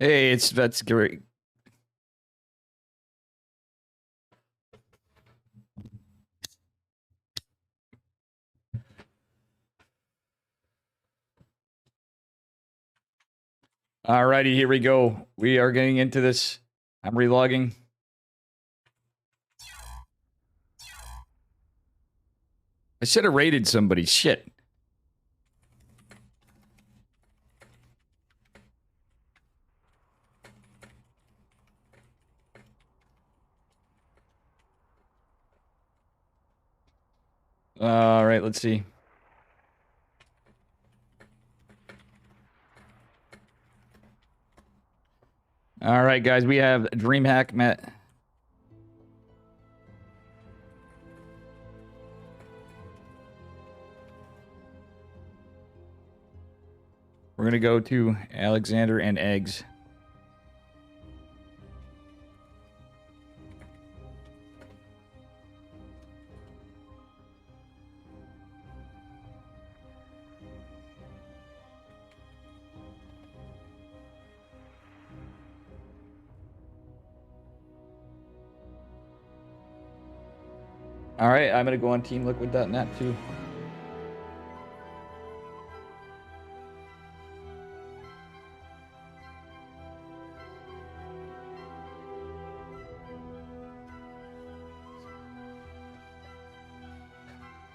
Hey, that's great. Alrighty, here we go. We are getting into this. I'm relogging. I should have raided somebody. Shit. All right, let's see. All right, guys, we have DreamHack met. We're gonna go to Alexander and Eggs. All right, I'm gonna go on teamliquid.net too.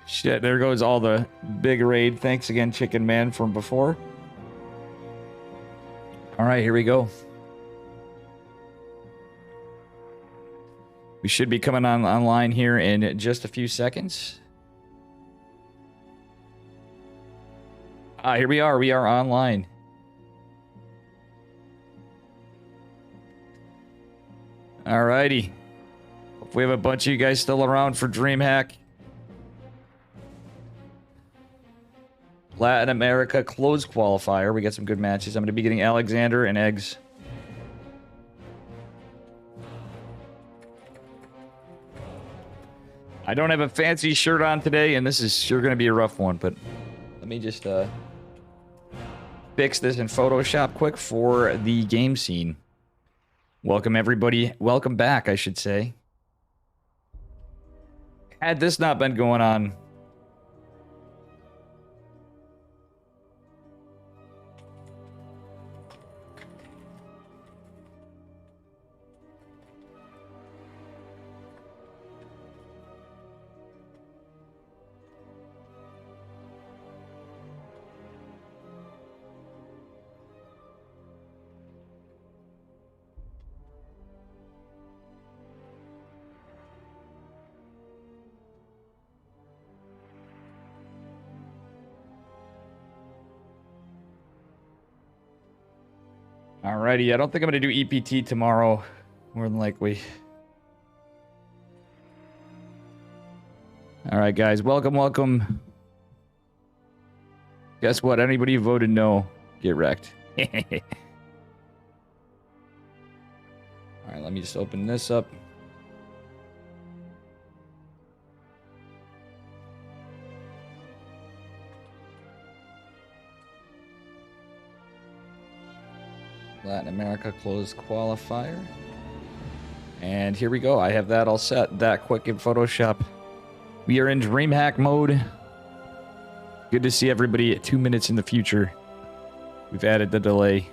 Shit, there goes all the big raid. Thanks again, Chicken Man, from before. All right, here we go. We should be coming online here in just a few seconds. Here we are. We are online. Alrighty. Hope we have a bunch of you guys still around for DreamHack. Latin America closed qualifier. We got some good matches. I'm going to be getting Alexander and Eggs. I don't have a fancy shirt on today, and this is sure going to be a rough one, but let me just fix this in Photoshop quick for the game scene. Welcome, everybody. Welcome back, I should say. Had this not been going on... Alrighty, I don't think I'm going to do EPT tomorrow, more than likely. Alright, guys, welcome, welcome. Guess what? Anybody who voted no, get wrecked. Alright, let me just open this up. Latin America closed qualifier. And here we go. I have that all set that quick in Photoshop. We are in DreamHack mode. Good to see everybody at 2 minutes in the future. We've added the delay.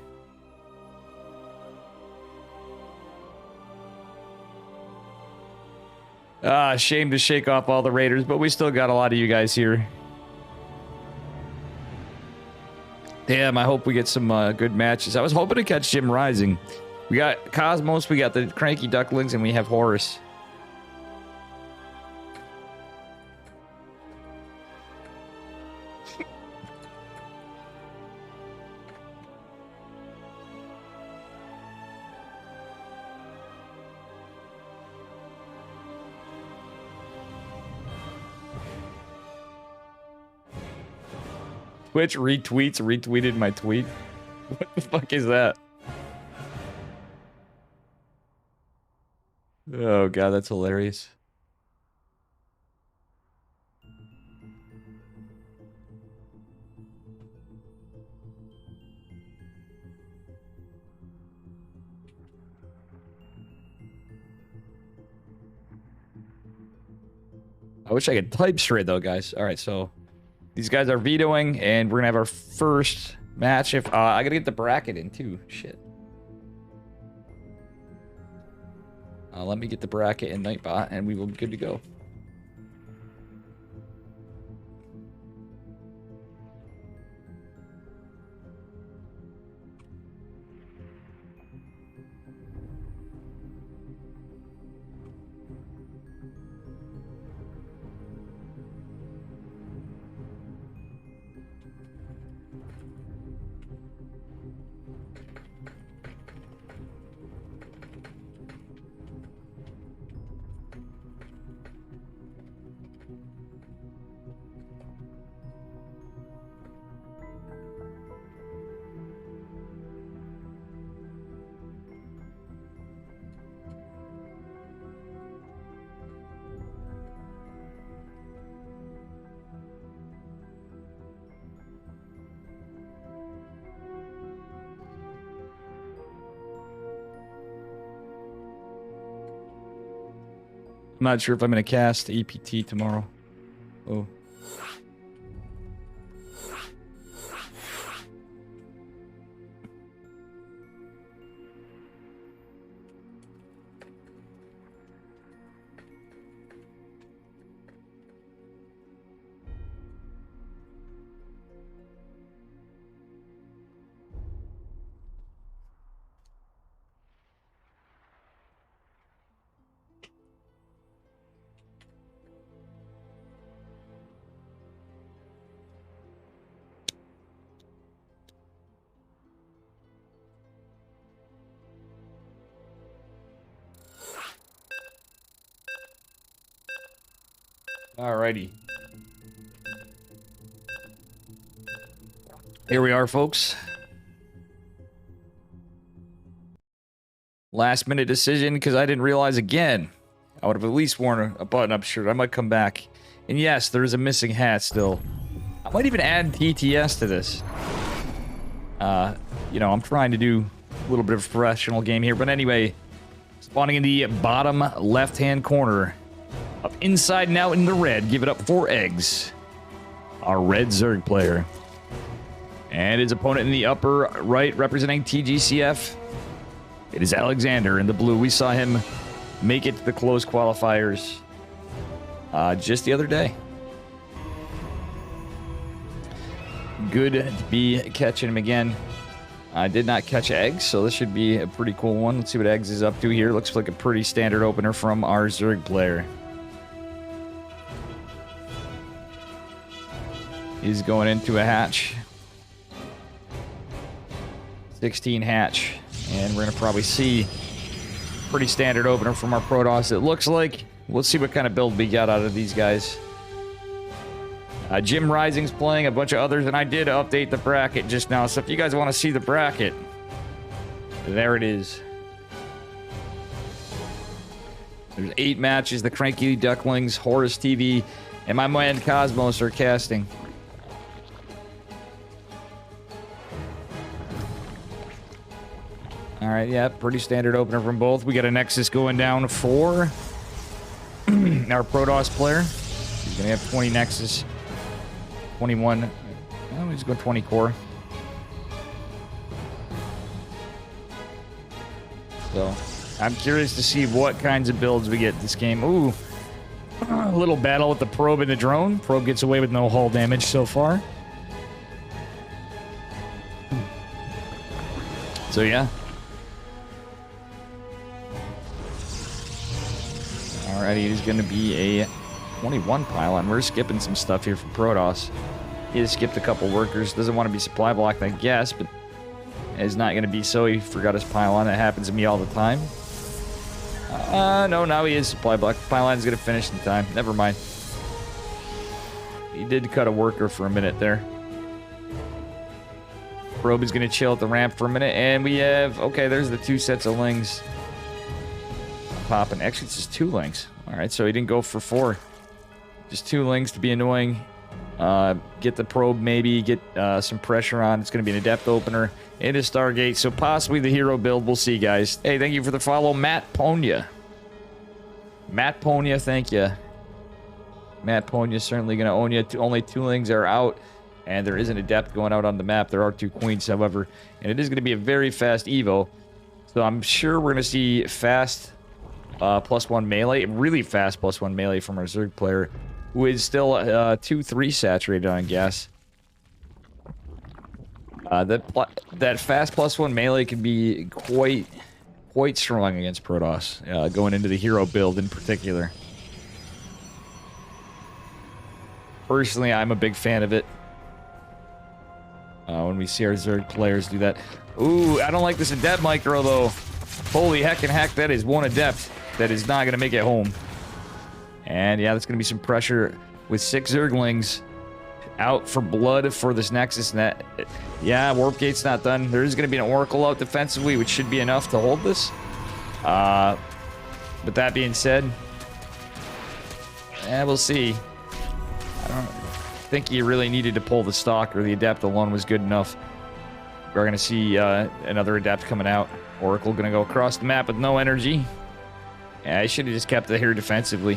Shame to shake off all the raiders, but we still got a lot of you guys here. Damn, I hope we get some good matches. I was hoping to catch Jim Rising. We got Cosmos, we got the Cranky Ducklings, and we have Horus. Twitch retweeted my tweet. What the fuck is that? Oh god, that's hilarious. wish I could type straight, though, guys. All right, so these guys are vetoing, and we're going to have our first match. If I got to get the bracket in, too. Shit. Let me get the bracket in Nightbot, and we will be good to go. I'm not sure if I'm going to cast EPT tomorrow. Oh. Alrighty. Here we are, folks. Last minute decision because I didn't realize again. I would have at least worn a button-up shirt. I might come back. And yes, there is a missing hat still. I might even add TTS to this. You know, I'm trying to do a little bit of a professional game here. But anyway, spawning in the bottom left-hand corner. Up inside and out in the red. Give it up for eggs. Our red Zerg player. And his opponent in the upper right representing TGCF. It is Alexander in the blue. We saw him make it to the closed qualifiers just the other day. Good to be catching him again. I did not catch eggs, so this should be a pretty cool one. Let's see what eggs is up to here. Looks like a pretty standard opener from our Zerg player. He's going into a hatch. 16 hatch. And we're going to probably see pretty standard opener from our Protoss, it looks like. We'll see what kind of build we got out of these guys. Jim Rising's playing, a bunch of others, and I did update the bracket just now. So if you guys want to see the bracket, there it is. There's 8 matches. The Cranky Ducklings, Horus TV, and my man Cosmos are casting. All right, yeah, pretty standard opener from both. We got a Nexus going down for our Protoss player. He's going to have 20 Nexus, 21. Oh, he's going 20 core. So, I'm curious to see what kinds of builds we get this game. Ooh, a little battle with the probe and the drone. Probe gets away with no hull damage so far. So, yeah. Alrighty, it is going to be a 21 pylon. We're skipping some stuff here from Protoss. He has skipped a couple workers. Doesn't want to be supply blocked, I guess, but it's not going to be so. He forgot his pylon. That happens to me all the time. No, now he is supply blocked. Pylon's going to finish in time. Never mind. He did cut a worker for a minute there. Probe is going to chill at the ramp for a minute, and we have... Okay, there's the 2 sets of lings. Popping. Actually, it's just 2 lings. Alright, so he didn't go for 4. Just 2 lings to be annoying. Get the probe, maybe. Get some pressure on. It's going to be an adept opener. Into Stargate, so possibly the hero build. We'll see, guys. Hey, thank you for the follow, Matt Ponya. Matt Ponya, thank you. Matt Ponya certainly going to own you. Only 2 Lings are out, and there isn't a depth going out on the map. There are 2 Queens, however, and it is going to be a very fast Evo. So I'm sure we're going to see fast +1 melee, really fast +1 melee from our Zerg player, who is still 2-3 saturated on gas. That fast +1 melee can be quite strong against Protoss, going into the hero build in particular. Personally, I'm a big fan of it. When we see our Zerg players do that. Ooh, I don't like this Adept micro, though. Holy heck and heck, that is one Adept that is not going to make it home. And yeah, there's going to be some pressure with 6 Zerglings out for blood for this Nexus. And that, yeah, Warp Gate's not done. There is going to be an Oracle out defensively, which should be enough to hold this. But that being said, yeah, we'll see. I don't think you really needed to pull the Stalker. The Adept alone was good enough. We're going to see another Adept coming out. Oracle going to go across the map with no energy. Yeah, I should have just kept it here defensively.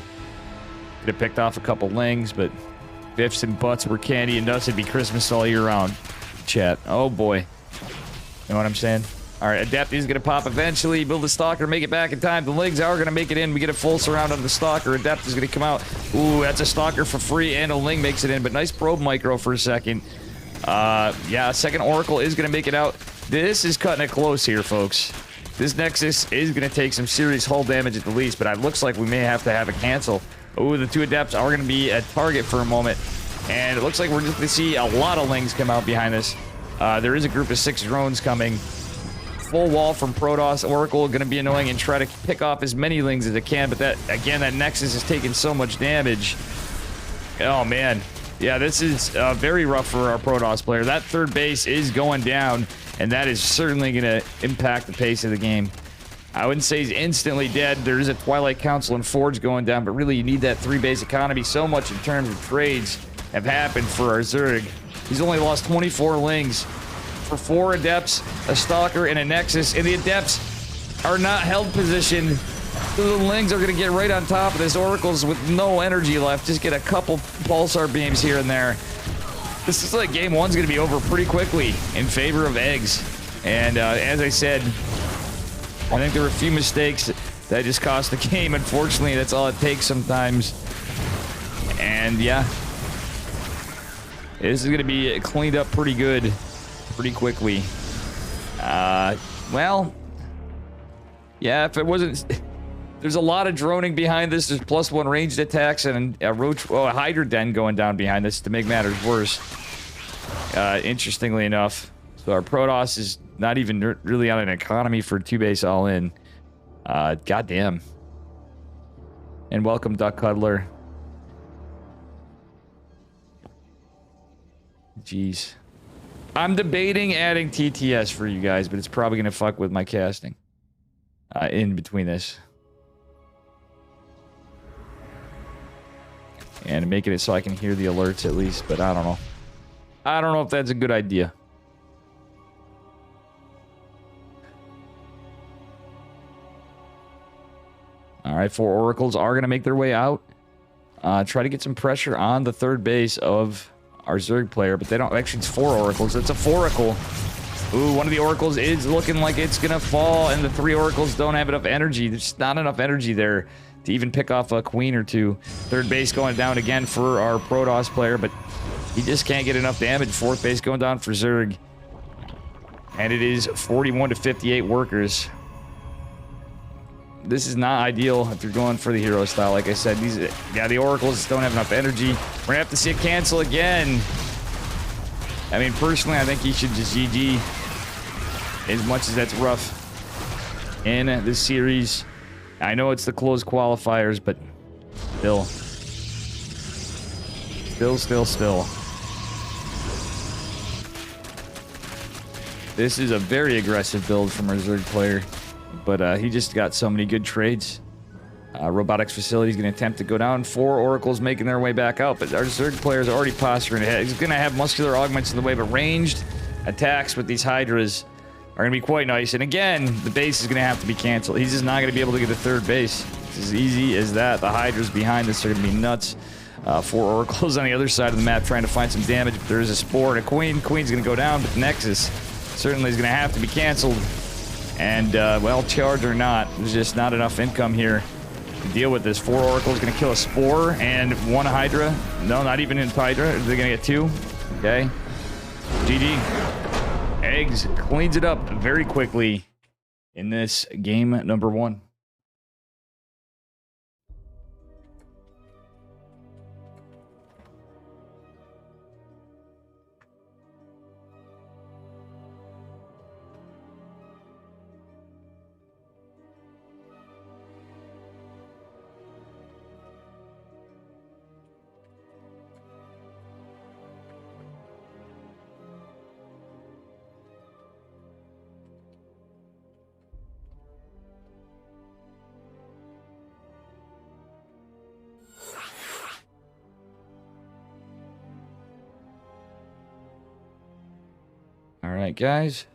Could have picked off a couple Lings, but biffs and butts were candy and nuts. It'd be Christmas all year round. Chat. Oh, boy. You know what I'm saying? All right, Adept is going to pop eventually. Build the Stalker, make it back in time. The Lings are going to make it in. We get a full surround on the Stalker. Adept is going to come out. Ooh, that's a Stalker for free, and a Ling makes it in. But nice probe micro for a second. Yeah, second Oracle is going to make it out. This is cutting it close here, folks. This Nexus is going to take some serious hull damage at the least, but it looks like we may have to have a cancel. Ooh, the 2 Adepts are going to be a target for a moment. And it looks like we're just going to see a lot of Lings come out behind this. There is a group of 6 drones coming. Full wall from Protoss. Oracle going to be annoying and try to pick off as many Lings as it can, but that, again, that Nexus is taking so much damage. Oh, man. Yeah, this is very rough for our Protoss player. That third base is going down, and that is certainly going to impact the pace of the game. I wouldn't say he's instantly dead. There is a Twilight Council and Forge going down, but really you need that 3-base economy. So much in terms of trades have happened for our Zerg. He's only lost 24 Lings for 4 Adepts, a Stalker, and a Nexus, and the Adepts are not held position. So the Lings are going to get right on top of this. Oracles with no energy left. Just get a couple Pulsar beams here and there. This is like game 1's going to be over pretty quickly in favor of Eggs. And as I said, I think there were a few mistakes that just cost the game. Unfortunately, that's all it takes sometimes. And yeah, this is going to be cleaned up pretty good, pretty quickly. Well, yeah, if it wasn't... There's a lot of droning behind this. There's +1 ranged attacks and a Hydra Den going down behind this to make matters worse. Interestingly enough. So our Protoss is not even really on an economy for 2-base all-in. Goddamn. And welcome, Duck Cuddler. Jeez. I'm debating adding TTS for you guys, but it's probably going to fuck with my casting. In between this. And making it so I can hear the alerts at least, but I don't know. I don't know if that's a good idea. Alright, 4 Oracles are going to make their way out. Try to get some pressure on the third base of our Zerg player, but they don't... Actually, it's 4 Oracles. It's a 4-oracle. Ooh, one of the Oracles is looking like it's going to fall, and the 3 Oracles don't have enough energy. There's not enough energy there to even pick off a Queen or 2. Third base going down again for our Protoss player, but he just can't get enough damage. Fourth base going down for Zerg. And it is 41 to 58 workers. This is not ideal if you're going for the hero style. Like I said, the Oracles don't have enough energy. We're gonna have to see it cancel again. I mean, personally, I think he should just GG. As much as that's rough in this series. I know it's the closed qualifiers, but still. Still. This is a very aggressive build from our Zerg player, but he just got so many good trades. Robotics facility is going to attempt to go down. 4 Oracles making their way back out, but our Zerg player is already posturing ahead. He's going to have muscular augments in the way, but ranged attacks with these Hydras are going to be quite nice. And again, the base is going to have to be canceled. He's just not going to be able to get a third base. It's as easy as that. The Hydras behind this are going to be nuts. 4 oracles on the other side of the map trying to find some damage. But there is a spore and a queen. Queen's going to go down, but the Nexus certainly is going to have to be canceled. And, well, charge or not, there's just not enough income here to deal with this. 4 oracles going to kill a spore and 1 Hydra. No, not even in Hydra. They're going to get 2. Okay. GG. Eggs cleans it up very quickly in this game number 1. All right, guys.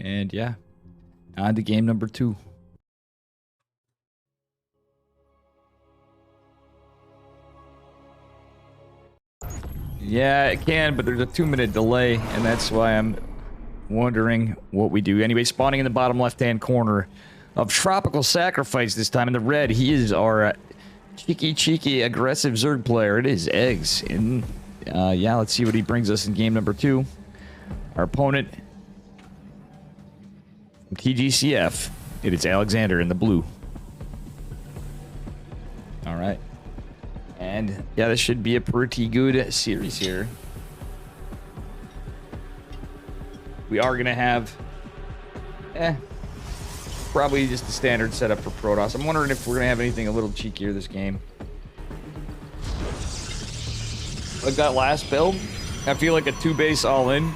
And yeah, on to game number 2. Yeah, it can, but there's a 2-minute delay, and that's why I'm wondering what we do. Anyway, spawning in the bottom left-hand corner of Tropical Sacrifice this time in the red. He is our cheeky, aggressive Zerg player. It is Eggs. And yeah, let's see what he brings us in game number 2. Our opponent, TGCF, it is Alexander in the blue. All right. And yeah, this should be a pretty good series here. We are going to have probably just the standard setup for Protoss. I'm wondering if we're going to have anything a little cheekier this game. Like that last build, I feel like a 2-base all-in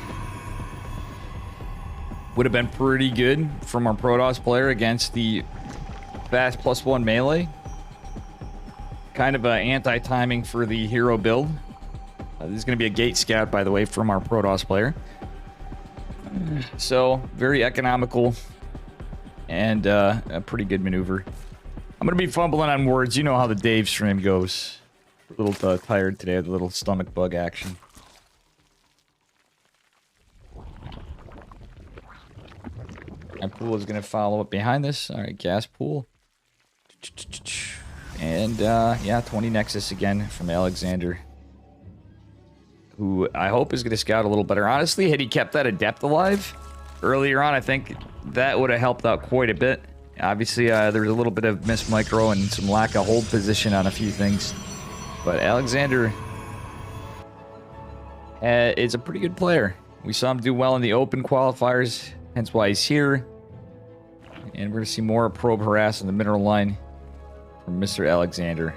would have been pretty good from our Protoss player against the fast +1 melee. Kind of an anti-timing for the hero build. This is going to be a gate scout, by the way, from our Protoss player. So, very economical and a pretty good maneuver. I'm going to be fumbling on words. You know how the Dave stream goes. A little tired today of the little stomach bug action. My pool is going to follow up behind this. All right, gas pool. And, yeah, 20 Nexus again from Alexander. Who I hope is going to scout a little better. Honestly, had he kept that Adept alive earlier on, I think that would have helped out quite a bit. Obviously, there's a little bit of miss micro and some lack of hold position on a few things. But Alexander is a pretty good player. We saw him do well in the open qualifiers, hence why he's here. And we're going to see more probe harass in the mineral line from Mr. Alexander.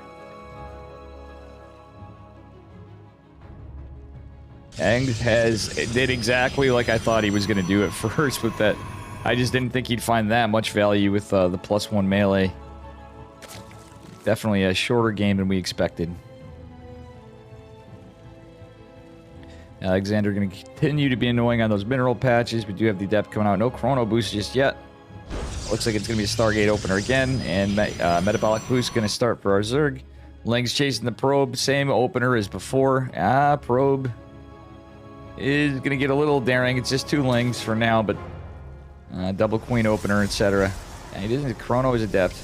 Ang did exactly like I thought he was going to do at first with that. I just didn't think he'd find that much value with the +1 melee. Definitely a shorter game than we expected. Alexander going to continue to be annoying on those mineral patches. We do have the Adept coming out. No Chrono Boost just yet. Looks like it's going to be a Stargate opener again. And Metabolic Boost going to start for our Zerg. Ling's chasing the Probe. Same opener as before. Probe is going to get a little daring. It's just 2 Lings for now, but double Queen opener, etc. He doesn't. Chrono is Adept.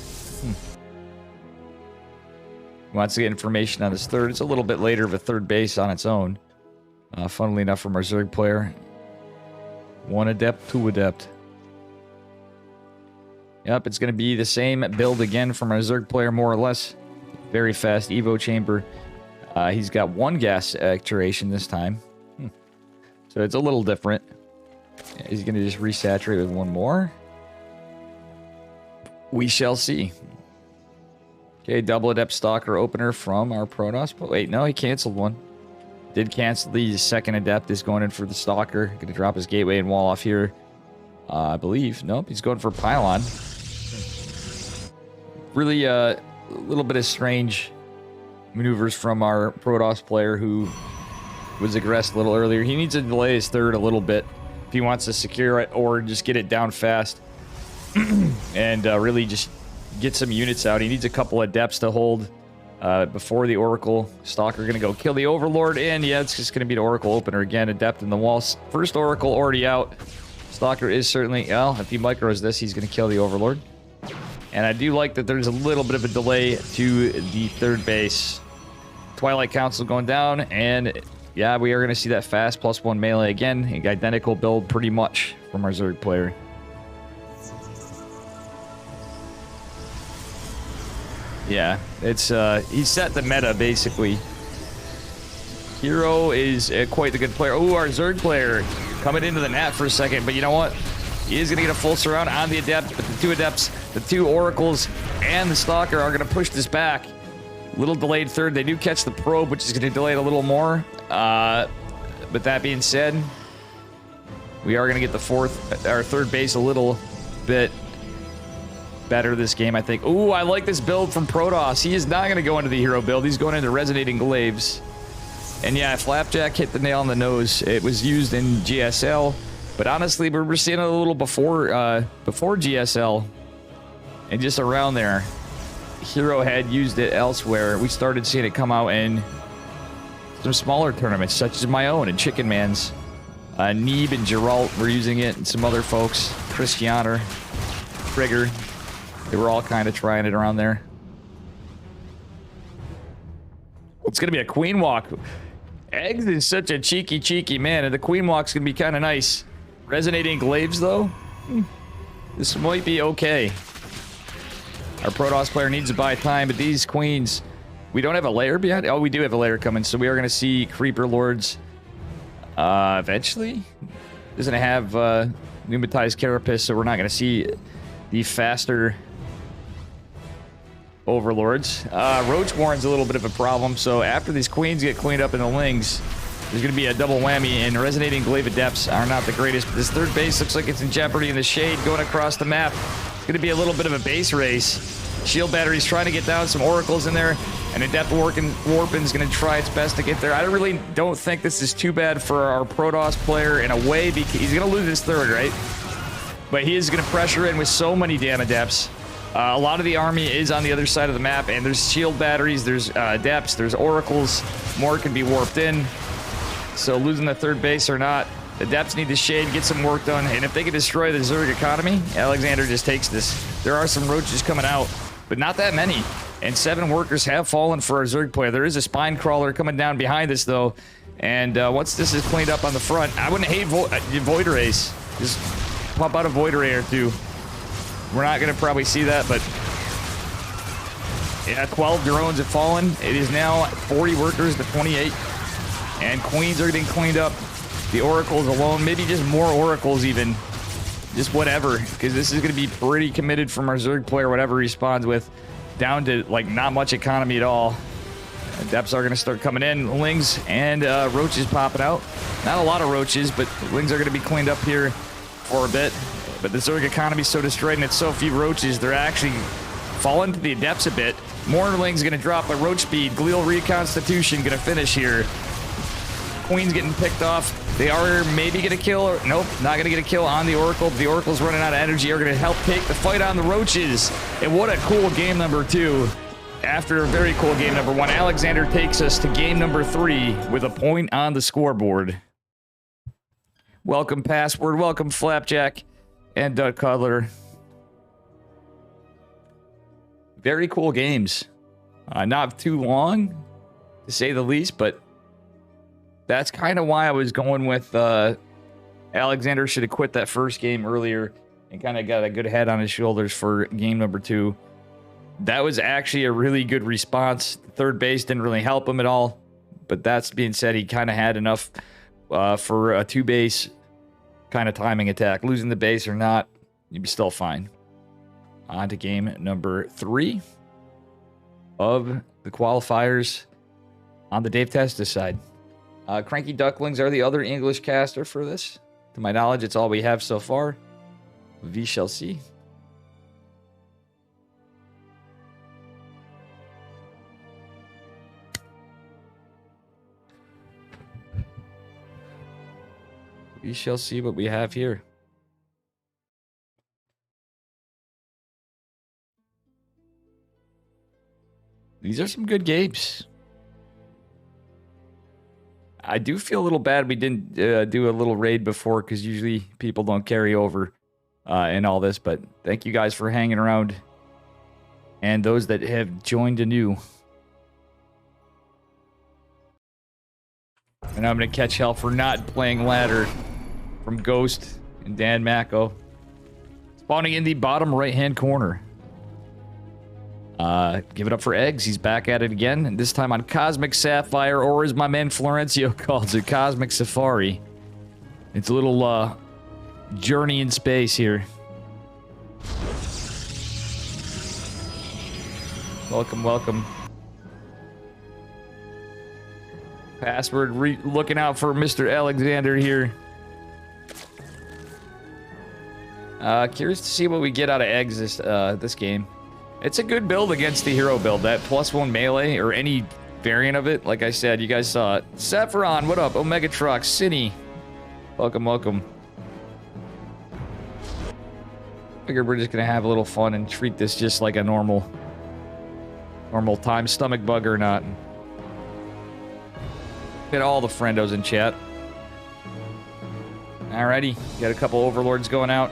He wants to get information on his third. It's a little bit later of a third base on its own. Funnily enough, from our Zerg player. 1 Adept, 2 Adept. Yep, it's going to be the same build again from our Zerg player, more or less. Very fast Evo chamber. He's got 1 gas actuation this time. So it's a little different. He's going to just resaturate with 1 more. We shall see. Okay, double Adept Stalker opener from our Protoss. But wait, no, he canceled 1. Did cancel the second adept. Is going in for the stalker. Going to drop his gateway and wall off here. I believe. Nope, he's going for pylon. Really a little bit of strange maneuvers from our Protoss player who was aggressed a little earlier. He needs to delay his third a little bit if he wants to secure it or just get it down fast and really just get some units out. He needs a couple of depths to hold before the Oracle. Stalker going to go kill the Overlord, and yeah, it's just going to be the Oracle opener again. Adept in the walls. First Oracle already out. Stalker is certainly, well, if he micros this, he's going to kill the Overlord. And I do like that there's a little bit of a delay to the third base. Twilight Council going down, and yeah, we are going to see that fast +1 melee again. Identical build pretty much from our Zerg player. Yeah, it's he set the meta basically. Hero is quite the good player. Oh, our Zerg player coming into the nap for a second, but you know what? He is going to get a full surround on the adept, but the two adepts, the two oracles, and the stalker are going to push this back. Little delayed third. They do catch the probe, which is going to delay it a little more. But that being said, we are going to get the our third base a little bit better this game, I think. Ooh, I like this build from Protoss. He is not going to go into the hero build. He's going into resonating glaives. And yeah, Flapjack hit the nail on the nose. It was used in GSL, but honestly, we're seeing it a little before GSL, and just around there. Hero had used it elsewhere. We started seeing it come out in some smaller tournaments, such as my own and Chicken Man's. Neeb and Geralt were using it, and some other folks. Christianer, Trigger. They were all kind of trying it around there. It's going to be a Queen Walk. Eggs is such a cheeky man, and the Queen Walk's going to be kind of nice. Resonating Glaives, though? This might be okay. Our Protoss player needs to buy time, but these Queens... We don't have a layer behind... Oh, we do have a layer coming, so we are going to see Creeper Lords eventually. Doesn't have pneumatized Carapace, so we're not going to see the faster Overlords. Roach Warren's a little bit of a problem, so after these Queens get cleaned up in the Lings, there's going to be a double whammy, and Resonating Glaive Adepts are not the greatest, but this third base looks like it's in jeopardy in the shade going across the map. It's going to be a little bit of a base race. Shield Battery's trying to get down some Oracles in there, and Adept Warpin's going to try its best to get there. I really don't think this is too bad for our Protoss player in a way, because he's going to lose his third, right? But he is going to pressure in with so many damn Adepts. A lot of the army is on the other side of the map, and there's Shield Batteries, there's Adepts, there's Oracles. More can be warped in. So losing the third base or not, Adepts need to shade, get some work done, and if they can destroy the Zerg economy, Alexander just takes this. There are some roaches coming out, but not that many. And 7 workers have fallen for our Zerg player. There is a Spine Crawler coming down behind us, though. And once this is cleaned up on the front, I wouldn't hate Void Rays. Just pop out a Void Ray or two. We're not going to probably see that, but... Yeah, 12 drones have fallen. It is now 40 workers to 28. And Queens are getting cleaned up. The Oracles alone, maybe just more Oracles even. Just whatever, because this is going to be pretty committed from our Zerg player, whatever he spawns with, down to, like, not much economy at all. Adepts are going to start coming in. Lings and Roaches popping out. Not a lot of Roaches, but Lings are going to be cleaned up here for a bit. But the Zerg economy is so destroyed, and it's so few Roaches, they're actually falling to the Adepts a bit. More Lings going to drop, but Roach Speed, Glial Reconstitution going to finish here. Queen's getting picked off. They are maybe going to kill, or nope, not going to get a kill on the Oracle. The Oracle's running out of energy, are going to help take the fight on the Roaches. And what a cool game number 2. After a very cool game number 1, Alexander takes us to game number 3 with a point on the scoreboard. Welcome, Password. Welcome, Flapjack and Doug Cutler. Very cool games. Not too long, to say the least, but that's kind of why I was going with Alexander should have quit that first game earlier and kind of got a good head on his shoulders for game number 2. That was actually a really good response. The third base didn't really help him at all, but that's being said, he kind of had enough for a 2-base kind of timing attack. Losing the base or not, you'd be still fine. On to game number 3 of the qualifiers on the Dave Testis side. Cranky Ducklings are the other English caster for this. To my knowledge, it's all we have so far. We shall see. We shall see what we have here. These are some good games. I do feel a little bad we didn't do a little raid before, because usually people don't carry over in all this. But thank you guys for hanging around. And those that have joined anew. And I'm going to catch hell for not playing ladder from Ghost and Dan Mako. Spawning in the bottom right-hand corner. Give it up for Eggs. He's back at it again, and this time on Cosmic Sapphire, or as my man Florencio calls it, Cosmic Safari. It's a little journey in space here. Welcome, welcome. Password looking out for Mr. Alexander here. Curious to see what we get out of Eggs this game. It's a good build against the hero build. That +1 melee, or any variant of it. Like I said, you guys saw it. Saffron, what up? Omega Truck, Cine. Welcome, welcome. Figured we're just gonna have a little fun and treat this just like a normal time. Stomach bug or not. Get all the friendos in chat. Alrighty, got a couple overlords going out.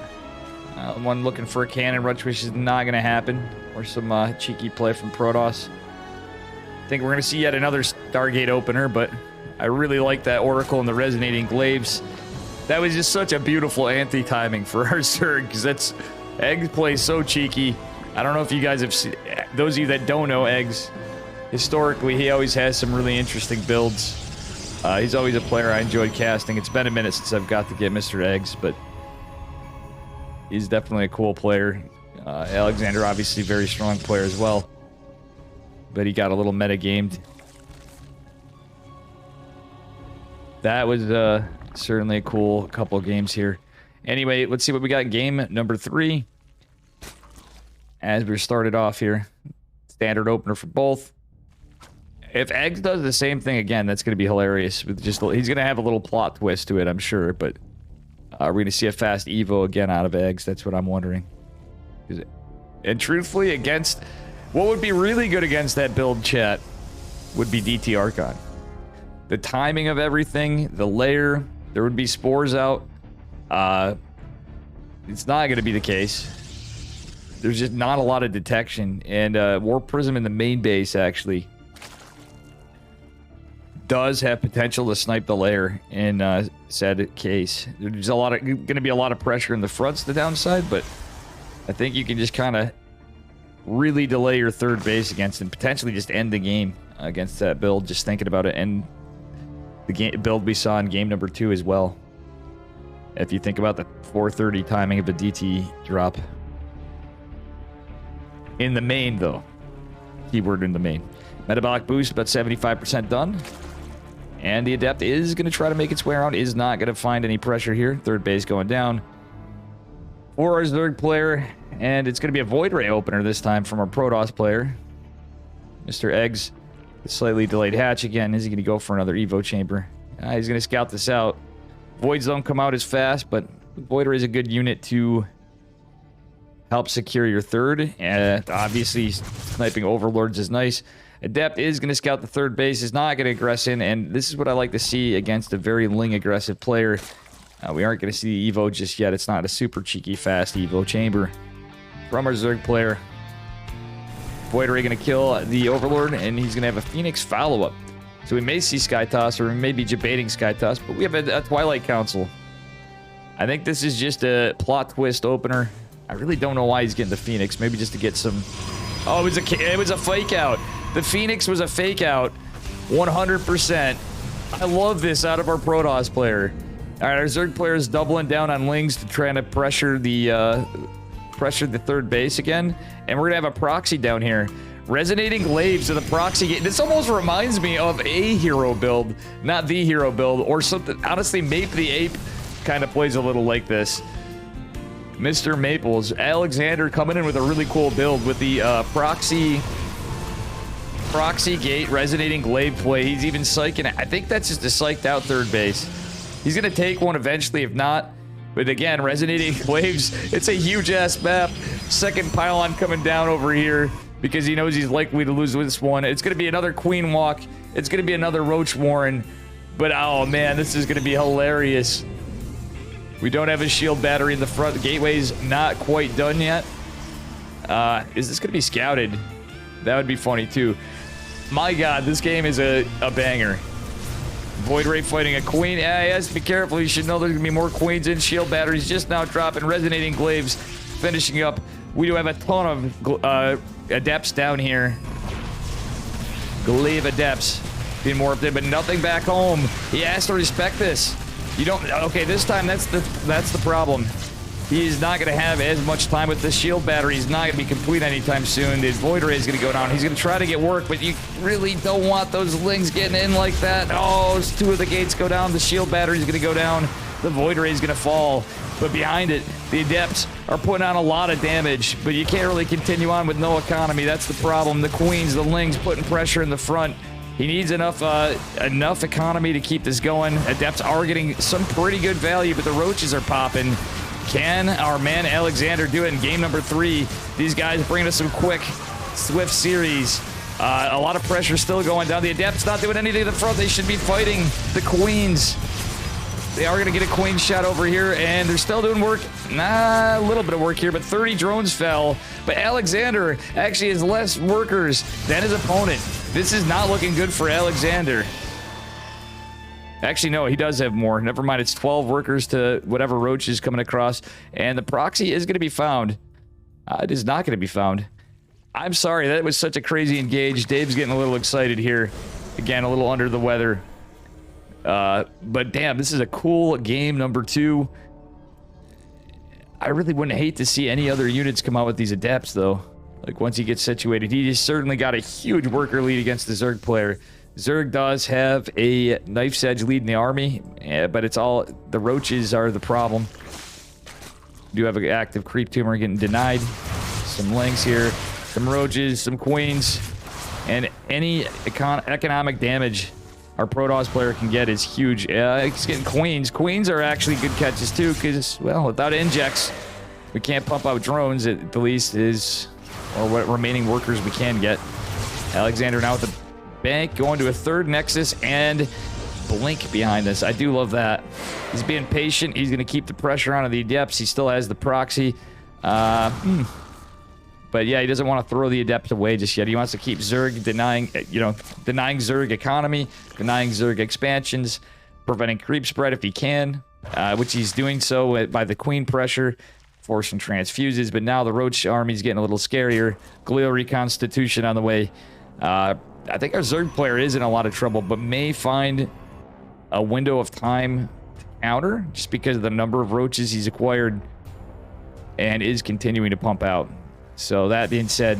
One looking for a cannon rush, which is not going to happen. Or some cheeky play from Protoss. I think we're going to see yet another Stargate opener, but I really like that Oracle and the Resonating Glaives. That was just such a beautiful anti-timing for our Zerg, because that's... Eggs plays so cheeky. I don't know if you guys have seen... Those of you that don't know Eggs, historically, he always has some really interesting builds. He's always a player I enjoyed casting. It's been a minute since I've got to get Mr. Eggs, but... he's definitely a cool player. Alexander, obviously, very strong player as well. But he got a little meta-gamed. That was certainly a cool couple of games here. Anyway, let's see what we got. Game number 3. As we started off here. Standard opener for both. If Eggs does the same thing again, that's going to be hilarious. With just he's going to have a little plot twist to it, I'm sure. But we're going to see a fast Evo again out of Eggs. That's what I'm wondering. And truthfully, against... what would be really good against that build, chat, would be DT Archon. The timing of everything, the layer, there would be spores out. It's not going to be the case. There's just not a lot of detection. And Warp Prism in the main base, actually, does have potential to snipe the layer in said case. There's going to be a lot of pressure in the fronts, the downside, but I think you can just kind of really delay your third base against and potentially just end the game against that build, just thinking about it. And the build we saw in game number 2 as well. If you think about the 4:30 timing of a DT drop. In the main, though. Keyword in the main. Metabolic boost, about 75% done. And the Adept is going to try to make its way around. Is not going to find any pressure here. Third base going down. For our Zerg player. And it's going to be a Void Ray opener this time from our Protoss player. Mr. Eggs. Slightly delayed hatch again. Is he going to go for another Evo chamber? He's going to scout this out. Voids don't come out as fast, but Void Ray is a good unit to help secure your third. And obviously, sniping Overlords is nice. Adept is going to scout the third base. Is not going to aggress in, and this is what I like to see against a very Ling aggressive player. We aren't going to see the Evo just yet. It's not a super cheeky fast Evo chamber from our Zerg player. Void Ray going to kill the Overlord, and he's going to have a Phoenix follow-up. So we may see Sky Toss, or we may be debating Sky Toss, but we have a Twilight Council. I think this is just a plot twist opener. I really don't know why he's getting the Phoenix. Maybe just to get some... oh, it was a fake out. The Phoenix was a fake out. 100%. I love this out of our Protoss player. All right, our Zerg player is doubling down on Lings to try to pressure the third base again. And we're going to have a proxy down here. Resonating Glaives of the proxy gate. This almost reminds me of a hero build, not the hero build, or something. Honestly, Mape the Ape kind of plays a little like this. Mr. Maples. Alexander coming in with a really cool build with the proxy gate, Resonating Glaive play. He's even psyching it. I think that's just a psyched out third base. He's going to take one eventually, if not. But again, Resonating Glaives, it's a huge-ass map. Second pylon coming down over here because he knows he's likely to lose this one. It's going to be another Queen Walk. It's going to be another Roach Warren. But, oh, man, this is going to be hilarious. We don't have a shield battery in the front. The gateway's not quite done yet. Is this going to be scouted? That would be funny, too. My God, this game is a banger. Void Ray fighting a queen. Yeah, he has to be careful. You should know there's going to be more queens in. Shield batteries just now dropping. Resonating Glaives finishing up. We do have a ton of adepts down here. Glaive adepts being more up there, but nothing back home. He has to respect this. You don't... Okay, this time that's the problem. He's not going to have as much time with the shield battery. He's not going to be complete anytime soon. The Void Ray is going to go down. He's going to try to get work, but you really don't want those Lings getting in like that. Oh, two of the gates go down. The shield battery is going to go down. The Void Ray is going to fall. But behind it, the Adepts are putting on a lot of damage, but you can't really continue on with no economy. That's the problem. The Queens, the Lings putting pressure in the front. He needs enough economy to keep this going. Adepts are getting some pretty good value, but the Roaches are popping. Can our man Alexander do it in game number 3? These guys bringing us some quick, swift series. A lot of pressure still going down. The Adepts not doing anything in the front. They should be fighting the Queens. They are going to get a Queen shot over here, and they're still doing work. A little bit of work here, but 30 drones fell. But Alexander actually has less workers than his opponent. This is not looking good for Alexander. Actually, no, he does have more. Never mind, it's 12 workers to whatever Roach is coming across. And the proxy is going to be found. It is not going to be found. I'm sorry, that was such a crazy engage. Dave's getting a little excited here. Again, a little under the weather. But damn, this is a cool game number 2. I really wouldn't hate to see any other units come out with these Adepts, though. Like, once he gets situated. He just certainly got a huge worker lead against the Zerg player. Zerg does have a knife's edge lead in the army, but it's all... The Roaches are the problem. We do have an active creep tumor getting denied. Some Lings here. Some Roaches, some Queens. And any economic damage our Protoss player can get is huge. He's getting Queens. Queens are actually good catches, too, because, well, without injects, we can't pump out drones, at the least, or what remaining workers we can get. Alexander now with the bank, going to a third Nexus, and Blink behind this. I do love that. He's being patient. He's going to keep the pressure on the Adepts. He still has the proxy. But yeah, he doesn't want to throw the Adept away just yet. He wants to keep Zerg denying Zerg economy, denying Zerg expansions, preventing creep spread if he can, which he's doing so by the Queen pressure, forcing transfuses. But now the Roach army's getting a little scarier. Glial reconstitution on the way. I think our Zerg player is in a lot of trouble, but may find a window of time to counter just because of the number of Roaches he's acquired and is continuing to pump out. So that being said,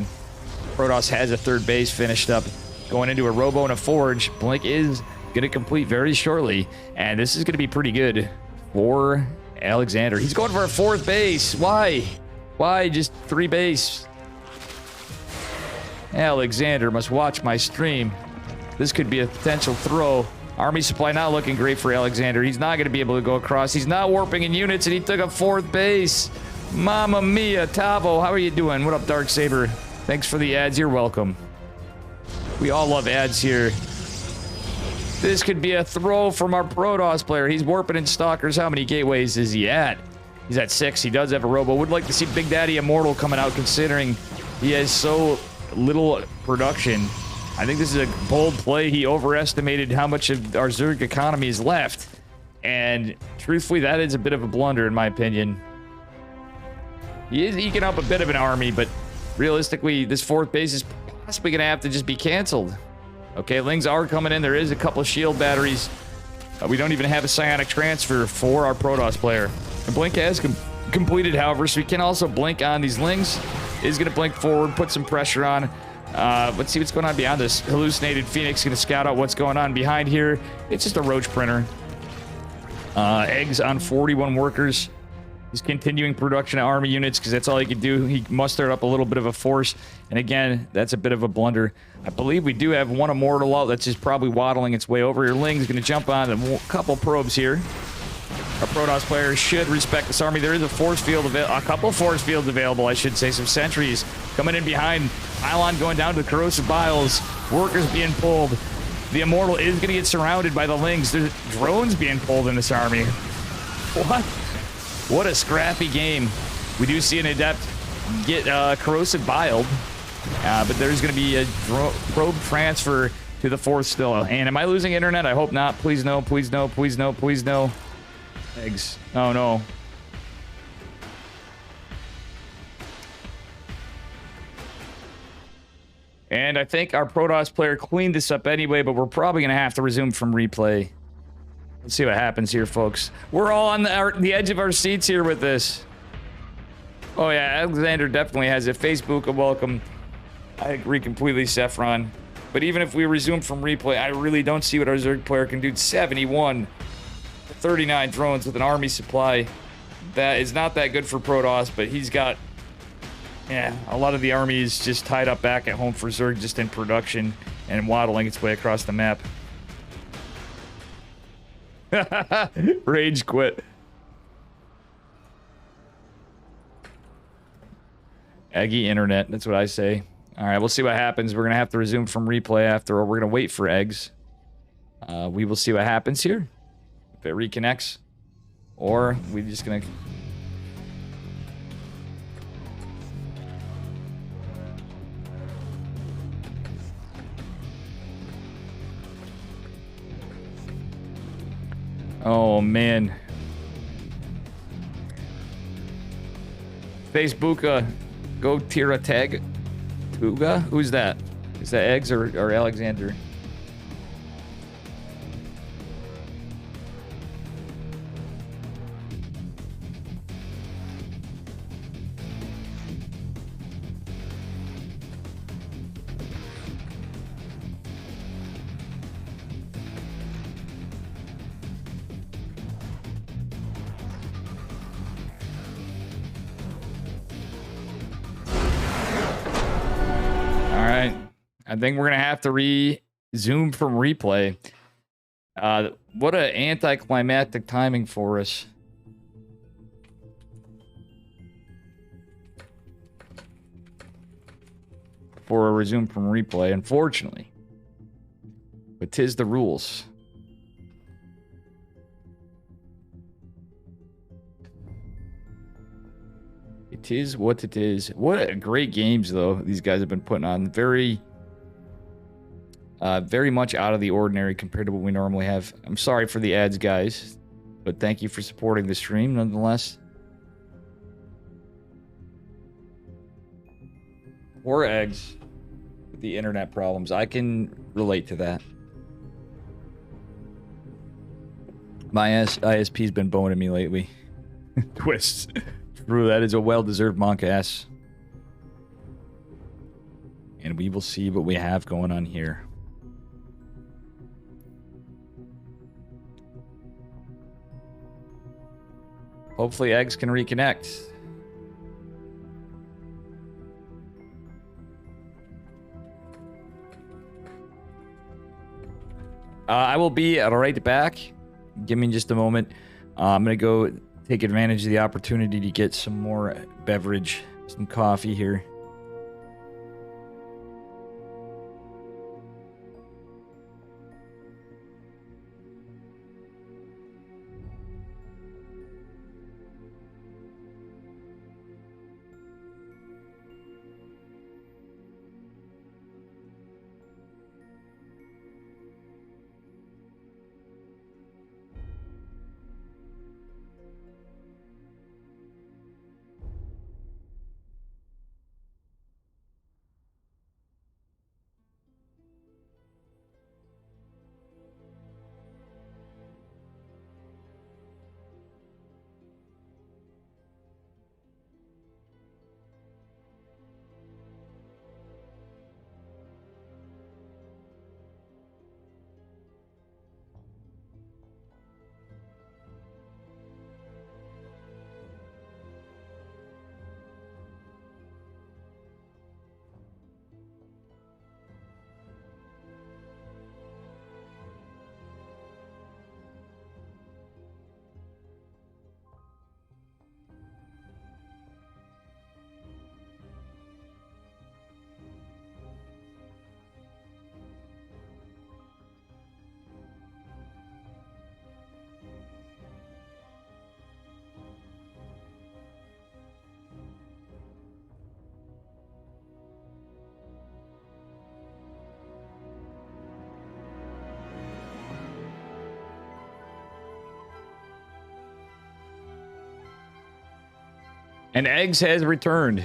Protoss has a third base finished up, going into a Robo and a Forge. Blink is going to complete very shortly, and this is going to be pretty good for Alexander. He's going for a 4th base. Why? Why just 3 base? Alexander must watch my stream. This could be a potential throw. Army supply not looking great for Alexander. He's not going to be able to go across. He's not warping in units, and he took a 4th base. Mamma mia. Tavo, how are you doing? What up, Darksaber? Thanks for the ads. You're welcome. We all love ads here. This could be a throw from our Protoss player. He's warping in Stalkers. How many gateways is he at? He's at 6. He does have a Robo. Would like to see Big Daddy Immortal coming out, considering he has so little production. I think this is a bold play. He overestimated how much of our Zerg economy is left. And truthfully, that is a bit of a blunder, in my opinion. He is eking up a bit of an army, but realistically, this 4th base is possibly going to have to just be canceled. Okay, Lings are coming in. There is a couple of shield batteries. We don't even have a psionic transfer for our Protoss player. And Blink has completed, however, so we can also blink on these Lings. Is going to blink forward, put some pressure on. Let's see what's going on beyond this. Hallucinated Phoenix going to scout out what's going on behind here. It's just a roach printer. Eggs on 41 workers. He's continuing production of army units because that's all he could do. He mustered up a little bit of a force. And again, that's a bit of a blunder. I believe we do have one immortal out that's just probably waddling its way over here. Ling's going to jump on a couple probes here. Our Protoss players should respect this army. There is a force field a couple force fields available, I should say. Some sentries coming in behind. Pylon going down to the corrosive biles. Workers being pulled. The immortal is going to get surrounded by the Lings. There's drones being pulled in this army. What? What a scrappy game. We do see an adept get corrosive biled, but there's going to be a probe transfer to the fourth still. And am I losing internet? I hope not. Please no, please no, please no, please no. Eggs. Oh no. And I think our Protoss player cleaned this up anyway, but we're probably going to have to resume from replay. Let's see what happens here, folks. We're all on the edge of our seats here with this. Oh yeah, Alexander definitely has it. Facebook, a welcome. I agree completely, Saffron. But even if we resume from replay, I really don't see what our Zerg player can do. 71, 39 drones with an army supply. That is not that good for Protoss, but he's got... Yeah, a lot of the army is just tied up back at home for Zerg, just in production and waddling its way across the map. Rage quit. Eggy internet, that's what I say. All right, we'll see what happens. We're going to have to resume from replay after, or we're going to wait for eggs. We will see what happens here. If it reconnects. Or we're just going to... Oh, man. Facebook, go Tira Tag. Tuga? Who's that? Is that Eggs or Alexander? I think we're going to have to resume from replay. What an anticlimactic timing for us. For a resume from replay, unfortunately. But 'tis the rules. It is what it is. What a great games, though, these guys have been putting on. Very much out of the ordinary compared to what we normally have. I'm sorry for the ads, guys, but thank you for supporting the stream, nonetheless. Poor eggs with the internet problems. I can relate to that. My ISP's been boning me lately. Twists. True, that is a well-deserved monk ass. And we will see what we have going on here. Hopefully eggs can reconnect. I will be right back. Give me just a moment. I'm going to go take advantage of the opportunity to get some more beverage, some coffee here. And Eggs has returned.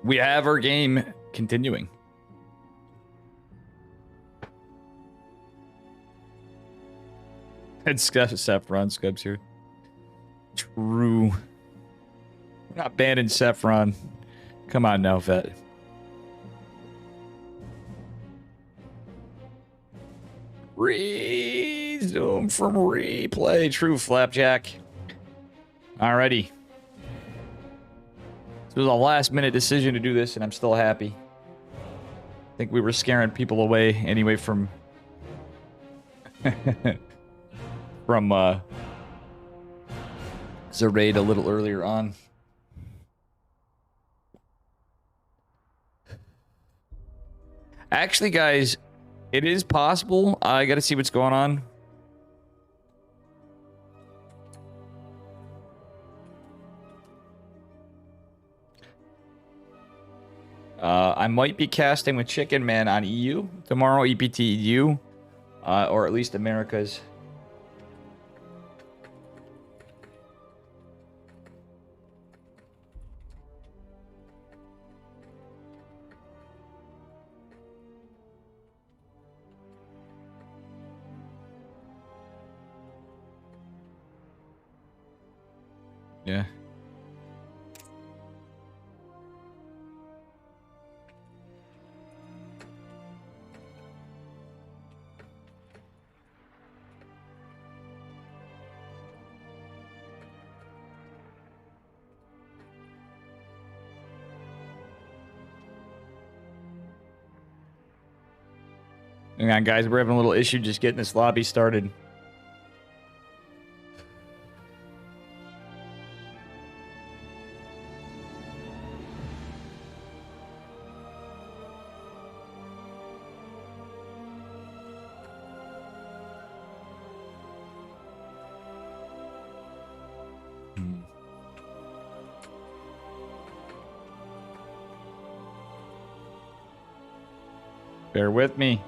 We have our game continuing. It's Saffron Scubs here. True. We're not banning Saffron. Come on now, vet. Resume from replay. True, Flapjack. Alrighty. This was a last-minute decision to do this, and I'm still happy. I think we were scaring people away anyway from... Zeraid a little earlier on. Actually, guys, it is possible. I gotta see what's going on. I might be casting with Chicken Man on EU tomorrow, EPT EU, or at least Americas. Yeah. Hang on, guys. We're having a little issue just getting this lobby started. Bear with me.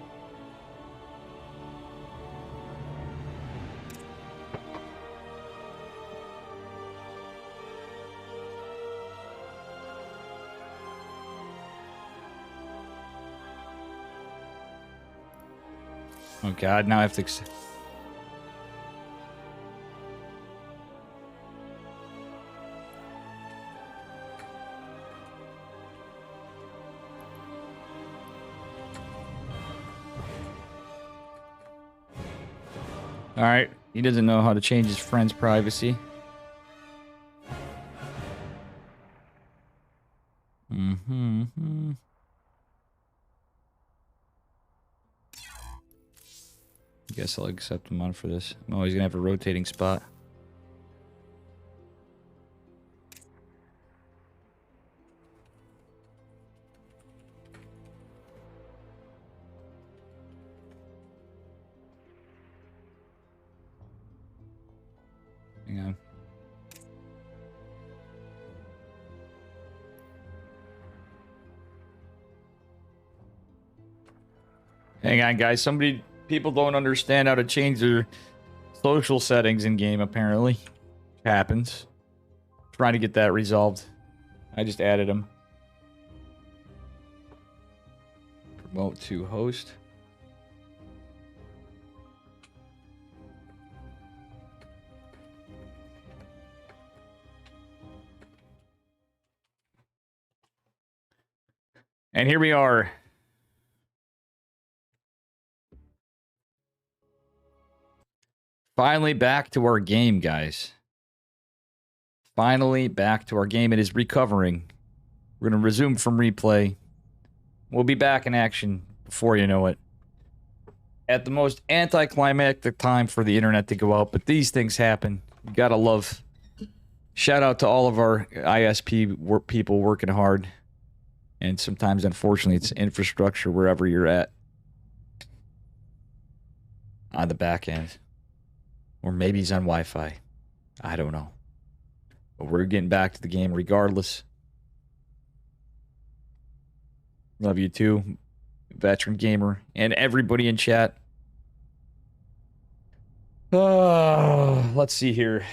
Oh God, now I have to... Alright, he doesn't know how to change his friend's privacy. Guess I'll accept him on for this. I'm always gonna have a rotating spot. Hang on. Hang on, guys. People don't understand how to change their social settings in game, apparently. Happens. Trying to get that resolved. I just added them. Promote to host. And here we are. Finally back to our game, guys. Finally back to our game. It is recovering. We're going to resume from replay. We'll be back in action before you know it. At the most anticlimactic time for the internet to go out, but these things happen. You gotta love. Shout out to all of our ISP people working hard. And sometimes, unfortunately, it's infrastructure wherever you're at. On the back end. Or maybe he's on Wi-Fi. I don't know. But we're getting back to the game regardless. Love you too, veteran gamer, and everybody in chat. Let's see here.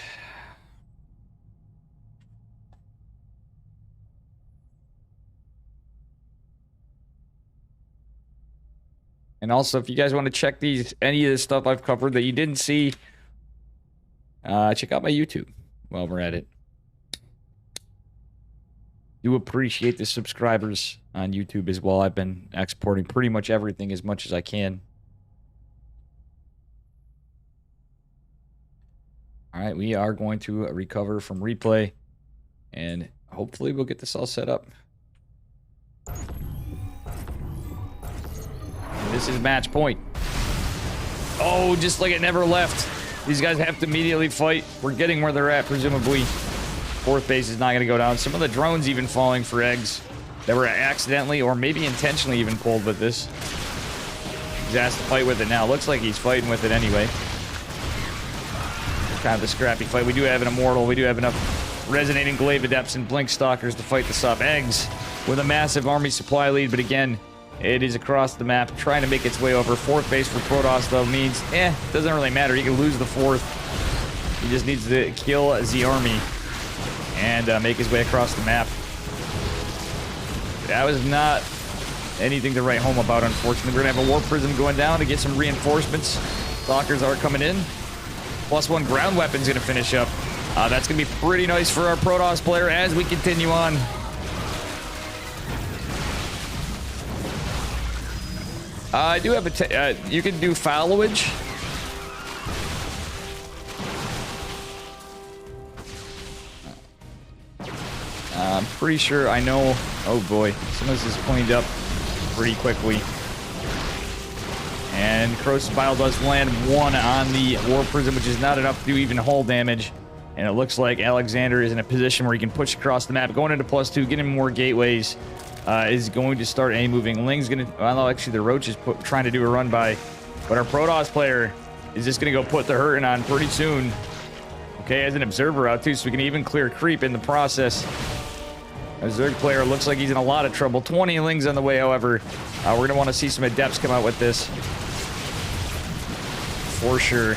And also, if you guys want to check any of the stuff I've covered that you didn't see, check out my YouTube while we're at it. Do appreciate the subscribers on YouTube as well. I've been exporting pretty much everything as much as I can. All right, we are going to recover from replay, and hopefully we'll get this all set up. This is match point. Oh, just like it never left. These guys have to immediately fight. We're getting where they're at, presumably. Fourth base is not going to go down. Some of the drones even falling for eggs that were accidentally or maybe intentionally even pulled with this. He's asked to fight with it now. Looks like he's fighting with it anyway. Kind of a scrappy fight. We do have an Immortal. We do have enough Resonating Glaive Adepts and Blink Stalkers to fight this up. Eggs with a massive army supply lead, but again, it is across the map, trying to make its way over. Fourth base for Protoss, though, means, doesn't really matter. He can lose the fourth. He just needs to kill the army and make his way across the map. That was not anything to write home about, unfortunately. We're going to have a War Prism going down to get some reinforcements. Stalkers are coming in. +1 ground weapon's going to finish up. That's going to be pretty nice for our Protoss player as we continue on. I do have you can do fallowage. I'm pretty sure I know. Oh boy, some of this is cleaned up pretty quickly. And Corrosive Bile does land 1 on the War Prism, which is not enough to do even hull damage. And it looks like Alexander is in a position where he can push across the map, going into +2, getting more gateways. Is going to start any moving. Ling's going to... Well, no, actually, the Roach is trying to do a run by. But our Protoss player is just going to go put the hurting on pretty soon. Okay, as an observer out, too, so we can even clear creep in the process. Our Zerg player looks like he's in a lot of trouble. 20 Lings on the way, however. We're going to want to see some Adepts come out with this. For sure.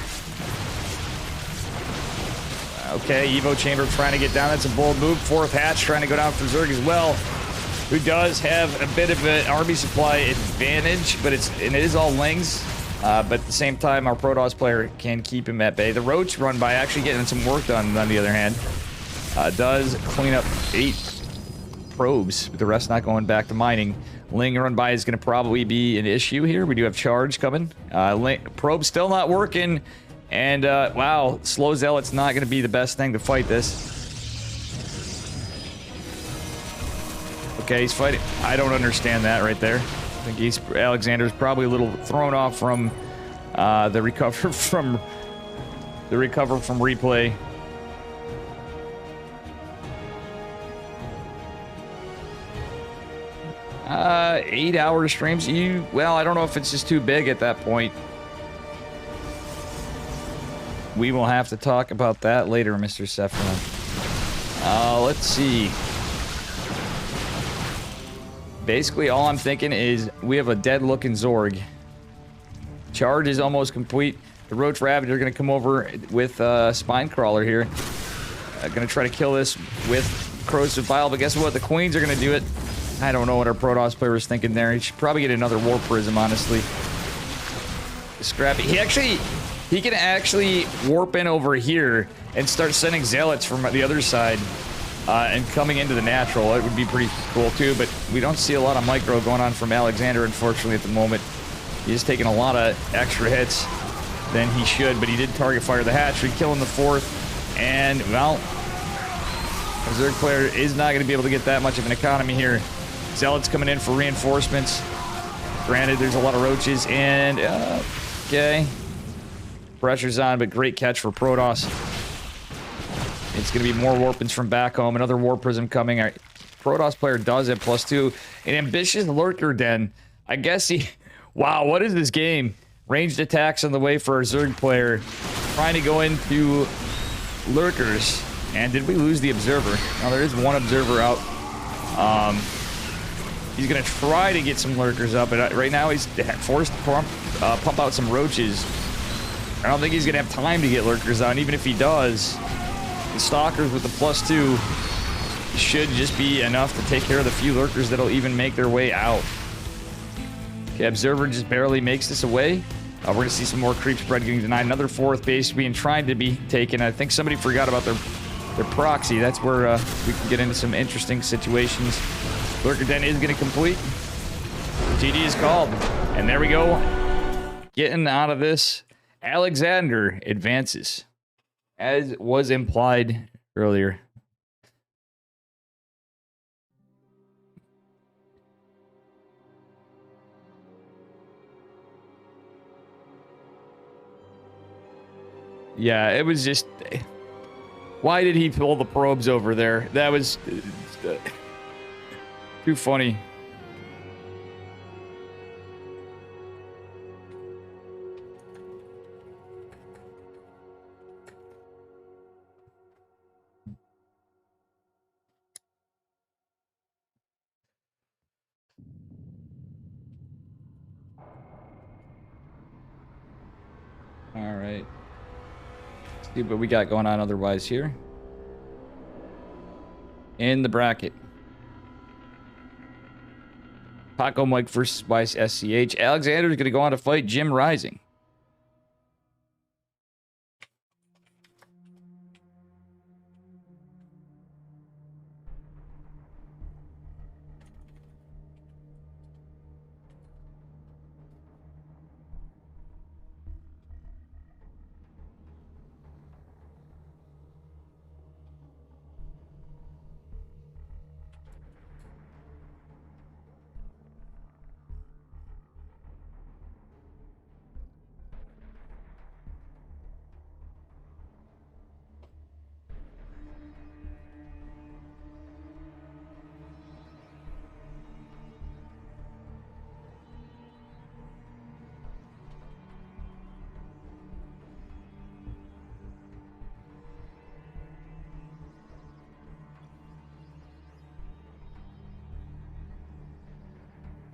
Okay, Evo Chamber trying to get down. That's a bold move. Fourth Hatch trying to go down for Zerg as well, who does have a bit of an army supply advantage, but it is all Lings. But at the same time, our Protoss player can keep him at bay. The Roach run by actually getting some work done, on the other hand. Does clean up 8 probes, with the rest not going back to mining. Ling run by is going to probably be an issue here. We do have charge coming. Probe still not working. And, wow, slow Zealot's not going to be the best thing to fight this. Okay, he's fighting. I don't understand that right there. I think Alexander's probably a little thrown off from the recover from replay. Uh, 8-hour streams. Well, I don't know if it's just too big at that point. We will have to talk about that later, Mr. Sefron. Let's see. Basically, all I'm thinking is we have a dead-looking Zorg. Charge is almost complete. The Roach Ravager are going to come over with Spine Crawler here. Going to try to kill this with Corrosive Bile, but guess what? The Queens are going to do it. I don't know what our Protoss player was thinking there. He should probably get another War Prism, honestly. Scrappy. He can actually warp in over here and start sending Zealots from the other side and coming into the natural. It would be pretty cool too, but we don't see a lot of micro going on from Alexander, unfortunately, at the moment. He's taking a lot of extra hits than he should, but he did target fire the hatchery, killing the fourth, and, well, the Zerg player is not going to be able to get that much of an economy here. Zealots coming in for reinforcements. Granted, there's a lot of Roaches, and, okay. Pressure's on, but great catch for Protoss. It's going to be more Warpins from back home. Another War Prism coming. Our Protoss player does it, +2. An ambitious Lurker Den. I guess he... Wow, what is this game? Ranged attacks on the way for our Zerg player. Trying to go into Lurkers. And did we lose the observer? Now there is one observer out. He's gonna try to get some lurkers up, but right now he's forced to pump out some roaches. I don't think he's gonna have time to get lurkers out, and even if he does, the stalkers with the +2 should just be enough to take care of the few lurkers that'll even make their way out. Okay, observer just barely makes this away. We're gonna see some more creep spread getting denied. Another 4th base being tried to be taken. I think somebody forgot about their proxy. That's where we can get into some interesting situations. Lurker Den is going to complete. GD is called. And there we go. Getting out of this. Alexander advances. As was implied earlier. Yeah, it was just... Why did he pull the probes over there? That was too funny. All right. Let's see what we got going on otherwise here. In the bracket. Paco Mike versus Weiss SCH. Alexander's going to go on to fight Jim Rising.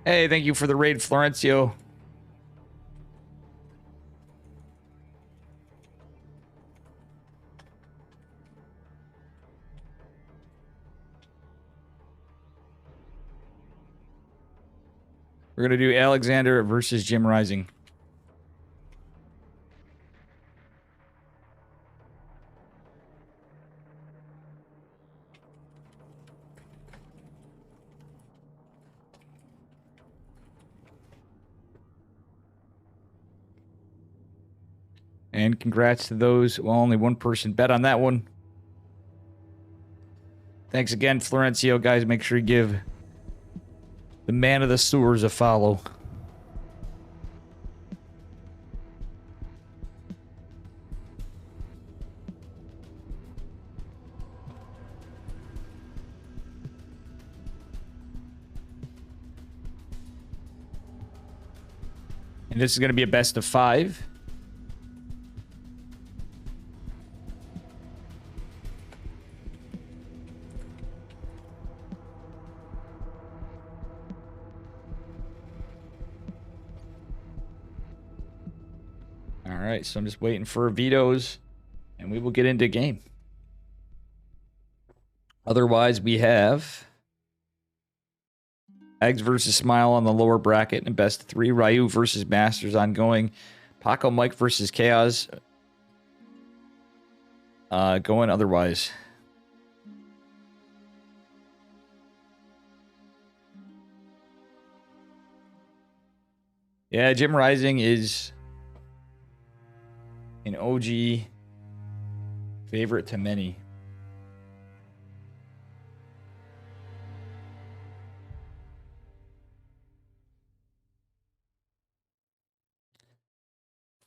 Hey, thank you for the raid, Florencio. We're going to do Alexander versus Jim Rising. And congrats to those. Well, only one person bet on that one. Thanks again, Florencio. Guys, make sure you give the man of the sewers a follow. And this is going to be a best of 5. Alright, so I'm just waiting for vetoes, and we will get into game. Otherwise, we have Eggs versus Smile on the lower bracket and best of 3. Ryu versus Masters ongoing. Paco Mike versus Chaos going otherwise. Yeah, Jim Rising is an OG favorite to many.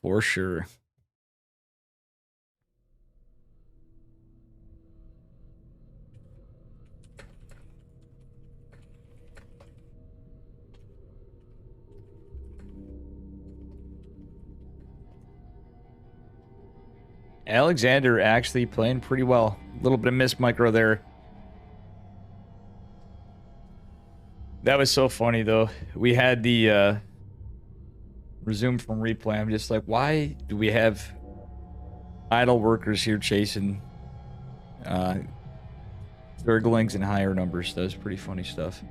For sure. Alexander actually playing pretty well. little bit of missed micro there. That was so funny, though. We had the resume from replay. I'm just like, why do we have idle workers here chasing Zerglings in higher numbers? That was pretty funny stuff.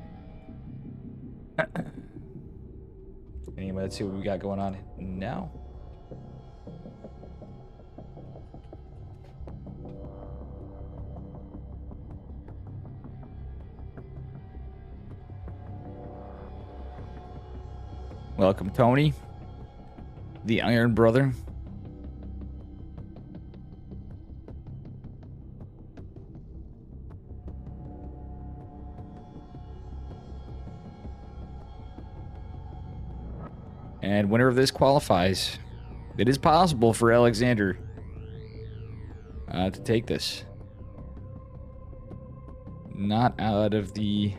Anyway, let's see what we got going on now. Welcome, Tony, the Iron Brother. And winner of this qualifies. It is possible for Alexander to take this. Not out of the...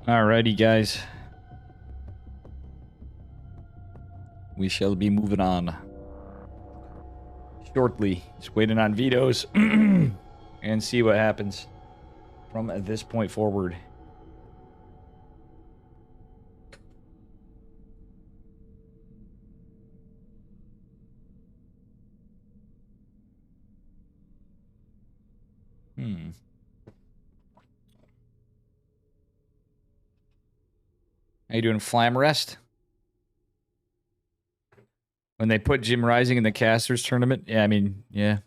Alrighty, guys. We shall be moving on shortly. Just waiting on vetoes and see what happens from this point forward. How you doing, Flam Rest? When they put Jim Rising in the Casters tournament? Yeah, I mean, yeah.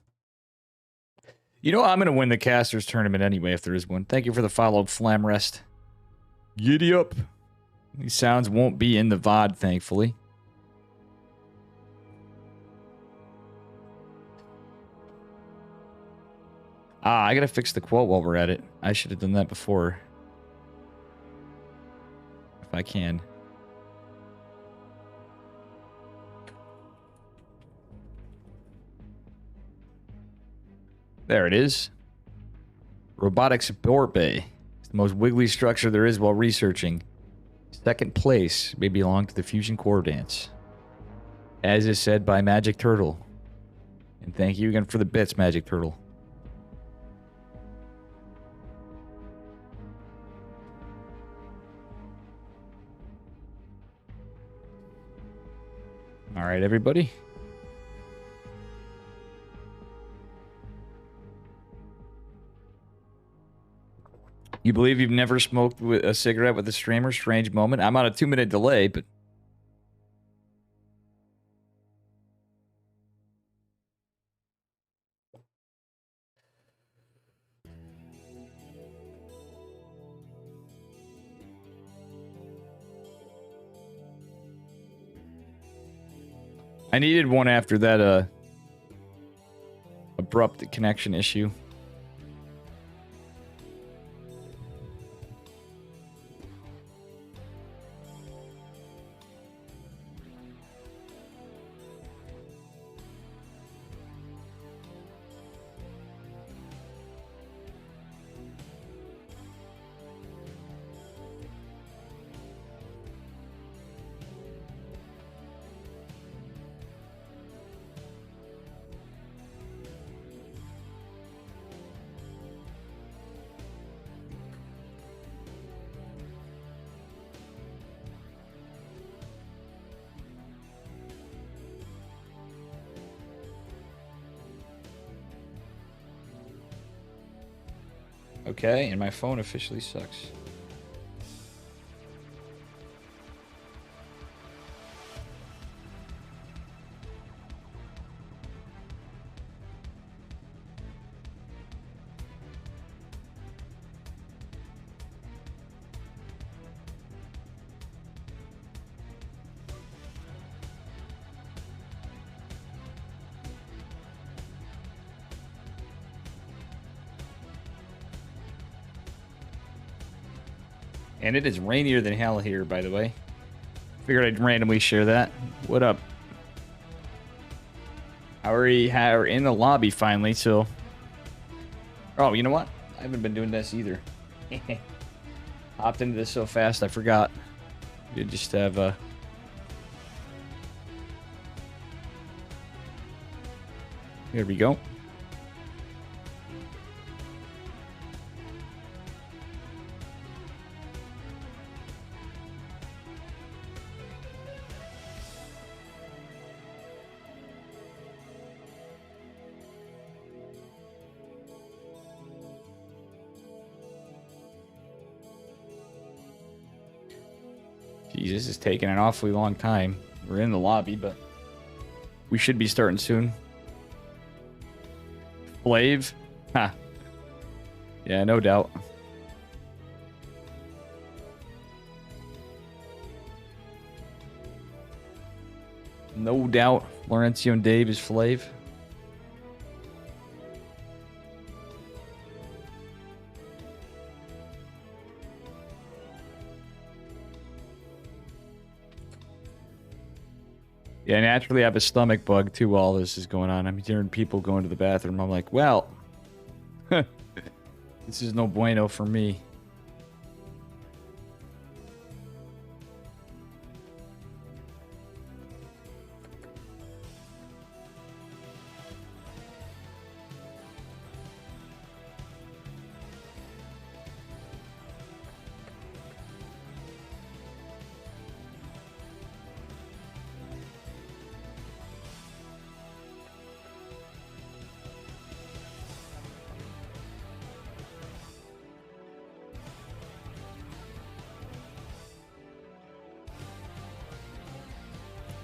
You know, I'm going to win the Casters tournament anyway if there is one. Thank you for the follow, Flam Rest. Giddy up. These sounds won't be in the VOD, thankfully. Ah, I got to fix the quote while we're at it. I should have done that before. If I can. There it is. Robotic support bay. It's the most wiggly structure there is while researching. Second place may belong to the Fusion Core Dance. As is said by Magic Turtle. And thank you again for the bits, Magic Turtle. All right, everybody. You believe you've never smoked with a cigarette with a streamer? Strange moment. I'm on a 2-minute delay, but... I needed one after that abrupt connection issue. Okay, and my phone officially sucks. And it is rainier than hell here, by the way. Figured I'd randomly share that. What up? I already are in the lobby finally, so... Oh, you know what? I haven't been doing this either. Hopped into this so fast, I forgot. You just have Here we go. Jeez, this is taking an awfully long time. We're in the lobby, but we should be starting soon. Flav? Huh. Yeah, no doubt. No doubt. Laurencio and Dave is Flav. Yeah, naturally I have a stomach bug too while this is going on. I'm hearing people going to the bathroom. I'm like, well, this is no bueno for me.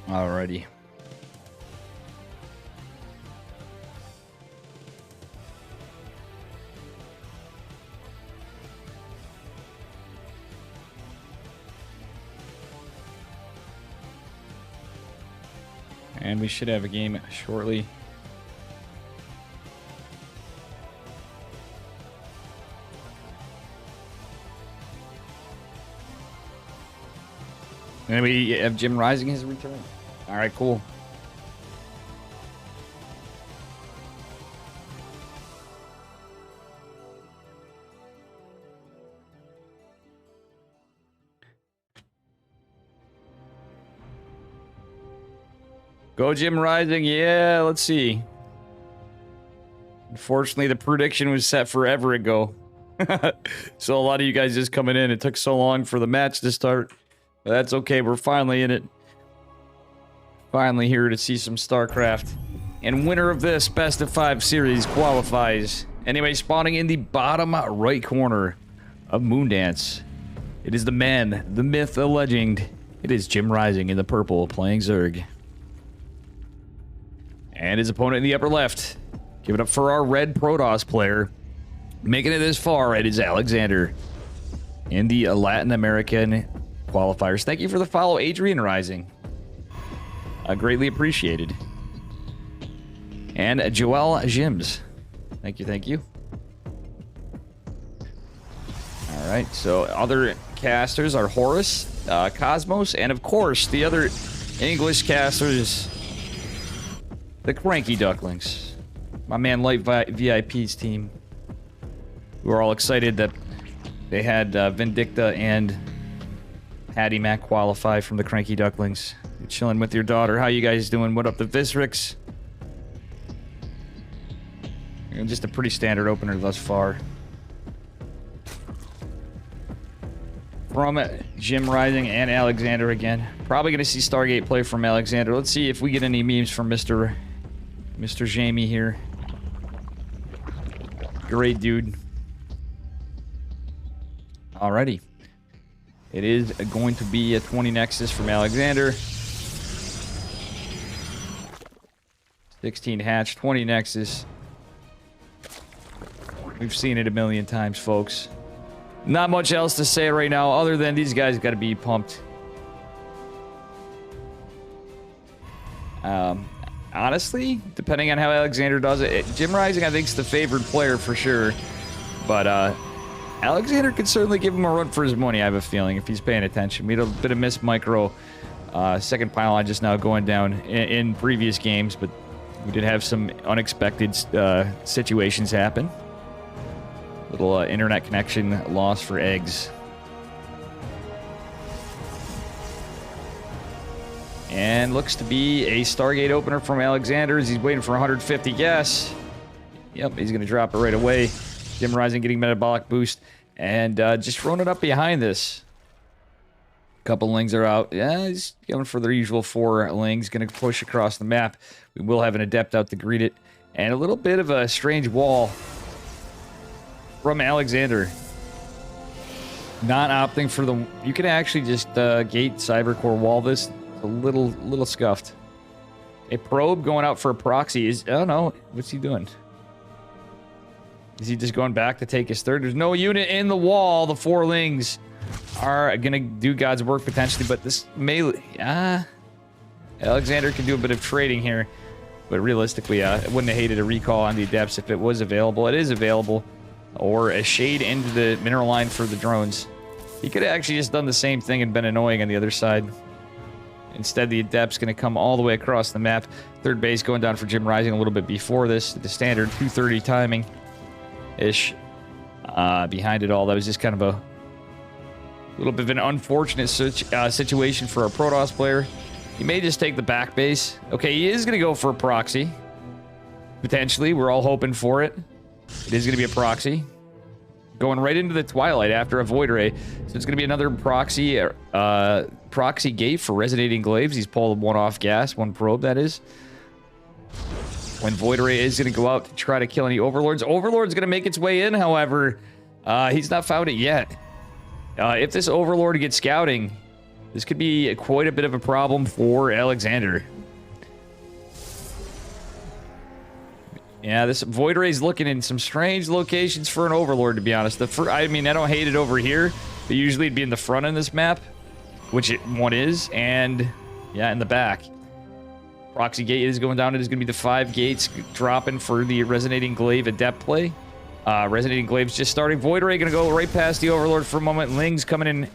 Alrighty. And we should have a game shortly. And we have Jim Rising his return. All right, cool. Go Jim Rising. Yeah, let's see. Unfortunately, the prediction was set forever ago. So a lot of you guys just coming in. It took so long for the match to start. But that's okay. We're finally in it. Finally here to see some StarCraft. And winner of this best of 5 series qualifies. Anyway, spawning in the bottom right corner of Moondance. It is the man, the myth, the legend. It is Jim Rising in the purple playing Zerg. And his opponent in the upper left. Give it up for our red Protoss player. Making it this far, it is Alexander. In the Latin American qualifiers. Thank you for the follow, Adrian Rising. Greatly appreciated. And Joel Jims. Thank you, thank you. Alright, so other casters are Horus, Cosmos, and of course, the other English casters, the Cranky Ducklings. My man Light VIP's team. We were all excited that they had Vindicta and Patty Mac qualify from the Cranky Ducklings. You're chilling with your daughter. How you guys doing? What up, the Visrix? Just a pretty standard opener thus far. From Jim Rising and Alexander again. Probably going to see Stargate play from Alexander. Let's see if we get any memes from Mr. Jamie here. Great dude. Alrighty. It is going to be a 20 Nexus from Alexander. 16 Hatch, 20 Nexus. We've seen it a million times, folks. Not much else to say right now other than these guys got to be pumped. Honestly, depending on how Alexander does it, Jim Rising I think is the favored player for sure. But Alexander could certainly give him a run for his money, I have a feeling, if he's paying attention. We had a bit of missed micro. Second pylon just now going down in previous games, but we did have some unexpected situations happen. Little internet connection loss for eggs. And looks to be a Stargate opener from Alexander as he's waiting for 150 gas. Yep, he's going to drop it right away. Jim Rising getting metabolic boost. And just throwing it up behind this. Couple lings are out. Yeah, he's going for the usual 4 lings. Going to push across the map. We will have an adept out to greet it. And a little bit of a strange wall from Alexander. Not opting for the... You can actually just gate Cybercore wall this. A little scuffed. A probe going out for a proxy is... Oh no, what's he doing? Is he just going back to take his third? There's no unit in the wall. The 4 lings are gonna do God's work potentially, but this melee... Alexander can do a bit of trading here, but realistically, I wouldn't have hated a recall on the adepts if it was available. It is available. Or a shade into the mineral line for the drones. He could have actually just done the same thing and been annoying on the other side. Instead, the adept's going to come all the way across the map. Third base going down for Jim Rising a little bit before this. The standard 230 timing-ish. Behind it all, that was just kind of a little bit of an unfortunate situation for a Protoss player. He may just take the back base. Okay, he is going to go for a proxy. Potentially, we're all hoping for it. It is going to be a proxy. Going right into the Twilight after a Void Ray. So it's going to be another proxy proxy gate for Resonating Glaives. He's pulled 1 off gas, 1 probe, that is. When Void Ray is going to go out to try to kill any Overlords. Overlord's going to make its way in, however. He's not found it yet. If this Overlord gets scouting, this could be quite a bit of a problem for Alexander. Yeah, this Void Ray's looking in some strange locations for an Overlord, to be honest. I mean, I don't hate it over here, but usually it'd be in the front of this map, which one is, and yeah, in the back. Proxy gate is going down. It is going to be the 5 gates dropping for the Resonating Glaive Adept play. Resonating Glaive's just starting. Void Ray going to go right past the Overlord for a moment. Ling's coming in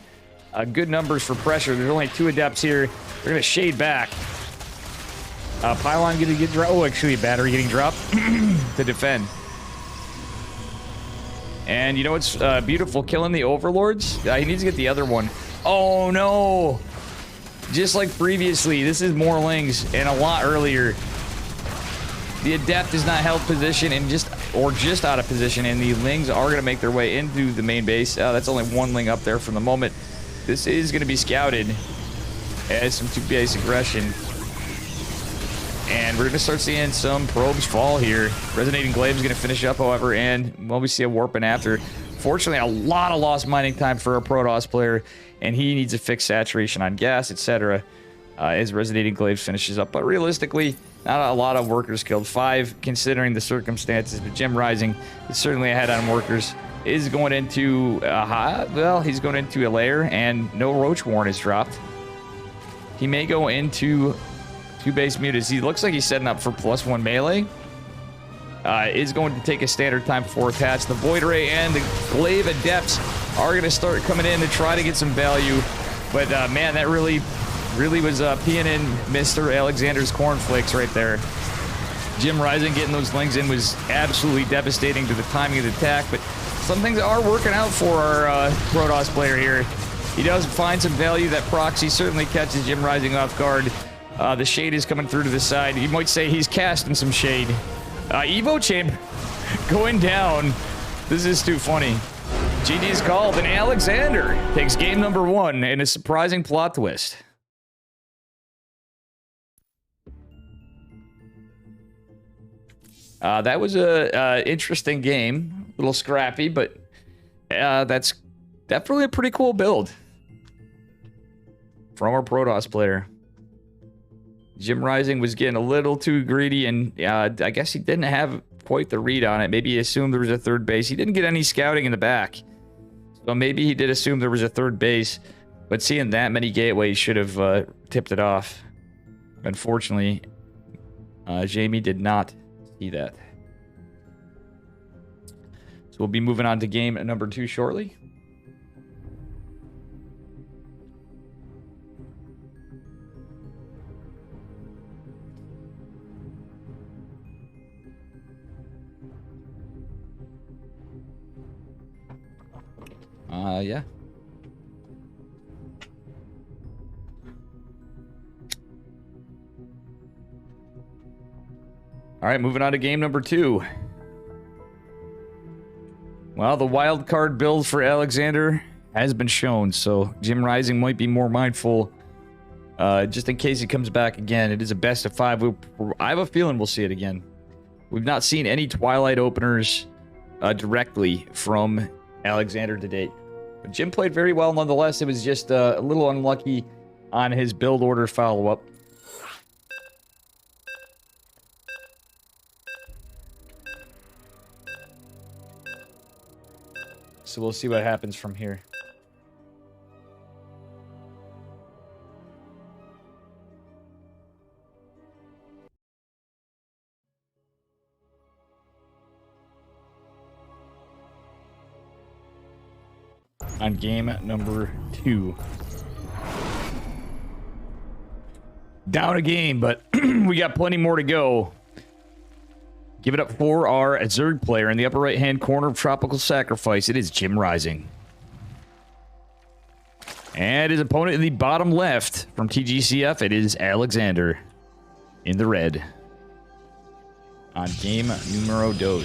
good numbers for pressure. There's only 2 Adepts here. They're going to shade back. Pylon going to get dropped. Oh, actually, battery getting dropped to defend. And you know what's beautiful? Killing the Overlords. He needs to get the other one. Oh, no. Just like previously, this is more Lings and a lot earlier. The Adept is not held position and just out of position, and the Lings are going to make their way into the main base. That's only 1 Ling up there from the moment. This is going to be scouted as some 2-base aggression. And we're going to start seeing some probes fall here. Resonating Glaive is going to finish up, however, and, well, we see a warping after. Fortunately, a lot of lost mining time for a Protoss player, and he needs to fix saturation on gas, etc. As Resonating Glaive finishes up. But realistically, not a lot of workers killed. 5, considering the circumstances. But Jim Rising is certainly ahead on workers. Is going into he's going into a lair, and no Roach Warren is dropped. He may go into 2-base mutas. He looks like he's setting up for +1 melee. Is going to take a standard time before attach. The Void Ray and the Glaive Adepts are going to start coming in to try to get some value. But man, that really was peeing in Mr. Alexander's cornflakes right there. Jim Rising getting those Lings in was absolutely devastating to the timing of the attack. But some things are working out for our Protoss player here. He does find some value. That proxy certainly catches Jim Rising off guard. The shade is coming through to the side. You might say he's casting some shade. Evo Chamber going down. This is too funny. GG is called, and Alexander takes game number 1 in a surprising plot twist. That was a interesting game. A little scrappy, but that's definitely a pretty cool build from our Protoss player. Jim Rising was getting a little too greedy, and I guess he didn't have quite the read on it. Maybe he assumed there was a 3rd base. He didn't get any scouting in the back. So maybe he did assume there was a 3rd base. But seeing that many gateways should have tipped it off. Unfortunately, Jamie did not see that. So we'll be moving on to game number 2 shortly. Yeah. All right, moving on to game number 2. Well, the wild card build for Alexander has been shown, so Jim Rising might be more mindful just in case he comes back again. It is a best of 5. I have a feeling we'll see it again. We've not seen any Twilight openers directly from Alexander to date. But Jim played very well nonetheless. It was just a little unlucky on his build order follow-up. So we'll see what happens from here. On game number 2. Down a game, but we got plenty more to go. Give it up for our Zerg player in the upper right-hand corner of Tropical Sacrifice. It is Jim Rising. And his opponent in the bottom left from TGCF, it is Alexander in the red. On game numero 2.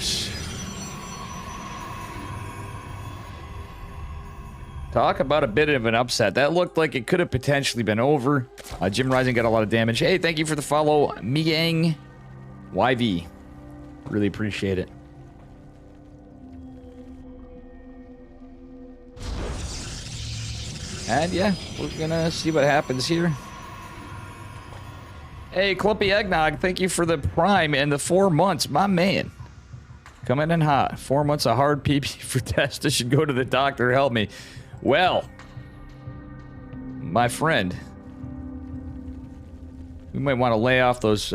Talk about a bit of an upset. That looked like it could have potentially been over. Jim Rising got a lot of damage. Hey, thank you for the follow, Miang YV. Really appreciate it. And yeah, we're gonna see what happens here. Hey, Clumpy Eggnog, thank you for the prime and the 4 months, my man. Coming in hot. 4 months of hard PP for Testa. Should go to the doctor. Help me. Well, my friend, we might want to lay off those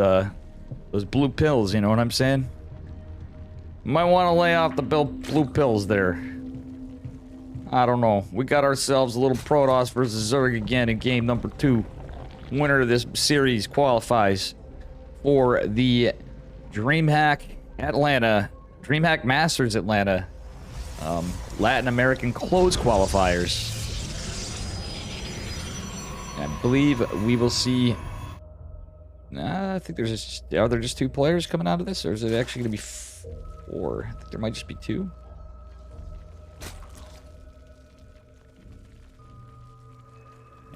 blue pills. You know what I'm saying? Might want to lay off the blue pills there. I don't know. We got ourselves a little Protoss versus Zerg again in game number 2. Winner of this series qualifies for the DreamHack Masters Atlanta Latin American closed qualifiers. I believe we will see. I think there's just, are there just 2 players coming out of this, or is it actually going to be 4? I think there might just be 2.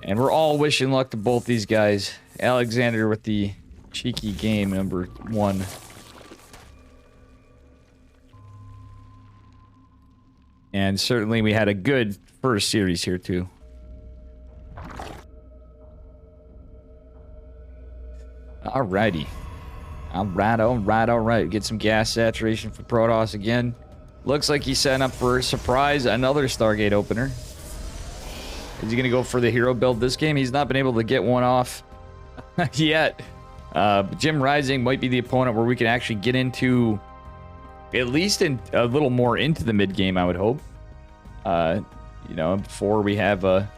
And we're all wishing luck to both these guys. Alexander with the cheeky game number 1. And certainly we had a good first series here too. Alrighty. Alright. Get some gas saturation for Protoss again. Looks like he's setting up for surprise, another Stargate opener. Is he going to go for the hero build this game? He's not been able to get one off yet. Jim Rising might be the opponent where we can actually get into, at least in a little more into the mid game, I would hope. You know, before we have a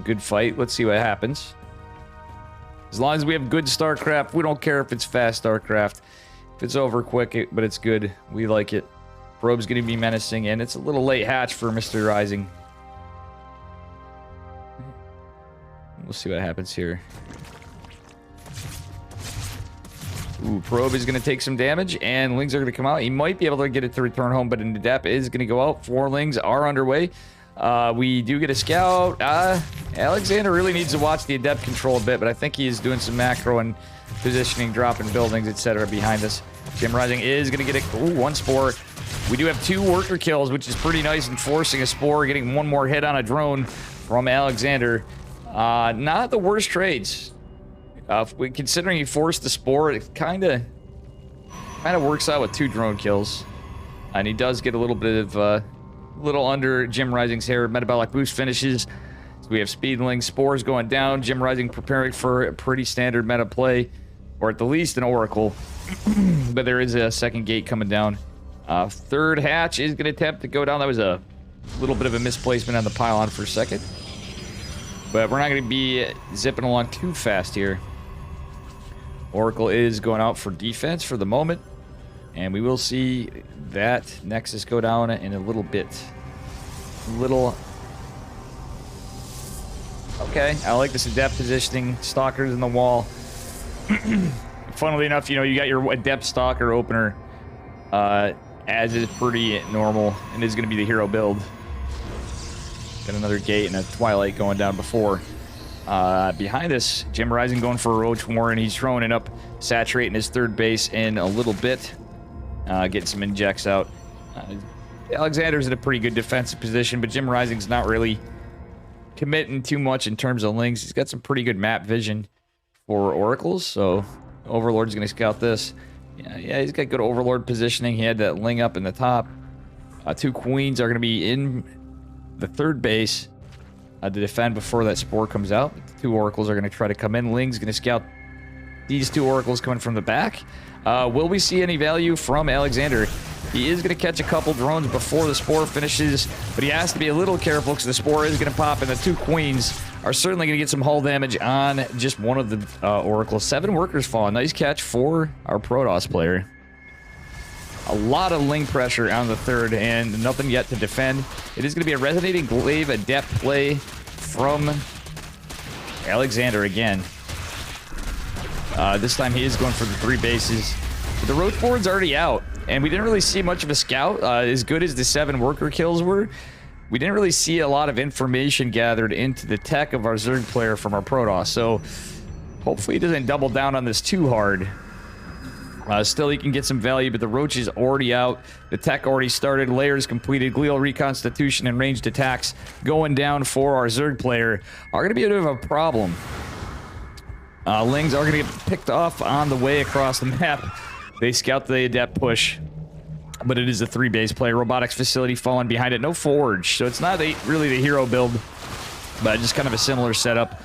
good fight. Let's see what happens. As long as we have good StarCraft, we don't care if it's fast StarCraft. If it's over quick, but it's good, we like it. Probe's going to be menacing, and it's a little late hatch for Mr. Rising. We'll see what happens here. Ooh, Probe is going to take some damage, and Lings are going to come out. He might be able to get it to return home, but an Adept is going to go out. 4 Lings are underway. We do get a scout. Alexander really needs to watch the Adept control a bit, but I think he is doing some macro and positioning, dropping buildings, etc. behind us. Jim Rising is going to get a 1 Spore. We do have 2 worker kills, which is pretty nice, and forcing a Spore, getting 1 more hit on a drone from Alexander. Not the worst trades. Considering he forced the Spore, it kind of works out with 2 drone kills. And he does get a little bit of, little under Jim Rising's hair. Metabolic boost finishes. So we have Speedling, Spores going down. Jim Rising preparing for a pretty standard meta play, or at the least an Oracle. But there is a second gate coming down. Third hatch is going to attempt to go down. That was a little bit of a misplacement on the pylon for a second. But we're not going to be zipping along too fast here. Oracle is going out for defense for the moment. And we will see that Nexus go down in a little bit. Okay, I like this adept positioning. Stalkers in the wall. Funnily enough, you know, you got your adept stalker opener. As is pretty normal. And is going to be the hero build. Got another gate and a Twilight going down before. Behind us, Jim Rising going for a Roach Warren. He's throwing it up, saturating his third base in a little bit. Getting some injects out. Alexander's in a pretty good defensive position, but Jim Rising's not really committing too much in terms of links. He's got some pretty good map vision for Oracles, so Overlord's going to scout this. Yeah, he's got good Overlord positioning. He had that Ling up in the top. Two Queens are going to be in the third base to defend before that Spore comes out. The two Oracles are going to try to come in. Ling's going to scout these two Oracles coming from the back. Will we see any value from Alexander? He is going to catch a couple drones before the Spore finishes, but he has to be a little careful because the Spore is going to pop, and the two Queens are certainly going to get some hull damage on just one of the Oracles. 7 workers fall. Nice catch for our Protoss player. A lot of Ling pressure on the third, and nothing yet to defend. It is going to be a Resonating Glaive adept play from Alexander again. This time he is going for the 3 bases. But the Roach board's already out, and we didn't really see much of a scout. As good as the 7 worker kills were, we didn't really see a lot of information gathered into the tech of our Zerg player from our Protoss. So hopefully he doesn't double down on this too hard. Still, he can get some value, but the Roach is already out. The tech already started. Layers completed. Glial reconstitution and ranged attacks going down for our Zerg player are going to be a bit of a problem. Lings are going to get picked off on the way across the map. They scout the adept push, but it is a 3 base play. Robotics facility falling behind it. No forge, so it's not really the hero build, but just kind of a similar setup.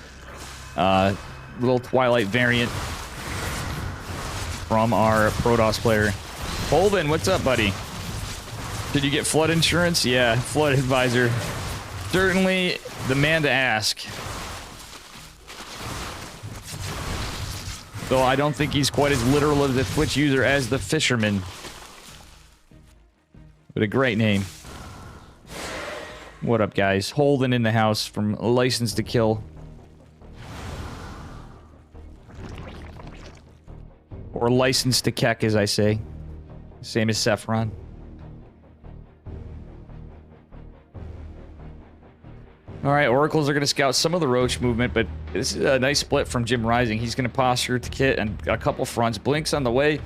Little Twilight variant from our Protoss player. Holden, what's up, buddy? Did you get flood insurance? Yeah, flood advisor. Certainly the man to ask. Though I don't think he's quite as literal as a Twitch user as the Fisherman. But a great name. What up, guys? Holden in the house from License to Kill. Or License to Keck, as I say. Same as Saffron. Alright, Oracles are going to scout some of the Roach movement, but this is a nice split from Jim Rising. He's going to posture to kit and a couple fronts. Blinks on the way.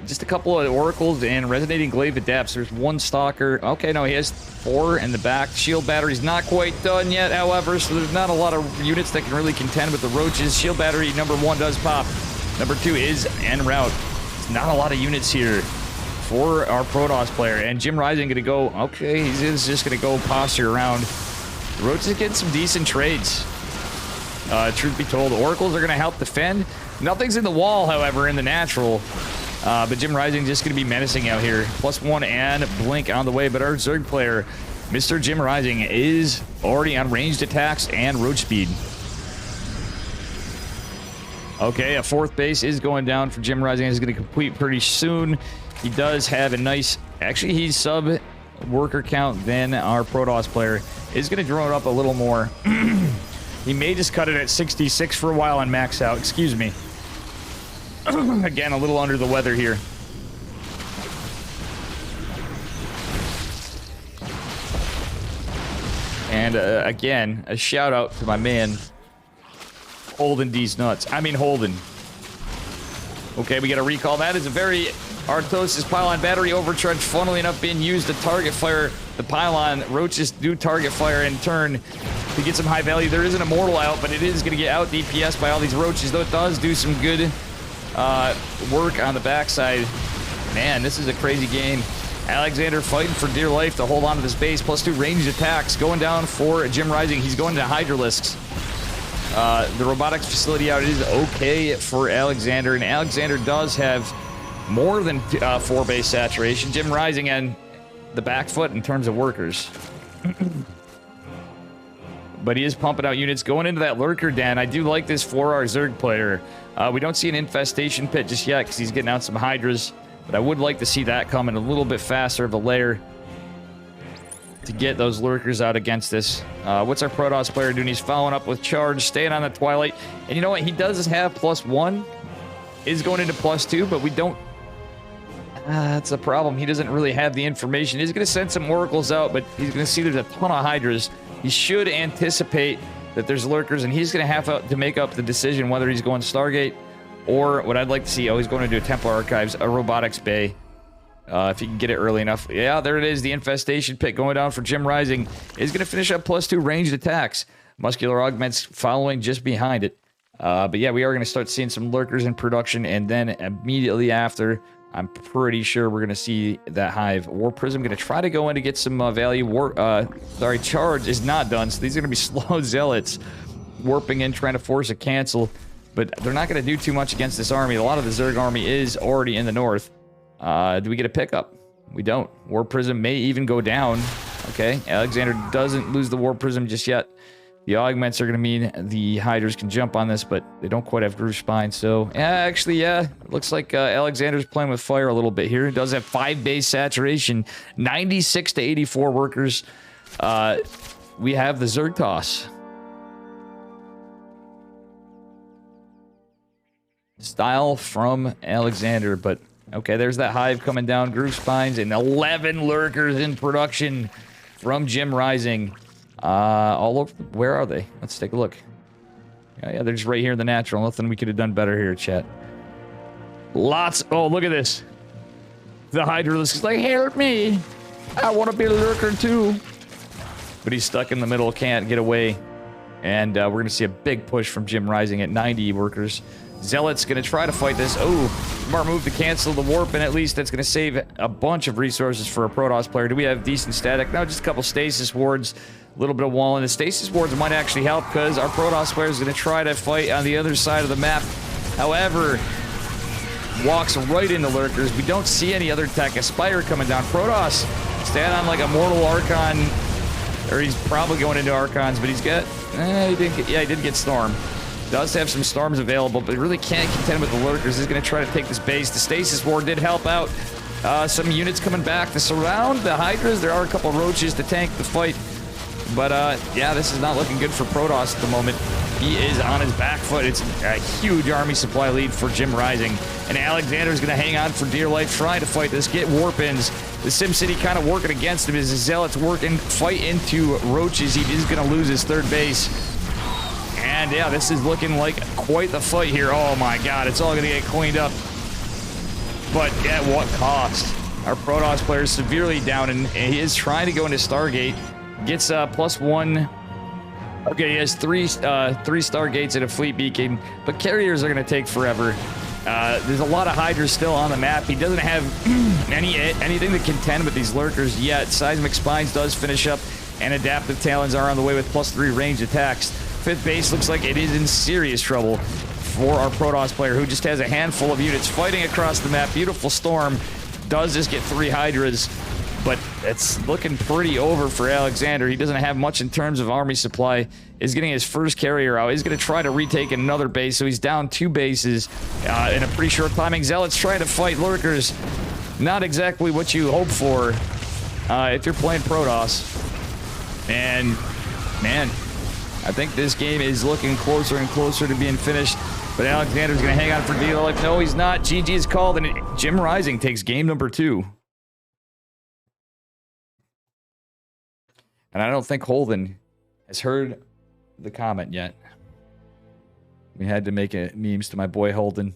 Just a couple of Oracles and Resonating Glaive adapts. There's 1 Stalker. Okay, no, he has 4 in the back. Shield Battery's not quite done yet, however, so there's not a lot of units that can really contend with the Roaches. Shield Battery number 1 does pop. Number 2 is en route. There's not a lot of units here for our Protoss player. And Jim Rising going to go, okay, he's just going to go posture around. The Roach is getting some decent trades. Truth be told, Oracles are going to help defend. Nothing's in the wall, however, in the natural. But Jim Rising just going to be menacing out here. +1 and Blink on the way. But our Zerg player, Mr. Jim Rising, is already on ranged attacks and Roach speed. Okay, a 4th base is going down for Jim Rising. He's going to complete pretty soon. He does have a nice... Actually, he's sub worker count than our Protoss player. Is going to drone it up a little more. He may just cut it at 66 for a while and max out. Excuse me. Again, a little under the weather here. And again, a shout out to my man, Holden D's nuts. I mean Holden. Okay, we got to recall. That is a very Arthos' pylon battery overcharge, funnily enough, being used to target fire the pylon. Roaches do target fire in turn to get some high value. There is an immortal out, but it is going to get out DPS by all these Roaches, though it does do some good work on the backside. Man, this is a crazy game. Alexander fighting for dear life to hold on to this base. +2 ranged attacks going down for Jim Rising. He's going to Hydralisks. The robotics facility out is okay for Alexander, and Alexander does have more than 4 base saturation. Jim Rising and the back foot in terms of workers. But he is pumping out units going into that lurker den. I do like this for our Zerg player. We don't see an infestation pit just yet because he's getting out some Hydras. But I would like to see that coming a little bit faster of a layer to get those lurkers out against this. What's our Protoss player doing? He's following up with charge, staying on the Twilight. And you know what? He does have +1. Is going into +2, but we don't... that's a problem. He doesn't really have the information. He's going to send some oracles out, but he's going to see there's a ton of Hydras. He should anticipate that there's lurkers, and he's going to have to make up the decision whether he's going Stargate or what I'd like to see. Oh, he's going to do a Templar Archives, a Robotics Bay. If he can get it early enough. Yeah, there it is. The infestation pit going down for Jim Rising is going to finish up +2 ranged attacks. Muscular Augments following just behind it. But yeah, we are going to start seeing some lurkers in production, and then immediately after, I'm pretty sure we're going to see that Hive. War Prism going to try to go in to get some value. Charge is not done, so these are going to be slow Zealots warping in, trying to force a cancel. But they're not going to do too much against this army. A lot of the Zerg army is already in the north. Do we get a pickup? We don't. War Prism may even go down. Okay, Alexander doesn't lose the War Prism just yet. The augments are going to mean the Hydras can jump on this, but they don't quite have Groove Spine. So, actually, yeah, looks like Alexander's playing with fire a little bit here. He does have 5 base saturation, 96 to 84 workers. We have the Zerg toss. Style from Alexander, but okay, there's that Hive coming down. Groove Spines and 11 lurkers in production from Jim Rising. All over. Where are they? Let's take a look. Yeah, they're just right here in the natural. Nothing we could have done better here, chat. Lots. Oh, look at this. The Hydralisk is like, help me. I want to be a lurker too. But he's stuck in the middle, can't get away. And we're going to see a big push from Jim Rising at 90 workers. Zealot's going to try to fight this. Oh, smart move to cancel the warp, and at least that's going to save a bunch of resources for a Protoss player. Do we have decent static? No, just a couple stasis wards. A little bit of walling. The stasis wards might actually help because our Protoss player is going to try to fight on the other side of the map. However, walks right into lurkers. We don't see any other tech. Aspire coming down. Protoss stand on like a Mortal Archon, or he's probably going into Archons, but he's got... he did get Storm. Does have some Storms available, but really can't contend with the lurkers. He's going to try to take this base. The stasis ward did help out. Some units coming back to surround the Hydras. There are a couple Roaches to tank the fight. But, yeah, this is not looking good for Protoss at the moment. He is on his back foot. It's a huge army supply lead for Jim Rising. And Alexander's going to hang on for dear life, trying to fight this, get warp-ins. The SimCity kind of working against him as his Zealots fight into Roaches. He is going to lose his third base. And, yeah, this is looking like quite the fight here. Oh, my God, it's all going to get cleaned up. But at what cost? Our Protoss player is severely down, and he is trying to go into Stargate. Gets +1. Okay, he has three Stargates and a fleet beacon, but carriers are going to take forever. There's a lot of Hydras still on the map. He doesn't have anything to contend with these lurkers yet. Seismic Spines does finish up, and Adaptive Talons are on the way with +3 range attacks. 5th base looks like it is in serious trouble for our Protoss player, who just has a handful of units fighting across the map. Beautiful Storm does just get 3 Hydras. But it's looking pretty over for Alexander. He doesn't have much in terms of army supply. He's getting his first carrier out. He's going to try to retake another base, so he's down 2 bases in a pretty short timing. Zealots trying to fight lurkers. Not exactly what you hope for if you're playing Protoss. And, man, I think this game is looking closer and closer to being finished. But Alexander's going to hang on for dear life. No, he's not. GG is called, and Jim Rising takes game number 2. And I don't think Holden has heard the comment yet. We had to make memes to my boy Holden.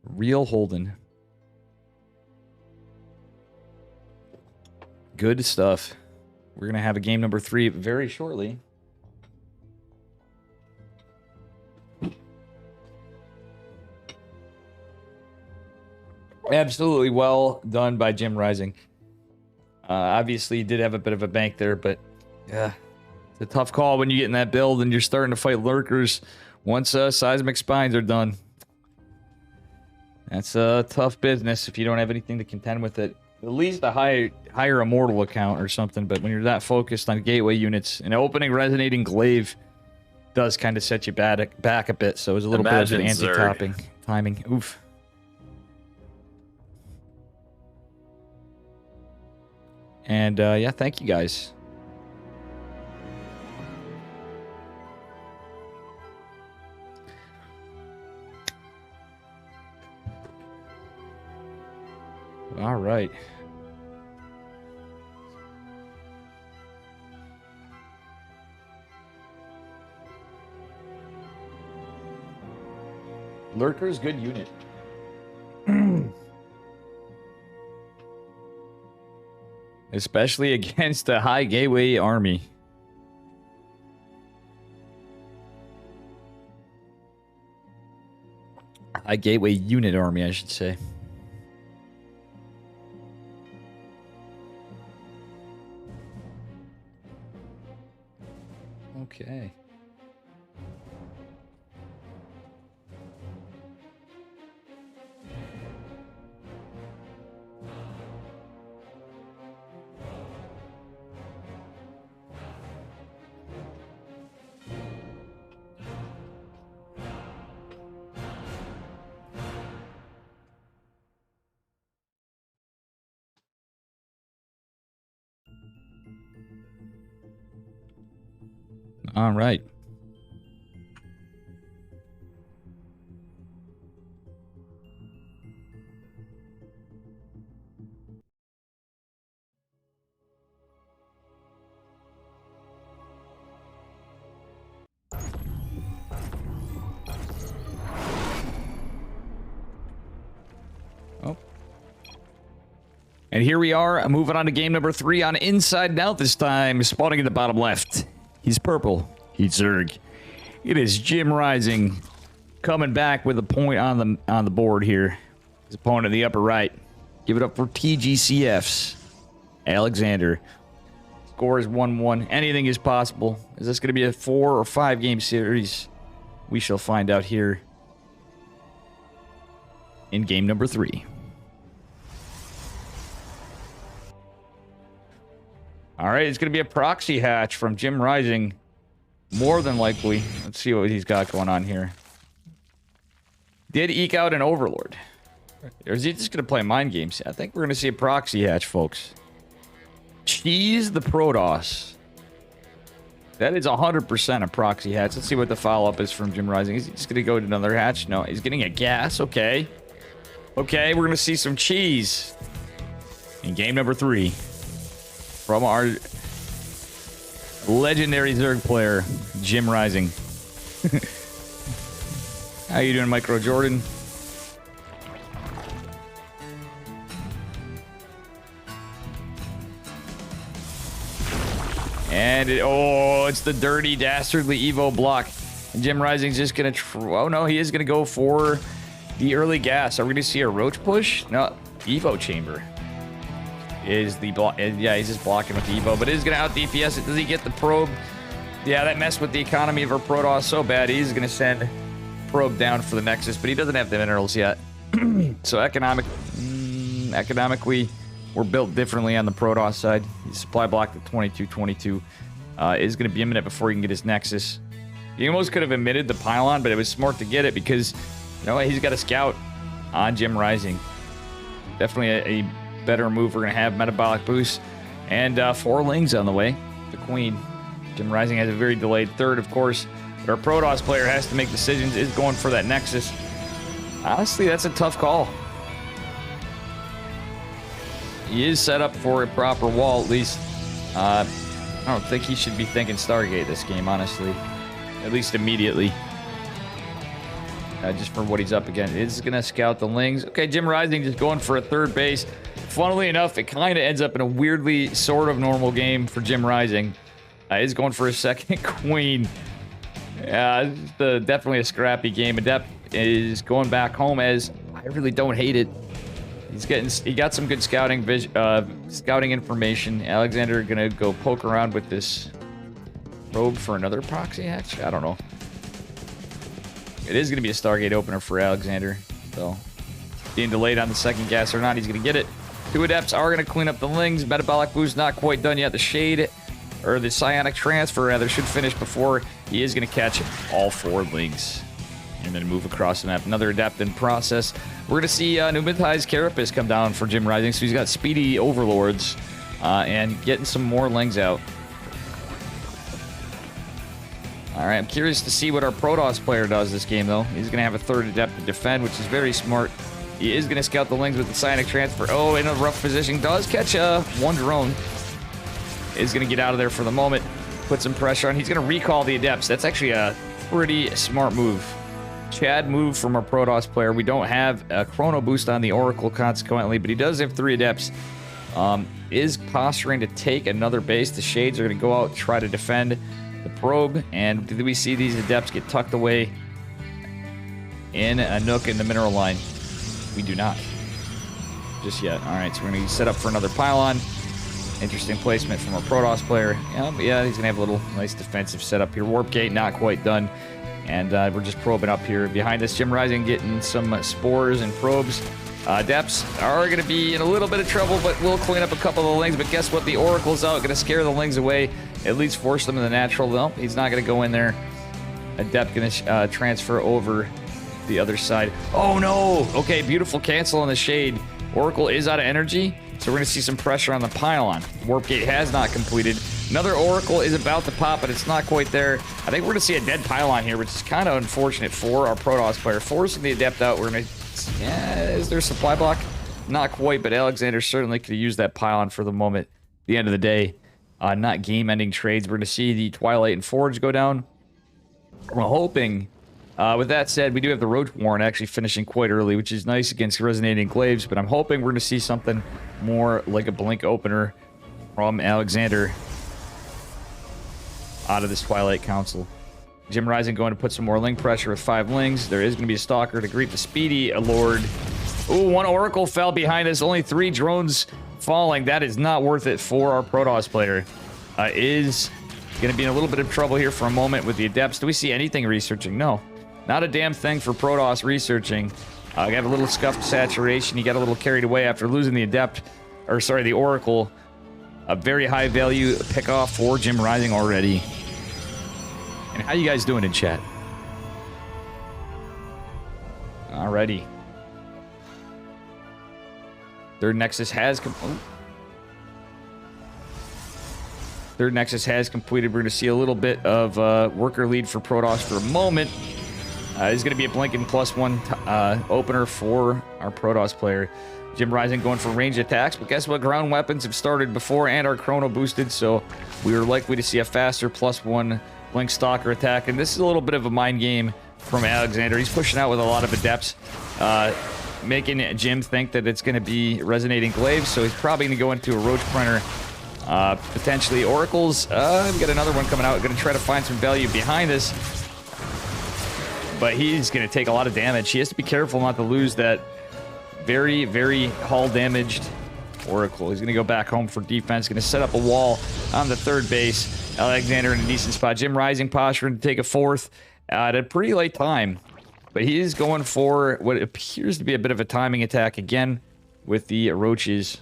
Real Holden. Good stuff. We're going to have a game number 3 very shortly. Absolutely well done by Jim Rising. Obviously, he did have a bit of a bank there, but yeah, it's a tough call when you get in that build and you're starting to fight lurkers once Seismic Spines are done. That's a tough business if you don't have anything to contend with it. At least a higher immortal account or something, but when you're that focused on gateway units, an opening resonating glaive does kind of set you back a bit, so it was a little bit of an anti-topping timing. Oof. And yeah, thank you guys. All right. Lurker's good unit. Especially against a high gateway army. High gateway unit army, I should say. Okay. All right. Oh. And here we are, moving on to game number 3 on Inside and Out this time. Spawning in the bottom left. He's purple. He's Zerg. It is Jim Rising coming back with a point on the board here. His opponent in the upper right. Give it up for TGCFs. Alexander. Score is 1-1. Anything is possible. Is this going to be a 4 or 5 game series? We shall find out here in game number 3. All right, it's going to be a proxy hatch from Jim Rising. More than likely. Let's see what he's got going on here. Did eke out an Overlord. Or is he just going to play mind games? I think we're going to see a proxy hatch, folks. Cheese the Protoss. That is 100% a proxy hatch. Let's see what the follow-up is from Jim Rising. Is he just going to go to another hatch? No, he's getting a gas. Okay. Okay, we're going to see some cheese in game number 3. From our legendary Zerg player, Jim Rising. How you doing, Micro Jordan? And it's the dirty, dastardly Evo block. And Jim Rising's just gonna. Oh no, he is gonna go for the early gas. Are we gonna see a roach push? No, Evo chamber. Is the block? Yeah, he's just blocking with the Evo, but it is going to out DPS it. Does he get the probe? Yeah, that messed with the economy of our Protoss so bad. He's going to send probe down for the Nexus, but he doesn't have the minerals yet. So economically, we're built differently on the Protoss side. He's supply blocked at 22-22. Is going to be a minute before he can get his Nexus. He almost could have omitted the pylon, but it was smart to get it because, you know, he's got a scout on Jim Rising. Definitely a better move. We're going to have metabolic boost and 4 Lings on the way. The Queen. Jim Rising has a very delayed third, of course, but our Protoss player has to make decisions. Is going for that Nexus. Honestly, that's a tough call. He is set up for a proper wall, at least. I don't think he should be thinking Stargate this game, honestly. At least immediately. Just for what he's up against. Is going to scout the Lings. Okay, Jim Rising just going for a third base. Funnily enough, it kind of ends up in a weirdly sort of normal game for Jim Rising. He's going for a second Queen. Definitely a scrappy game. Adept is going back home as I really don't hate it. He got some good scouting information. Alexander gonna go poke around with this probe for another proxy hatch. I don't know. It is gonna be a Stargate opener for Alexander, so being delayed on the second gas or not. He's going to get it. 2 adepts are going to clean up the Lings. Metabolic boost not quite done yet. The Shade, or the Psionic Transfer, rather, should finish before he is going to catch all 4 Lings. And then move across the map. Another adept in process. We're going to see Numithi's Carapace come down for Jim Rising. So he's got speedy overlords and getting some more Lings out. All right, I'm curious to see what our Protoss player does this game, though. He's going to have a 3rd adept to defend, which is very smart. He is going to scout the Lings with the Psionic Transfer. Oh, in a rough position. Does catch 1 drone. Is going to get out of there for the moment. Put some pressure on. He's going to recall the adepts. That's actually a pretty smart move. Chad move from our Protoss player. We don't have a chrono boost on the Oracle consequently, but he does have 3 adepts. Is posturing to take another base. The Shades are going to go out and try to defend the probe. And do we see these adepts get tucked away in a nook in the mineral line? We do not. Just yet. All right, so we're going to set up for another pylon. Interesting placement from our Protoss player. Yeah, he's going to have a little nice defensive setup here. Warp gate not quite done. And we're just probing up here. Behind us, Jim Rising getting some spores and probes. Depths are going to be in a little bit of trouble, but we'll clean up a couple of the Lings. But guess what? The Oracle's out. Going to scare the Lings away. At least force them in the natural. No, he's not going to go in there. Adept going to transfer over the other side. Oh, no. Okay, beautiful cancel on the Shade. Oracle is out of energy, so we're going to see some pressure on the pylon. Warp gate has not completed. Another Oracle is about to pop, but it's not quite there. I think we're going to see a dead pylon here, which is kind of unfortunate for our Protoss player. Forcing the Adept out, we're going to... Yeah, is there a supply block? Not quite, but Alexander certainly could use that pylon for the moment. At the end of the day, not game-ending trades. We're going to see the Twilight and Forge go down. We're hoping... with that said, we do have the Roach Warren actually finishing quite early, which is nice against Resonating Glaives, but I'm hoping we're going to see something more like a Blink opener from Alexander out of this Twilight Council. Jim Rising going to put some more Ling pressure with 5 Lings. There is going to be a Stalker to greet the Speedy Lord. Ooh, 1 Oracle fell behind us. Only 3 drones falling. That is not worth it for our Protoss player. Is going to be in a little bit of trouble here for a moment with the Adepts. Do we see anything researching? No. Not a damn thing for Protoss researching. I have a little scuffed saturation. He got a little carried away after losing the Adept, or sorry, the Oracle. A very high value pick off for Jim Rising already. And how you guys doing in chat? Alrighty. Third Nexus has Third Nexus has completed. We're going to see a little bit of worker lead for Protoss for a moment. It's going to be a Blinking +1 opener for our Protoss player. Jim Rising going for range attacks, but guess what? Ground weapons have started before and are chrono boosted, so we are likely to see a faster +1 Blink Stalker attack. And this is a little bit of a mind game from Alexander. He's pushing out with a lot of Adepts, making Jim think that it's going to be Resonating Glaives, so he's probably going to go into a Roach Printer. Potentially Oracles. We've got another one coming out. Going to try to find some value behind this. But he's going to take a lot of damage. He has to be careful not to lose that very, very hull damaged Oracle. He's going to go back home for defense. Going to set up a wall on the 3rd base. Alexander in a decent spot. Jim Rising posturing to take a 4th at a pretty late time. But he is going for what appears to be a bit of a timing attack again with the Roaches.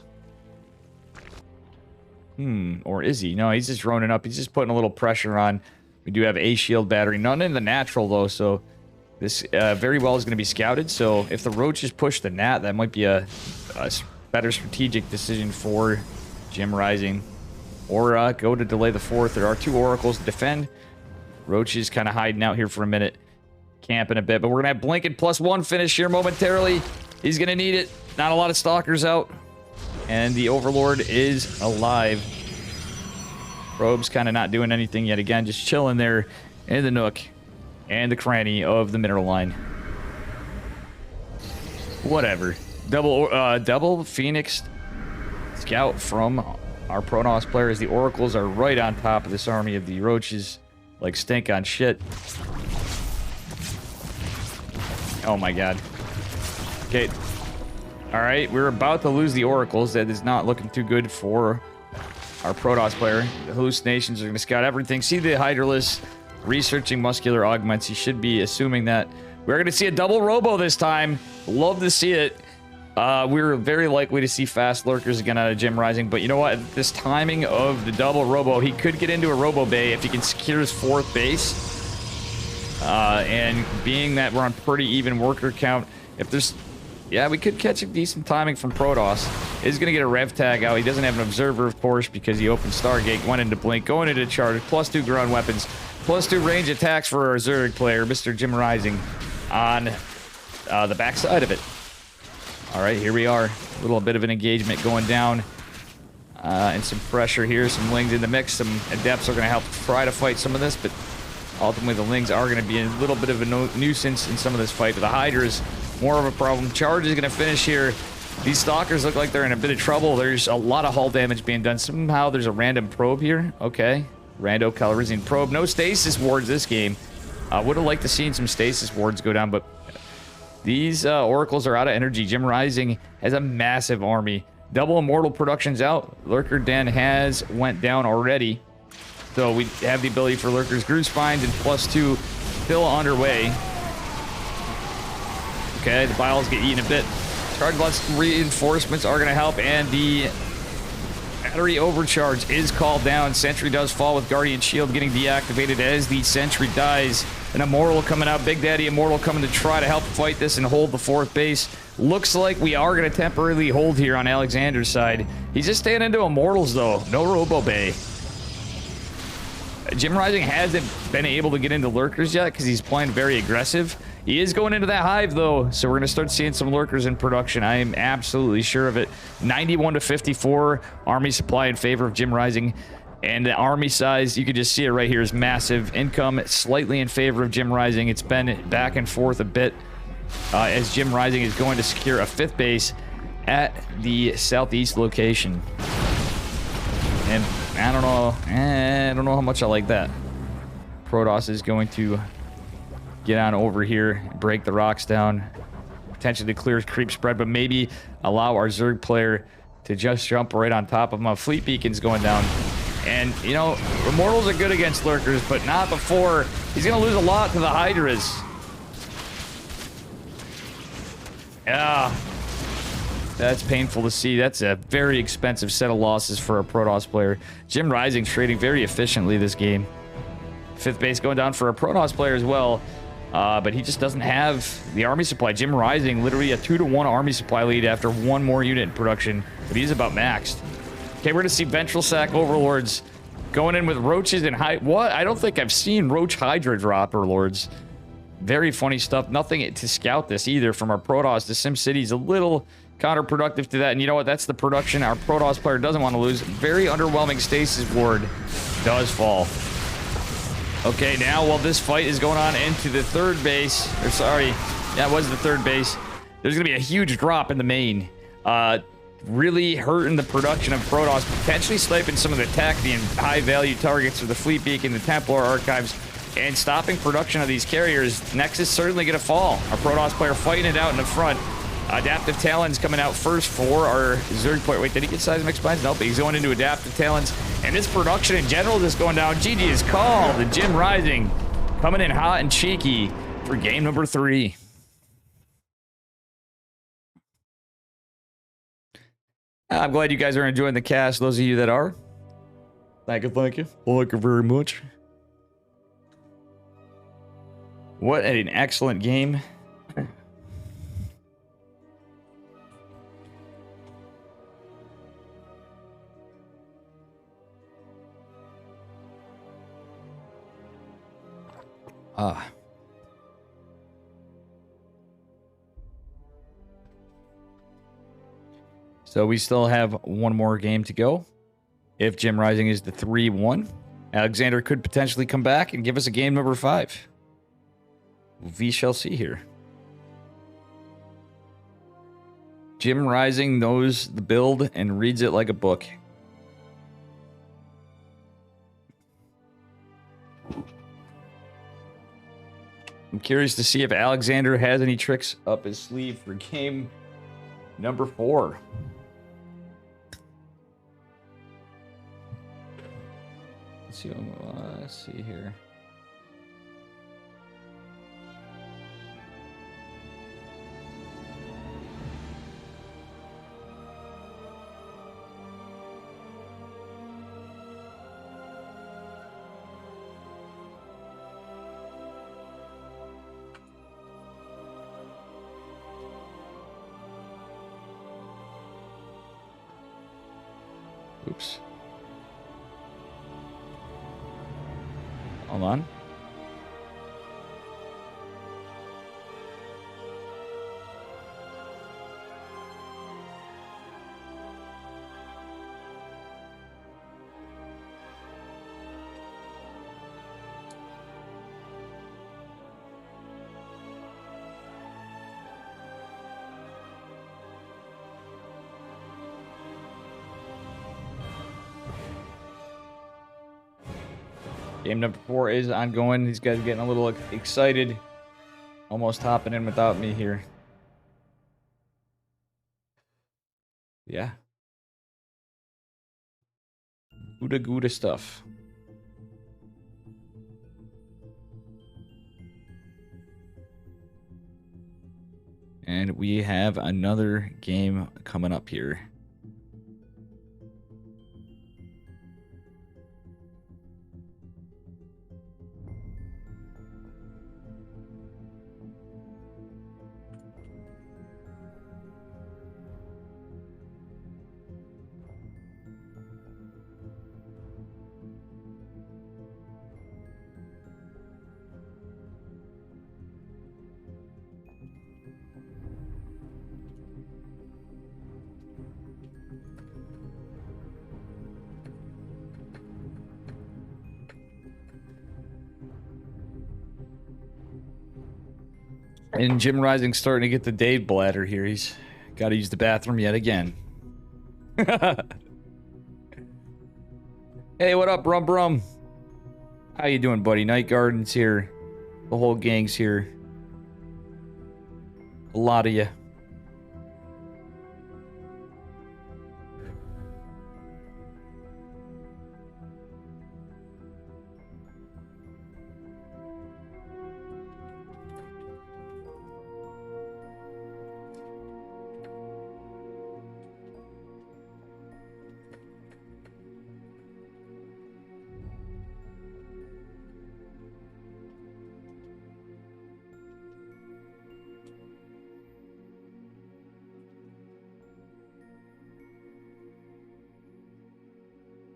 Or is he? No, he's just droning up. He's just putting a little pressure on. We do have a shield battery. None in the natural, though, so this very well is going to be scouted. So if the Roaches push the Nat, that might be a better strategic decision for Jim Rising. Or go to delay the 4th. There are 2 Oracles to defend. Roaches kind of hiding out here for a minute. Camping a bit. But we're going to have Blinking +1 finish here momentarily. He's going to need it. Not a lot of Stalkers out. And the Overlord is alive. Probe's kind of not doing anything yet again. Just chilling there in the nook and the cranny of the mineral line. Whatever. Double Phoenix Scout from our Protoss players. The Oracles are right on top of this army of the Roaches. Like stink on shit. Oh my god. Okay. Alright, we're about to lose the Oracles. That is not looking too good for our Protoss player. The hallucinations are going to scout everything. See the Hydralisk researching muscular augments. You should be assuming that we're going to see a double robo this time. Love to see it. We're very likely to see fast lurkers again out of Jim Rising, but you know what? This timing of the double robo, he could get into a robo bay if he can secure his 4th base. And being that we're on pretty even worker count, if there's... Yeah, we could catch a decent timing from Protoss. He's going to get a rev tag out. He doesn't have an observer, of course, because he opened Stargate, went into Blink, going into charge, +2 ground weapons, +2 range attacks for our Zerg player, Mr. Jim Rising, on the backside of it. All right, here we are. A little bit of an engagement going down. And some pressure here, some Lings in the mix. Some Adepts are going to help try to fight some of this, but ultimately the Lings are going to be a little bit of a nuisance in some of this fight. But the Hydra's more of a problem. Charge is going to finish here. These Stalkers look like they're in a bit of trouble. There's a lot of hull damage being done. Somehow there's a random probe here. Okay. Rando Calrissian probe. No stasis wards this game. I would have liked to seen some stasis wards go down, but these Oracles are out of energy. Jim Rising has a massive army. Double Immortal production's out. Lurker Den has went down already. So we have the ability for Lurkers, Groove Spines, and +2 still underway. Okay, the Biles get eaten a bit. Charge Blast reinforcements are going to help, and the battery overcharge is called down. Sentry does fall with Guardian Shield getting deactivated as the Sentry dies. An Immortal coming out, Big Daddy Immortal coming to try to help fight this and hold the 4th base. Looks like we are going to temporarily hold here on Alexander's side. He's just staying into Immortals, though. No Robo Bay. Jim Rising hasn't been able to get into Lurkers yet because he's playing very aggressive. He is going into that Hive, though, so we're going to start seeing some Lurkers in production. I am absolutely sure of it. 91 to 54 army supply in favor of Jim Rising. And the army size, you can just see it right here, is massive. Income slightly in favor of Jim Rising. It's been back and forth a bit as Jim Rising is going to secure a 5th base at the southeast location. And I don't know how much I like that. Protoss is going to get on over here, break the rocks down, potentially clear creep spread, but maybe allow our Zerg player to just jump right on top of him. Fleet beacon's going down. And, you know, Immortals are good against Lurkers, but not before. He's going to lose a lot to the Hydras. Yeah. That's painful to see. That's a very expensive set of losses for a Protoss player. Jim Rising trading very efficiently this game. 5th base going down for a Protoss player as well. But he just doesn't have the army supply. Jim Rising, literally a 2-to-1 army supply lead after 1 more unit in production. But he's about maxed. Okay, we're going to see Ventral Sack Overlords going in with Roaches and What? I don't think I've seen Roach Hydra drop Overlords. Very funny stuff. Nothing to scout this either from our Protoss. The SimCity's a little counterproductive to that. And you know what? That's the production our Protoss player doesn't want to lose. Very underwhelming Stasis Ward does fall. Okay, now while this fight is going on into the 3rd base, or sorry, that was the 3rd base, there's going to be a huge drop in the main. Really hurting the production of Protoss, potentially sniping some of the tech, the high-value targets of the Fleet Beacon, the Templar Archives, and stopping production of these carriers. Nexus certainly going to fall. Our Protoss player fighting it out in the front. Adaptive Talons coming out first for our Zerg player. Wait, did he get Seismic Spines? Nope, he's going into Adaptive Talons. And this production in general is going down. GG is called. The Jim Rising coming in hot and cheeky for game number 3. I'm glad you guys are enjoying the cast. Those of you that are, thank you. Thank you very much. What an excellent game. So we still have 1 more game to go. If Jim Rising is the 3-1, Alexander could potentially come back and give us a game number 5. We shall see here. Jim Rising knows the build and reads it like a book. I'm curious to see if Alexander has any tricks up his sleeve for game number 4. Let's see here. Oops. Hold on. Game number 4 is ongoing. These guys are getting a little excited. Almost hopping in without me here. Yeah. Gouda stuff. And we have another game coming up here. And Jim Rising's starting to get the Dave bladder here. He's got to use the bathroom yet again. Hey, what up, Brum? How you doing, buddy? Night Garden's here. The whole gang's here. A lot of you.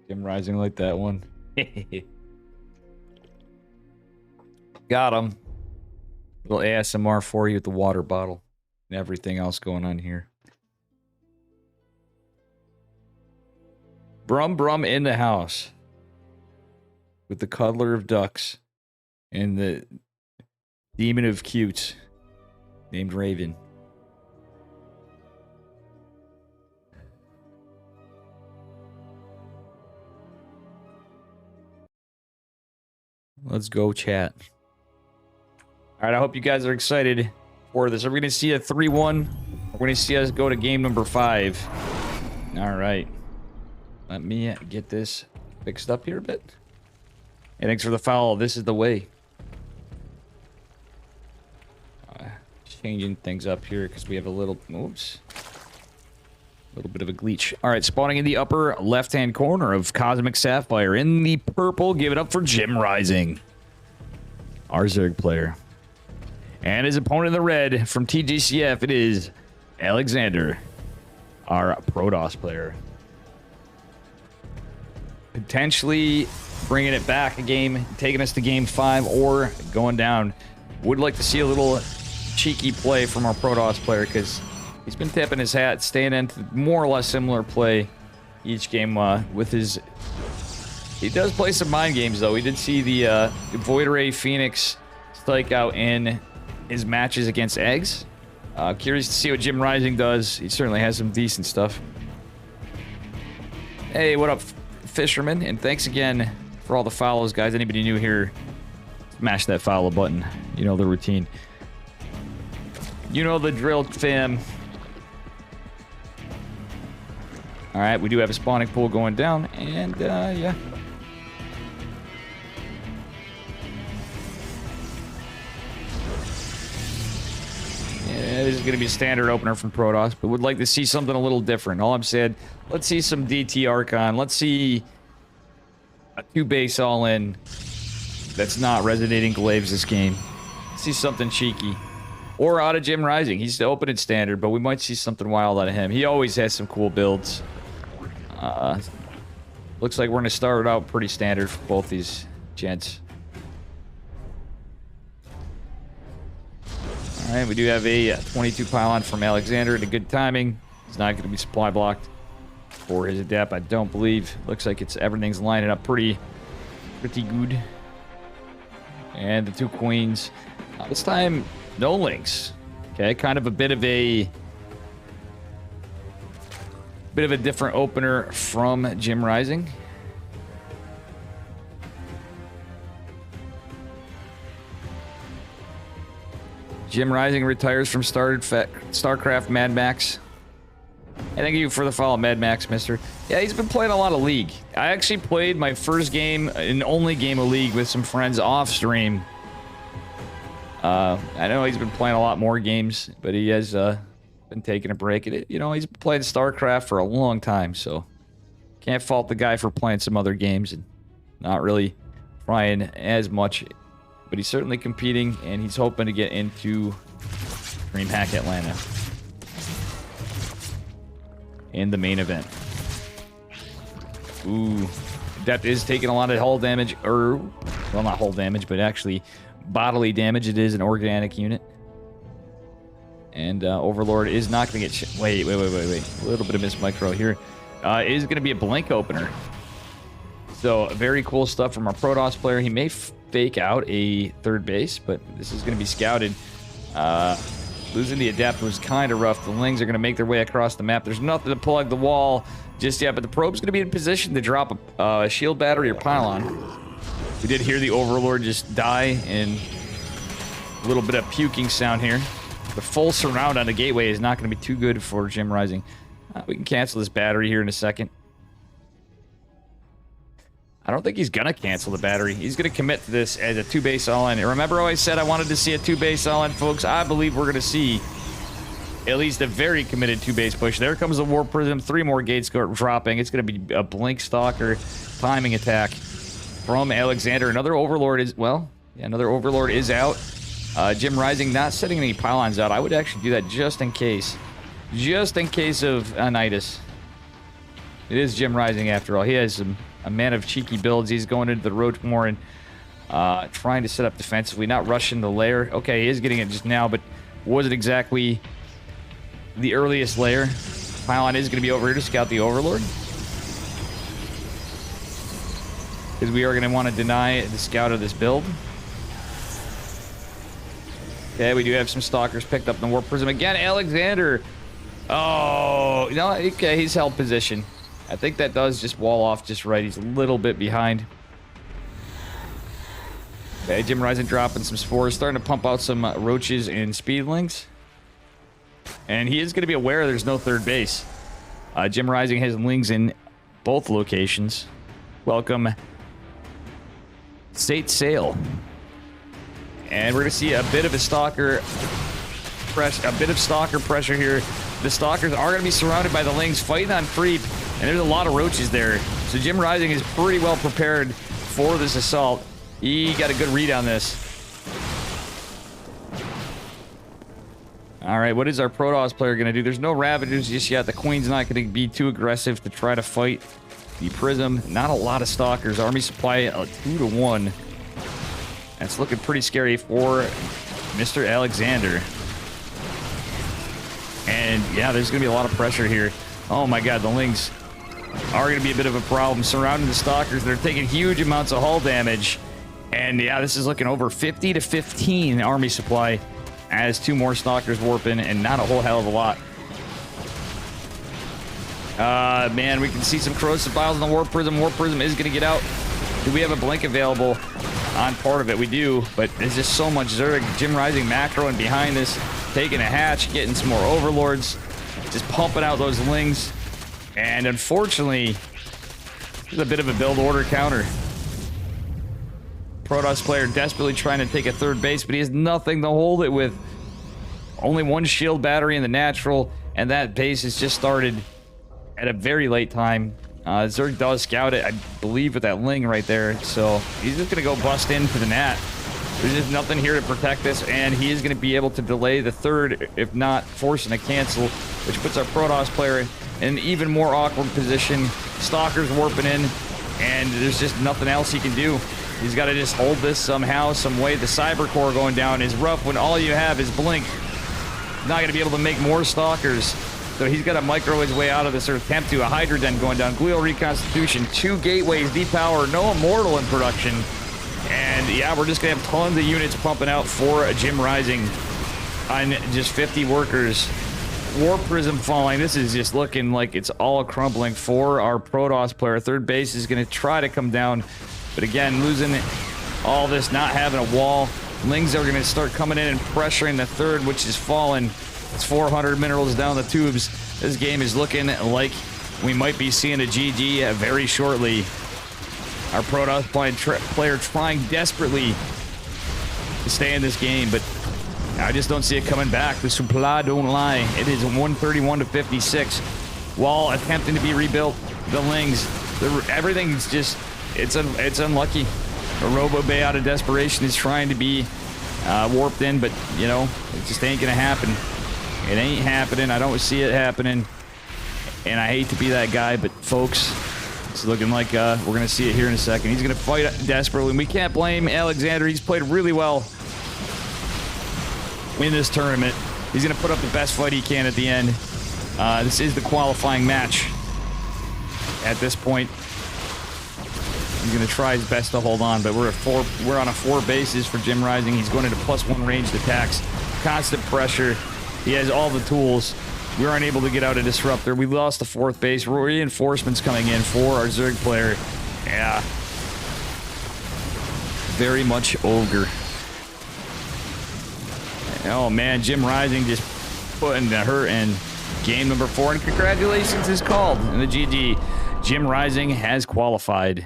Jim Rising like that one. Got him. Little ASMR for you with the water bottle and everything else going on here. Brum in the house with the cuddler of ducks and the demon of cutes named Raven. Let's go, chat. All right, I hope you guys are excited for this. Are we going to see a 3-1? We're going to see us go to game number 5. All right. Let me get this fixed up here a bit. Hey, thanks for the follow. This is the way. Changing things up here because we have a little... Oops. A little bit of a glitch. All right, spawning in the upper left-hand corner of Cosmic Sapphire. In the purple, give it up for Jim Rising. Our Zerg player. And his opponent in the red from TGCF, it is Alexander, our Protoss player. Potentially bringing it back a game, taking us to game 5, or going down. Would like to see a little cheeky play from our Protoss player, because he's been tipping his hat, staying in more or less similar play each game with his... He does play some mind games, though. We did see the Void Ray Phoenix strike out in his matches against Eggs. Curious to see what Jim Rising does. He certainly has some decent stuff. Hey, what up, Fisherman? And thanks again for all the follows, guys. Anybody new here, smash that follow button. You know the routine. You know the drill, fam. All right, we do have a spawning pool going down, and yeah. Yeah, this is going to be a standard opener from Protoss, but would like to see something a little different. All I'm saying, let's see some DT Archon. Let's see a 2-base all-in that's not resonating glaives this game. Let's see something cheeky. Or out of Jim Rising. He's the open and standard, but we might see something wild out of him. He always has some cool builds. Looks like we're going to start out pretty standard for both these gents. All right, we do have a 22 pylon from Alexander at a good timing. He's not going to be supply blocked for his adept, I don't believe. Looks like everything's lining up pretty good. And the two queens. This time, no links. Okay, kind of a bit of a different opener from Jim Rising. Jim Rising retires from StarCraft Mad Max. And thank you for the follow, Mad Max, mister. Yeah, he's been playing a lot of League. I actually played my first game and only game of League with some friends off stream. I know he's been playing a lot more games, but he has been taking a break. You know, he's been playing StarCraft for a long time, so can't fault the guy for playing some other games and not really trying as much. But he's certainly competing, and he's hoping to get into DreamHack Atlanta in the main event. Ooh, Adept is taking a lot of hull damage, well, not hull damage, but actually bodily damage. It is an organic unit. And Overlord is not going to get... Wait. A little bit of miss micro here. Is going to be a blank opener. So, very cool stuff from our Protoss player. He may fake out a third base, but this is going to be scouted. Losing the Adept was kind of rough. The Lings are going to make their way across the map. There's nothing to plug the wall just yet, but the probe's going to be in position to drop a shield battery or pylon. We did hear the Overlord just die, and a little bit of puking sound here. The full surround on the gateway is not going to be too good for Jim Rising. We can cancel this battery here in a second. I don't think he's going to cancel the battery. He's going to commit to this as a 2-base all-in. Remember how I said I wanted to see a 2-base all-in, folks? I believe we're going to see at least a very committed 2-base push. There comes the Warp Prism. 3 more gates dropping. It's going to be a Blink Stalker timing attack from Alexander. Another Overlord is, well, yeah, another Overlord is out. Jim Rising not setting any pylons out. I would actually do that just in case. Just in case of Anitis. It is Jim Rising after all. He has a man of cheeky builds. He's going into the Roach more and trying to set up defensively, not rushing the lair. Okay, he is getting it just now, but wasn't exactly the earliest lair. Pylon is going to be over here to scout the Overlord. Because we are going to want to deny the scout of this build. Okay, we do have some Stalkers picked up in the Warp Prism. Again, Alexander. Oh, no, okay, he's held position. I think that does just wall off just right. He's a little bit behind. Okay, Jim Rising dropping some spores, starting to pump out some roaches and speedlings. And he is going to be aware there's no third base. Jim Rising has lings in both locations. Welcome, State Sail. And we're going to see a bit of a stalker pressure here. The Stalkers are going to be surrounded by the Lings fighting on creep, and there's a lot of roaches there. So Jim Rising is pretty well prepared for this assault. He got a good read on this. All right, what is our Protoss player going to do? There's no Ravagers just yet. The Queen's not going to be too aggressive to try to fight the Prism. Not a lot of Stalkers. Army supply 2-to-1. That's looking pretty scary for Mr. Alexander. And yeah, there's going to be a lot of pressure here. Oh my god, the Lings are going to be a bit of a problem surrounding the Stalkers. They're taking huge amounts of hull damage. And yeah, this is looking over 50 to 15 army supply as 2 more Stalkers warp in, and not a whole hell of a lot. Man, we can see some corrosive biles in the Warp Prism. Warp Prism is going to get out. Do we have a blink available on part of it? We do, but there's just so much Zerg. Jim Rising macro and behind this, taking a hatch, getting some more Overlords, just pumping out those Lings. And unfortunately, there's a bit of a build order counter. Protoss player desperately trying to take a third base, but he has nothing to hold it with. Only 1 shield battery in the natural, and that base has just started at a very late time. Zerg does scout it, I believe, with that Ling right there. So he's just going to go bust into the nat. There's just nothing here to protect this, and he is going to be able to delay the third, if not forcing a cancel, which puts our Protoss player in an even more awkward position. Stalkers warping in. and there's just nothing else he can do. He's got to just hold this somehow, some way. The Cyber Core going down is rough when all you have is Blink. He's not going to be able to make more Stalkers. So he's got to micro his way out of this, or attempt to. A Hydra Den going down. Glial Reconstitution. 2 Gateways, Depower, no Immortal in production. And yeah, we're just going to have tons of units pumping out for Jim Rising on just 50 workers. War Prism falling. This is just looking like it's all crumbling for our Protoss player. Third base is going to try to come down. But again, losing all this, not having a wall. Lings are going to start coming in and pressuring the third, which is fallen. It's 400 minerals down the tubes. This game is looking like we might be seeing a GG very shortly. Our Protoss player trying desperately to stay in this game, but I just don't see it coming back. The supply don't lie. It is 131 to 56. Wall attempting to be rebuilt. The Lings, everything's just... It's unlucky. A Robo Bay out of desperation is trying to be warped in, but, you know, it just ain't gonna happen. It ain't happening. I don't see it happening. And I hate to be that guy, but folks, it's looking like we're gonna see it here in a second. He's gonna fight desperately, and we can't blame Alexander. He's played really well in this tournament. He's gonna put up the best fight he can at the end. This is the qualifying match at this point. He's going to try his best to hold on, but we're on a 4 bases for Jim Rising. He's going into +1 ranged attacks. Constant pressure. He has all the tools. We aren't able to get out a disruptor. We lost the 4th base. Reinforcements coming in for our Zerg player. Yeah. Very much ogre. Oh man, Jim Rising just putting the hurt in game number 4. And congratulations is called in the GG. Jim Rising has qualified.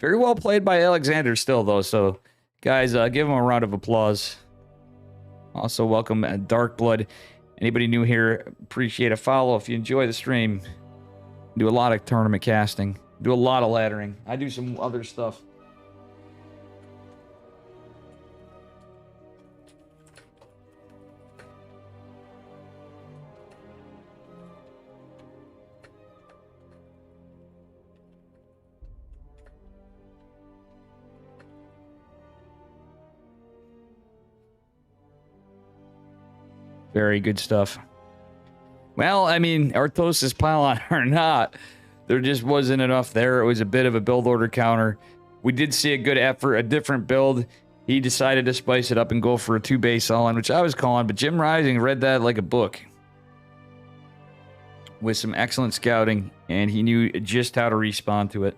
Very well played by Alexander still, though, so guys, give him a round of applause. Also, welcome Dark Blood. Anybody new here, appreciate a follow if you enjoy the stream. Do a lot of tournament casting. Do a lot of laddering. I do some other stuff. Very good stuff. Well, I mean, Arthos' pylon or not, there just wasn't enough there. It was a bit of a build order counter. We did see a good effort, a different build. He decided to spice it up and go for a 2 base all-in, which I was calling, but Jim Rising read that like a book. With some excellent scouting, and he knew just how to respond to it.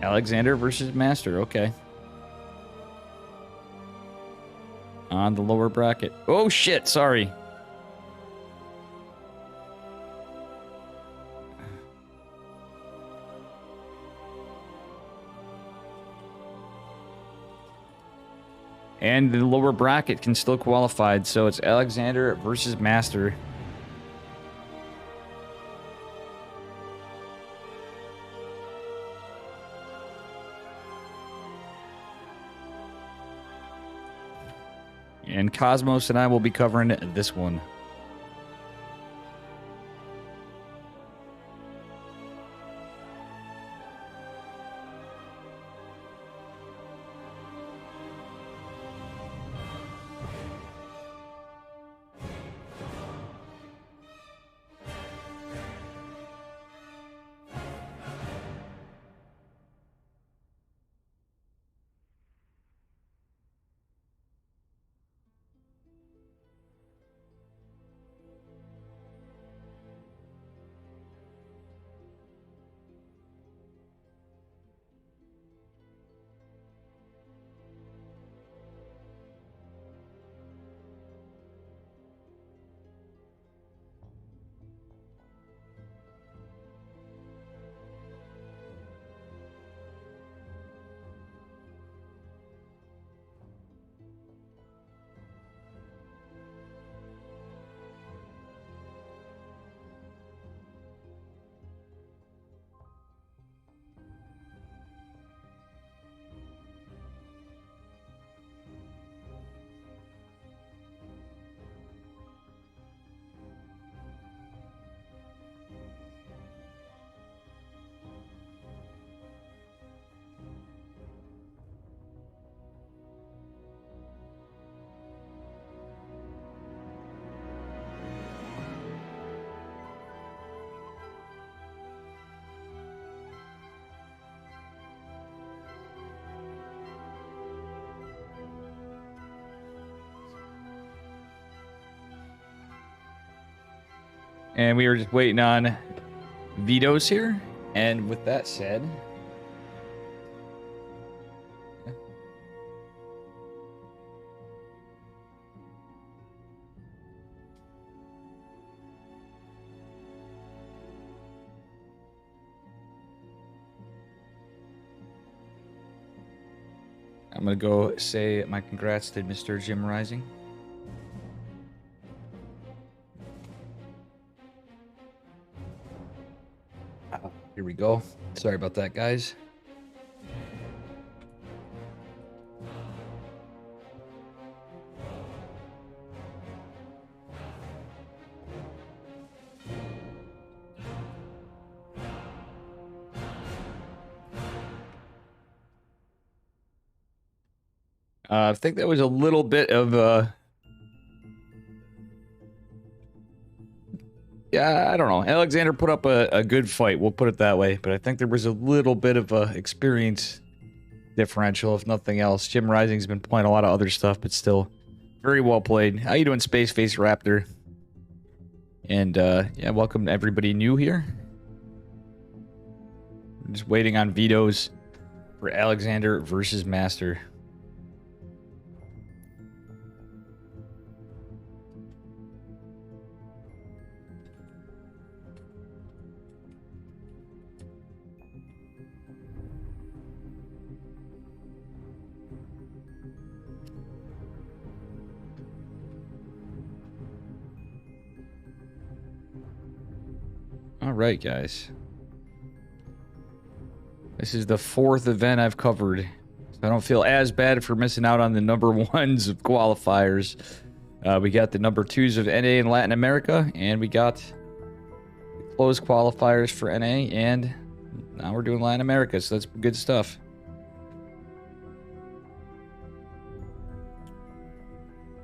Alexander versus Master, okay. On the lower bracket. Oh shit, sorry. And the lower bracket can still qualify, so it's Alexander versus Master. And Cosmos and I will be covering this one. And we were just waiting on vetoes here. And with that said, I'm going to go say my congrats to Mr. Jim Rising. Here we go. Sorry about that, guys. I think that was a little bit of yeah, I don't know. Alexander put up a good fight, we'll put it that way. But I think there was a little bit of a experience differential, if nothing else. Jim Rising's been playing a lot of other stuff, but still very well played. How you doing, Space Face Raptor? And yeah, welcome to everybody new here. I'm just waiting on vetoes for Alexander versus Master. All right, guys. This is the 4th event I've covered, so I don't feel as bad for missing out on the number 1s of qualifiers. We got the number 2s of NA in Latin America, and we got the closed qualifiers for NA, and now we're doing Latin America, so that's good stuff.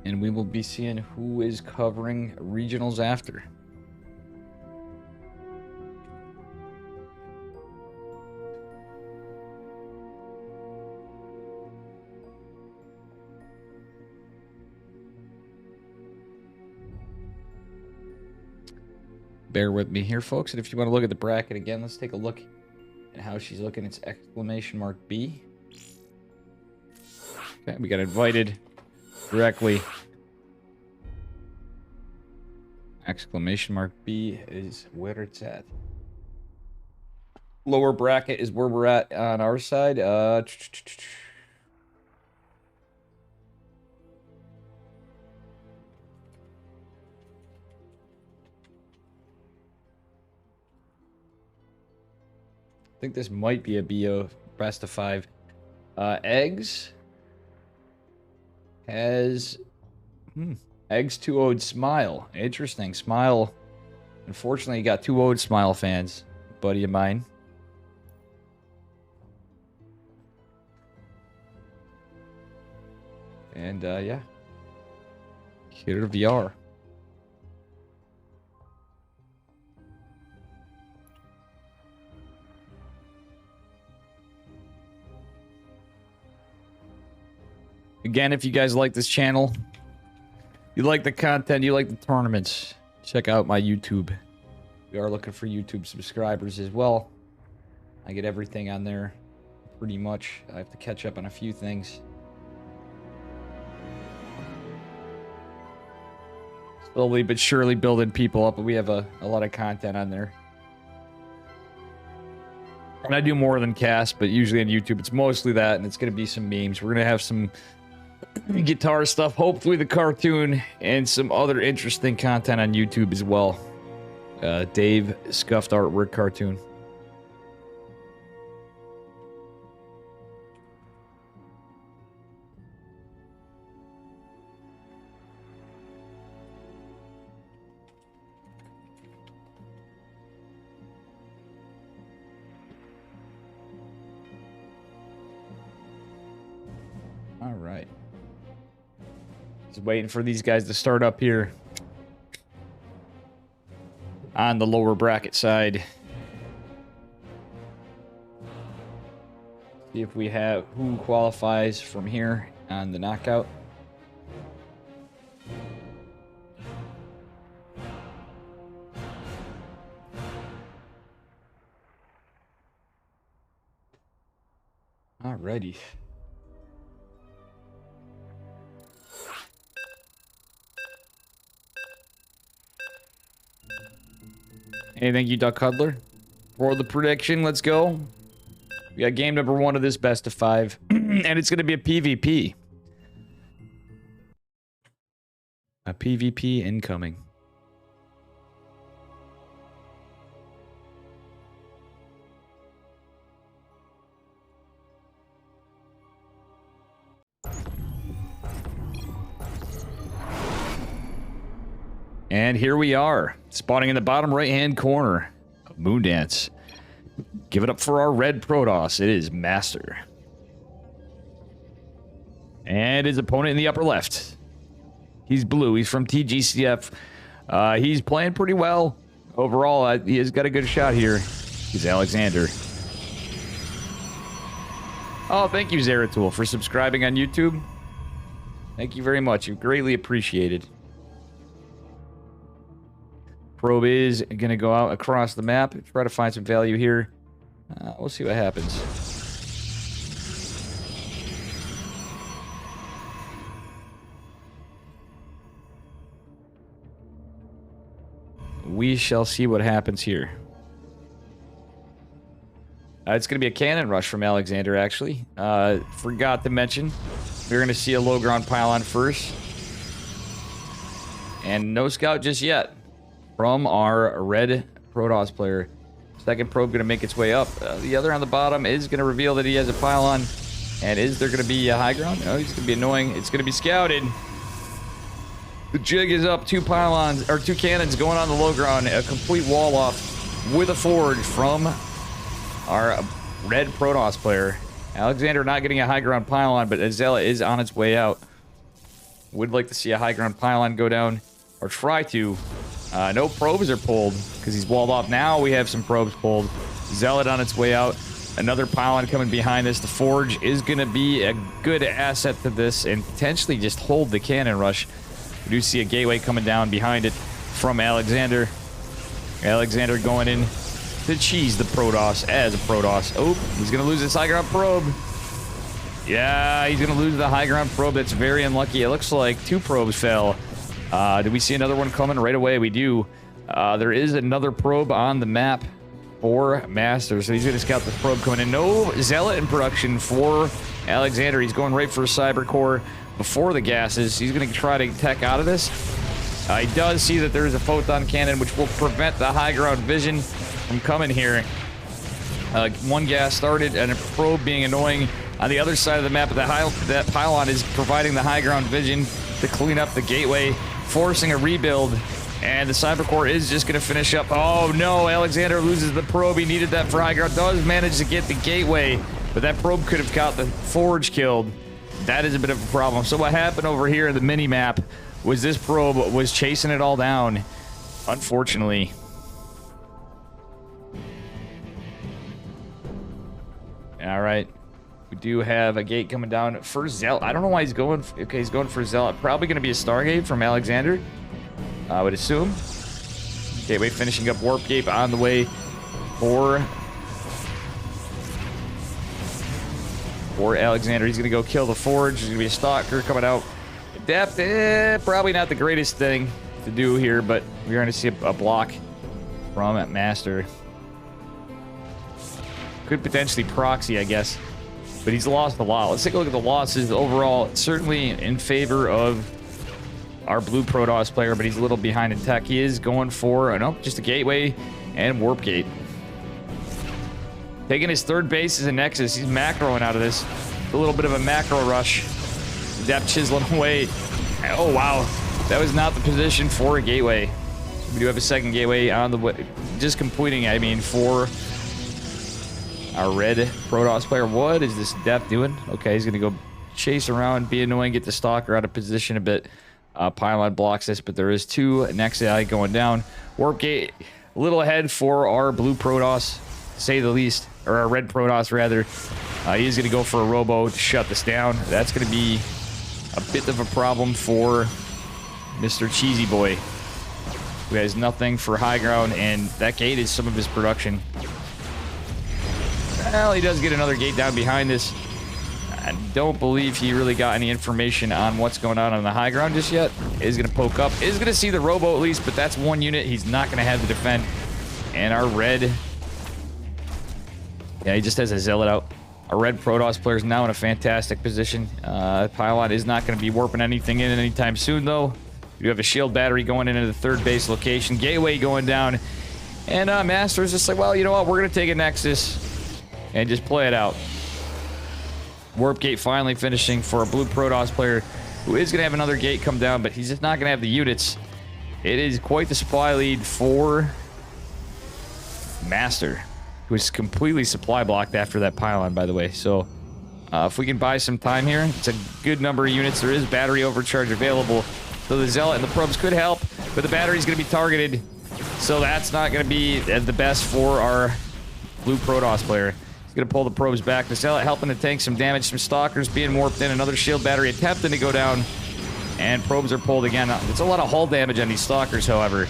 And we will be seeing who is covering regionals after. Bear with me here, folks. And if you want to look at the bracket again, let's take a look at how she's looking. It's exclamation mark B. Okay, we got invited directly. Exclamation mark B is where it's at. Lower bracket is where we're at on our side. I think this might be a BO best of 5. Eggs has Eggs 2-0'd Smile. Interesting. Smile. Unfortunately, you got 2-0'd Smile fans. Buddy of mine. And yeah. Here to VR. Again, if you guys like this channel, you like the content, you like the tournaments, check out my YouTube. We are looking for YouTube subscribers as well. I get everything on there, pretty much. I have to catch up on a few things. Slowly but surely building people up, but we have a lot of content on there. And I do more than cast, but usually on YouTube, it's mostly that, and it's going to be some memes. We're going to have some guitar stuff, hopefully the cartoon, and some other interesting content on YouTube as well. Dave Scuffed Artwork cartoon. All right. Just waiting for these guys to start up here on the lower bracket side. See if we have who qualifies from here on the knockout. Alrighty. Hey, thank you, Duck Huddler, for the prediction. Let's go. We got game number 1 of this best of 5, and it's going to be a PvP. A PvP incoming. And here we are, spawning in the bottom right-hand corner of Moondance. Give it up for our red Protoss. It is Master. And his opponent in the upper left. He's blue. He's from TGCF. He's playing pretty well. Overall, he has got a good shot here. He's Alexander. Oh, thank you, Zeratul, for subscribing on YouTube. Thank you very much. You greatly appreciated. Probe is going to go out across the map. Try to find some value here. We'll see what happens. We shall see what happens here. It's going to be a cannon rush from Alexander, actually. Forgot to mention, we're going to see a low ground pylon first. And no scout just yet from our red Protoss player. Second probe going to make its way up. The other on the bottom is going to reveal that he has a pylon. And is there going to be a high ground? No, he's going to be annoying. It's going to be scouted. The jig is up. 2 pylons, or 2 cannons going on the low ground. A complete wall off with a forge from our red Protoss player. Alexander not getting a high ground pylon, but Azella is on its way out. Would like to see a high ground pylon go down, or try to. No probes are pulled because he's walled off. Now we have some probes pulled. Zealot on its way out. Another pylon coming behind this. The forge is going to be a good asset to this and potentially just hold the cannon rush. We do see a gateway coming down behind it from Alexander. Alexander going in to cheese the Protoss as a Protoss. Oh, he's going to lose this high ground probe. Yeah, he's going to lose the high ground probe. That's very unlucky. It looks like 2 probes fell. Did we see another one coming? Right away, we do. There is another probe on the map for Master, so he's going to scout the probe coming in. No Zealot in production for Alexander. He's going right for a Cyber Core before the gases. He's going to try to tech out of this. He does see that there is a photon cannon, which will prevent the high ground vision from coming here. 1 gas started, and a probe being annoying on the other side of the map. That pylon is providing the high ground vision to clean up the gateway, forcing a rebuild, and the Cyber Core is just going to finish up. Oh no, Alexander loses the probe. He needed that for high ground. Does manage to get the gateway, but that probe could have got the forge killed. That is a bit of a problem. So what happened over here in the mini-map was this probe was chasing it all down, unfortunately. All right. We do have a gate coming down for Zealot. I don't know why he's going. Okay, he's going for Zealot. Probably going to be a Stargate from Alexander, I would assume. Gateway finishing up Warp Gate on the way for Alexander. He's going to go kill the Forge. There's going to be a Stalker coming out. Depth, probably not the greatest thing to do here, but we're going to see a block from Master. Could potentially proxy, I guess. But he's lost a lot. Let's take a look at the losses overall. Certainly in favor of our blue Protoss player, but he's a little behind in tech. He is going for, nope, just a gateway and warp gate. Taking his 3rd base as a Nexus. He's macroing out of this. A little bit of a macro rush. Depth chiseling away. Oh, wow. That was not the position for a gateway. We do have a 2nd gateway on the way. Just completing, I mean, for our red Protoss player. What is this Depth doing? Okay, he's going to go chase around, be annoying, get the Stalker out of position a bit. Pylon blocks this, but there is 2 Nexi going down. Warp Gate a little ahead for our blue Protoss, to say the least. Or our red Protoss, rather. He's going to go for a Robo to shut this down. That's going to be a bit of a problem for Mr. Cheesy Boy, who has nothing for high ground, and that gate is some of his production. Well, he does get another gate down behind this. I don't believe he really got any information on what's going on the high ground just yet. Is going to poke up. Is going to see the robo at least, but that's one unit he's not going to have to defend. And our red... Yeah, he just has a zealot out. Our red Protoss player is now in a fantastic position. Pylon is not going to be warping anything in anytime soon, though. We do have a shield battery going into the third base location. Gateway going down. And Master's just like, well, you know what? We're going to take a Nexus and just play it out. Warp gate finally finishing for a blue Protoss player who is going to have another gate come down, but he's just not going to have the units. It is quite the supply lead for Master, who is completely supply blocked after that pylon, by the way. So if we can buy some time here, it's a good number of units. There is battery overcharge available, so the Zealot and the probes could help, but the battery's going to be targeted, so that's not going to be the best for our blue Protoss player. Gonna pull the probes back. The Zealot helping to tank some damage. Some stalkers being warped in. Another shield battery attempting to go down. And probes are pulled again. It's a lot of hull damage on these stalkers, however.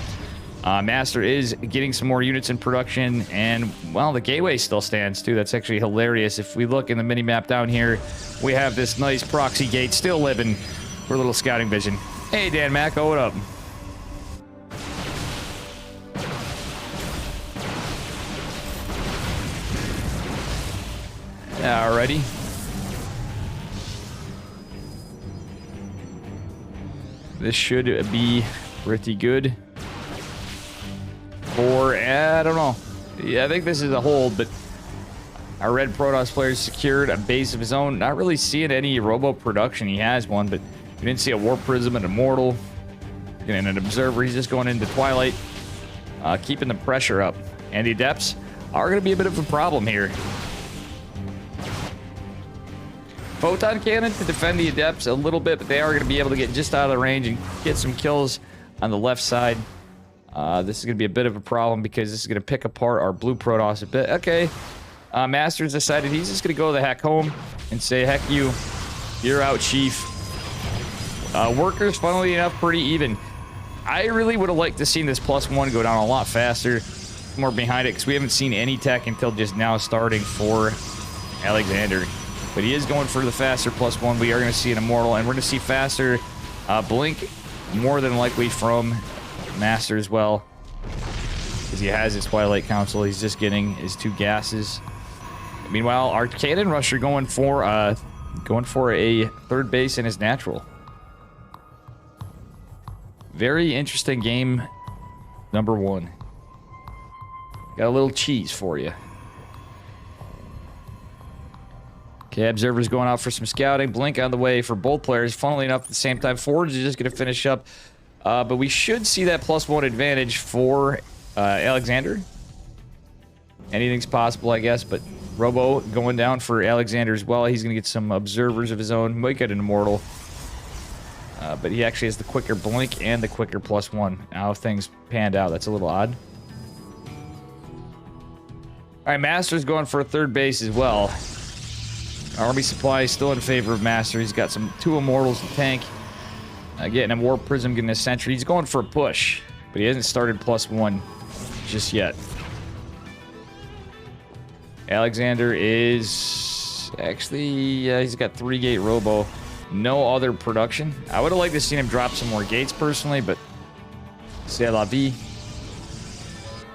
Master is getting some more units in production. And, well, the gateway still stands, too. That's actually hilarious. If we look in the mini-map down here, we have this nice proxy gate still living for a little scouting vision. Hey, Dan Macko, what up? Alrighty. This should be pretty good. For, I don't know. Yeah, I think this is a hold, but our red Protoss player secured a base of his own. Not really seeing any robo production. He has one, but we didn't see a Warp Prism, an Immortal, and an Observer. He's just going into Twilight, keeping the pressure up. And the Adepts are going to be a bit of a problem here. Photon cannon to defend the Adepts a little bit, but they are going to be able to get just out of the range and get some kills on the left side. This is going to be a bit of a problem because this is going to pick apart our blue Protoss a bit. Okay, Masters decided he's just going to go the heck home and say, heck you, you're out, chief. Workers, funnily enough, pretty even. I really would have liked to seen this +1 go down a lot faster, more behind it, because we haven't seen any tech until just now starting for Alexander. But he is going for the faster +1. We are going to see an Immortal, and we're going to see faster Blink, more than likely from Master as well. Because he has his Twilight Council. He's just getting his 2 gases. Meanwhile, our Cannon Rusher going for a third base in his natural. Very interesting game number 1. Got a little cheese for you. Okay, Observer's going out for some scouting. Blink on the way for both players. Funnily enough, at the same time, Forge is just going to finish up. But we should see that +1 advantage for Alexander. Anything's possible, I guess. But Robo going down for Alexander as well. He's going to get some Observers of his own. Might get an Immortal. But he actually has the quicker Blink and the quicker +1. How things panned out. That's a little odd. All right, Master's going for a third base as well. Army Supply is still in favor of Master. He's got 2 Immortals to tank. Getting a Warp Prism, getting a Sentry. He's going for a push, but he hasn't started +1 just yet. Alexander is actually, he's got 3-gate Robo. No other production. I would have liked to see him drop some more gates personally, but c'est la vie.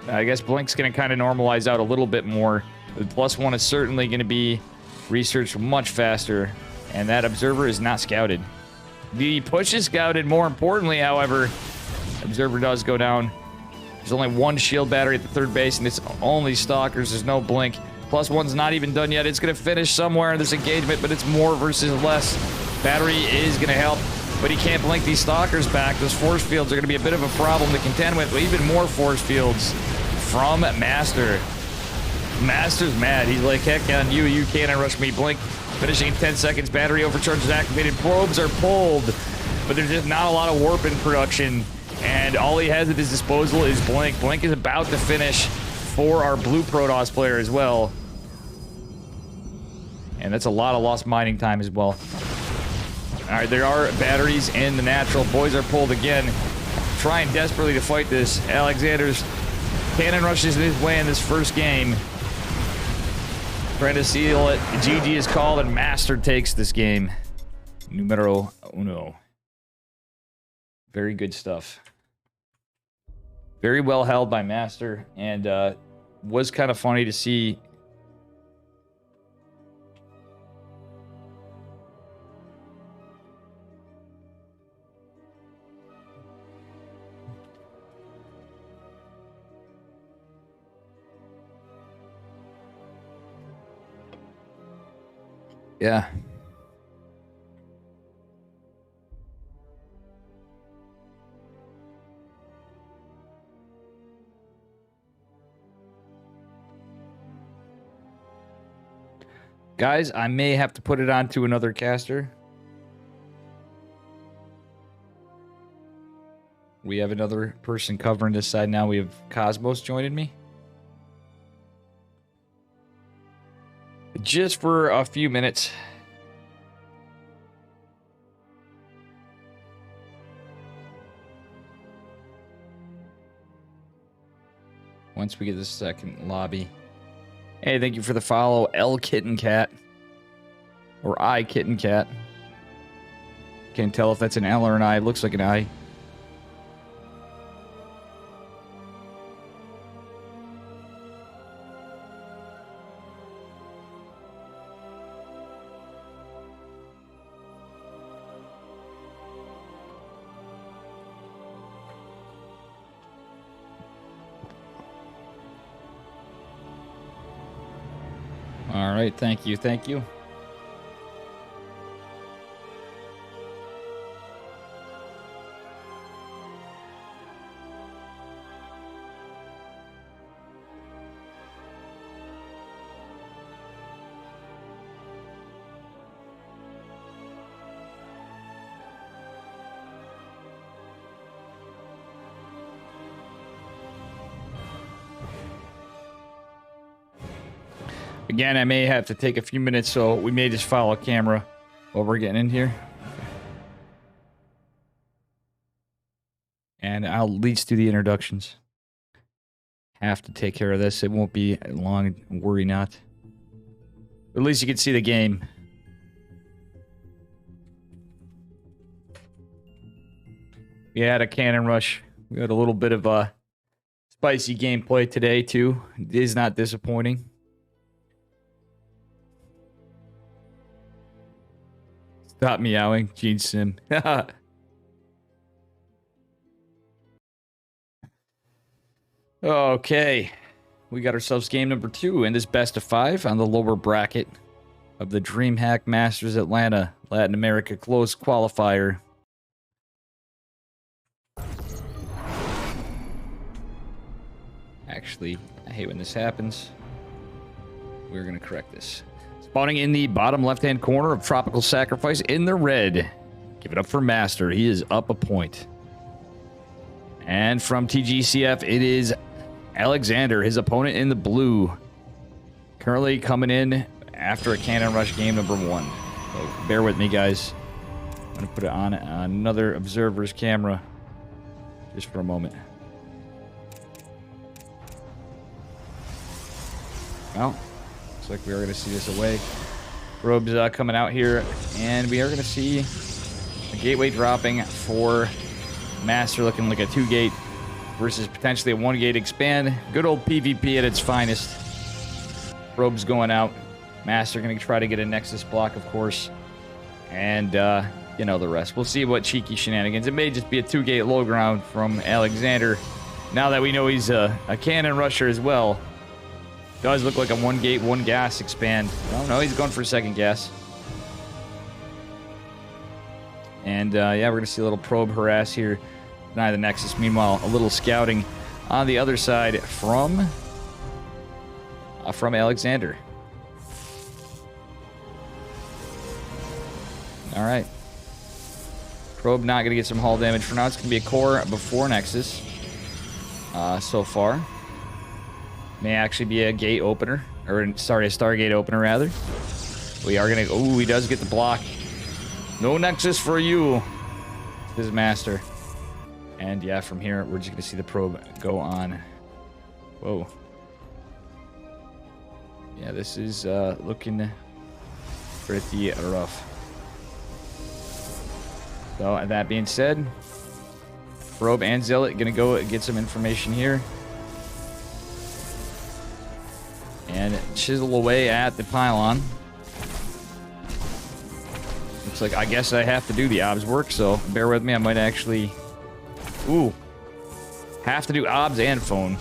I guess Blink's going to kind of normalize out a little bit more. The +1 is certainly going to be researched much faster, and that Observer is not scouted. The push is scouted. More importantly, however, Observer does go down. There's only 1 shield battery at the third base, and it's only Stalkers. There's no Blink. +1's not even done yet. It's going to finish somewhere in this engagement, but it's more versus less. Battery is going to help, but he can't Blink these Stalkers back. Those force fields are going to be a bit of a problem to contend with, but even more force fields from Master. Master's mad. He's like, heck on you. You can't rush me. Blink finishing in 10 seconds. Battery overcharge is activated. Probes are pulled, but there's just not a lot of warp in production. And all he has at his disposal is Blink. Blink is about to finish for our blue Protoss player as well. And that's a lot of lost mining time as well. All right, there are batteries in the natural. Boys are pulled again. Trying desperately to fight this. Alexander's cannon rushes his way in this first game. Trying to seal it. GG is called and Master takes this game. Numero uno. Very good stuff. Very well held by Master, and was kind of funny to see. Yeah. Guys, I may have to put it on to another caster. We have another person covering this side now. We have Cosmos joining me. Just for a few minutes. Once we get the second lobby. Hey, thank you for the follow, L Kitten Cat. Or I Kitten Cat. Can't tell if that's an L or an I. It looks like an I. All right, thank you, thank you. Again, I may have to take a few minutes, so we may just follow camera while we're getting in here. And I'll at least do the introductions. Have to take care of this. It won't be long, worry not. But at least you can see the game. We had a cannon rush. We had a little bit of spicy gameplay today, too. It is not disappointing. Stop meowing, Gene Sim. Okay. We got ourselves game number 2 in this best of 5 on the lower bracket of the DreamHack Masters Atlanta Latin America Closed Qualifier. Actually, I hate when this happens. We're going to correct this. Spawning in the bottom left-hand corner of Tropical Sacrifice in the red. Give it up for Master. He is up a point. And from TGCF, it is Alexander, his opponent in the blue. Currently coming in after a cannon rush game number 1. So bear with me, guys. I'm going to put it on another observer's camera just for a moment. Well, looks like we are going to see this away. Robes coming out here, and we are going to see a gateway dropping for Master, looking like a 2-gate versus potentially a 1-gate expand. Good old PvP at its finest. Robes going out. Master going to try to get a Nexus block, of course. And, you know, the rest. We'll see what cheeky shenanigans. It may just be a 2-gate low ground from Alexander. Now that we know he's a cannon rusher as well. Does look like a 1-gate, 1-gas expand. Oh, no, he's going for a 2nd gas. And, yeah, we're going to see a little probe harass here. Deny the Nexus. Meanwhile, a little scouting on the other side from Alexander. All right. Probe not going to get some hull damage for now. It's going to be a core before Nexus so far. May actually be a gate opener. Or, sorry, a Stargate opener, rather. We are going to... Oh, he does get the block. No Nexus for you. This is Master. And, yeah, from here, we're just going to see the probe go on. Whoa. Yeah, this is looking pretty rough. So that being said, Probe and Zealot gonna go get some information here and chisel away at the pylon. Looks like I guess I have to do the obs work, so bear with me. I might actually have to do obs and phone.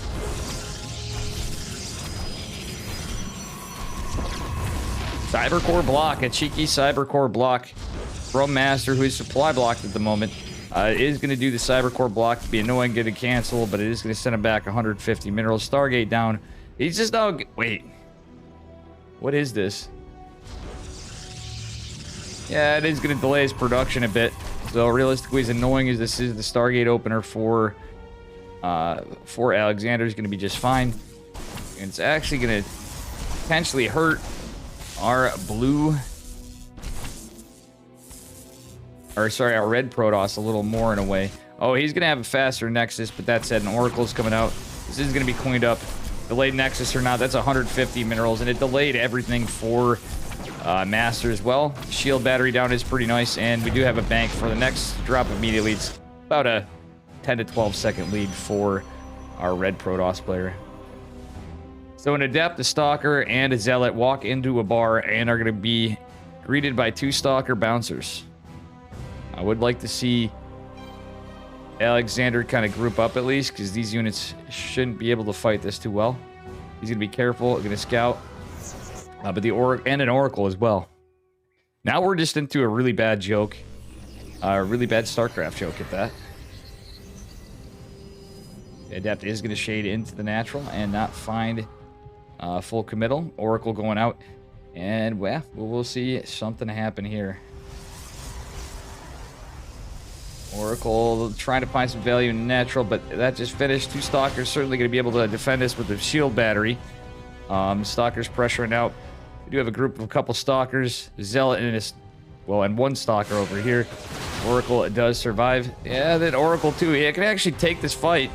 Cybercore block, a cheeky Cybercore block from Master, who is supply blocked at the moment. It is going to do the Cybercore block to be annoying, get a cancel, but it is going to send him back 150 minerals. Stargate down. He's just now... Wait. What is this? Yeah, it is going to delay his production a bit. So realistically, as annoying as this is, the Stargate opener for Alexander is going to be just fine. And it's actually going to potentially hurt our blue... Or, sorry, our red Protoss a little more in a way. Oh, he's going to have a faster Nexus, but that said, an Oracle's coming out. This is going to be cleaned up. Delayed Nexus or not, that's 150 minerals, and it delayed everything for Master as well. Shield battery down is pretty nice, and we do have a bank for the next drop immediately. It's about a 10 to 12 second lead for our red Protoss player. So an Adept, a Stalker, and a Zealot walk into a bar and are going to be greeted by 2 Stalker bouncers. I would like to see Alexander kind of group up at least, because these units shouldn't be able to fight this too well. He's going to be careful, going to scout. But the and an Oracle as well. Now we're just into a really bad joke. A really bad StarCraft joke at that. The Adept is going to shade into the natural and not find full committal. Oracle going out. And, well, we'll see something happen here. Oracle trying to find some value in natural, but that just finished. 2 Stalkers certainly going to be able to defend us with the shield battery. Stalkers pressuring out. We do have a group of a couple Stalkers. Zealot and 1 Stalker over here. Oracle does survive. Yeah, then Oracle too. He can actually take this fight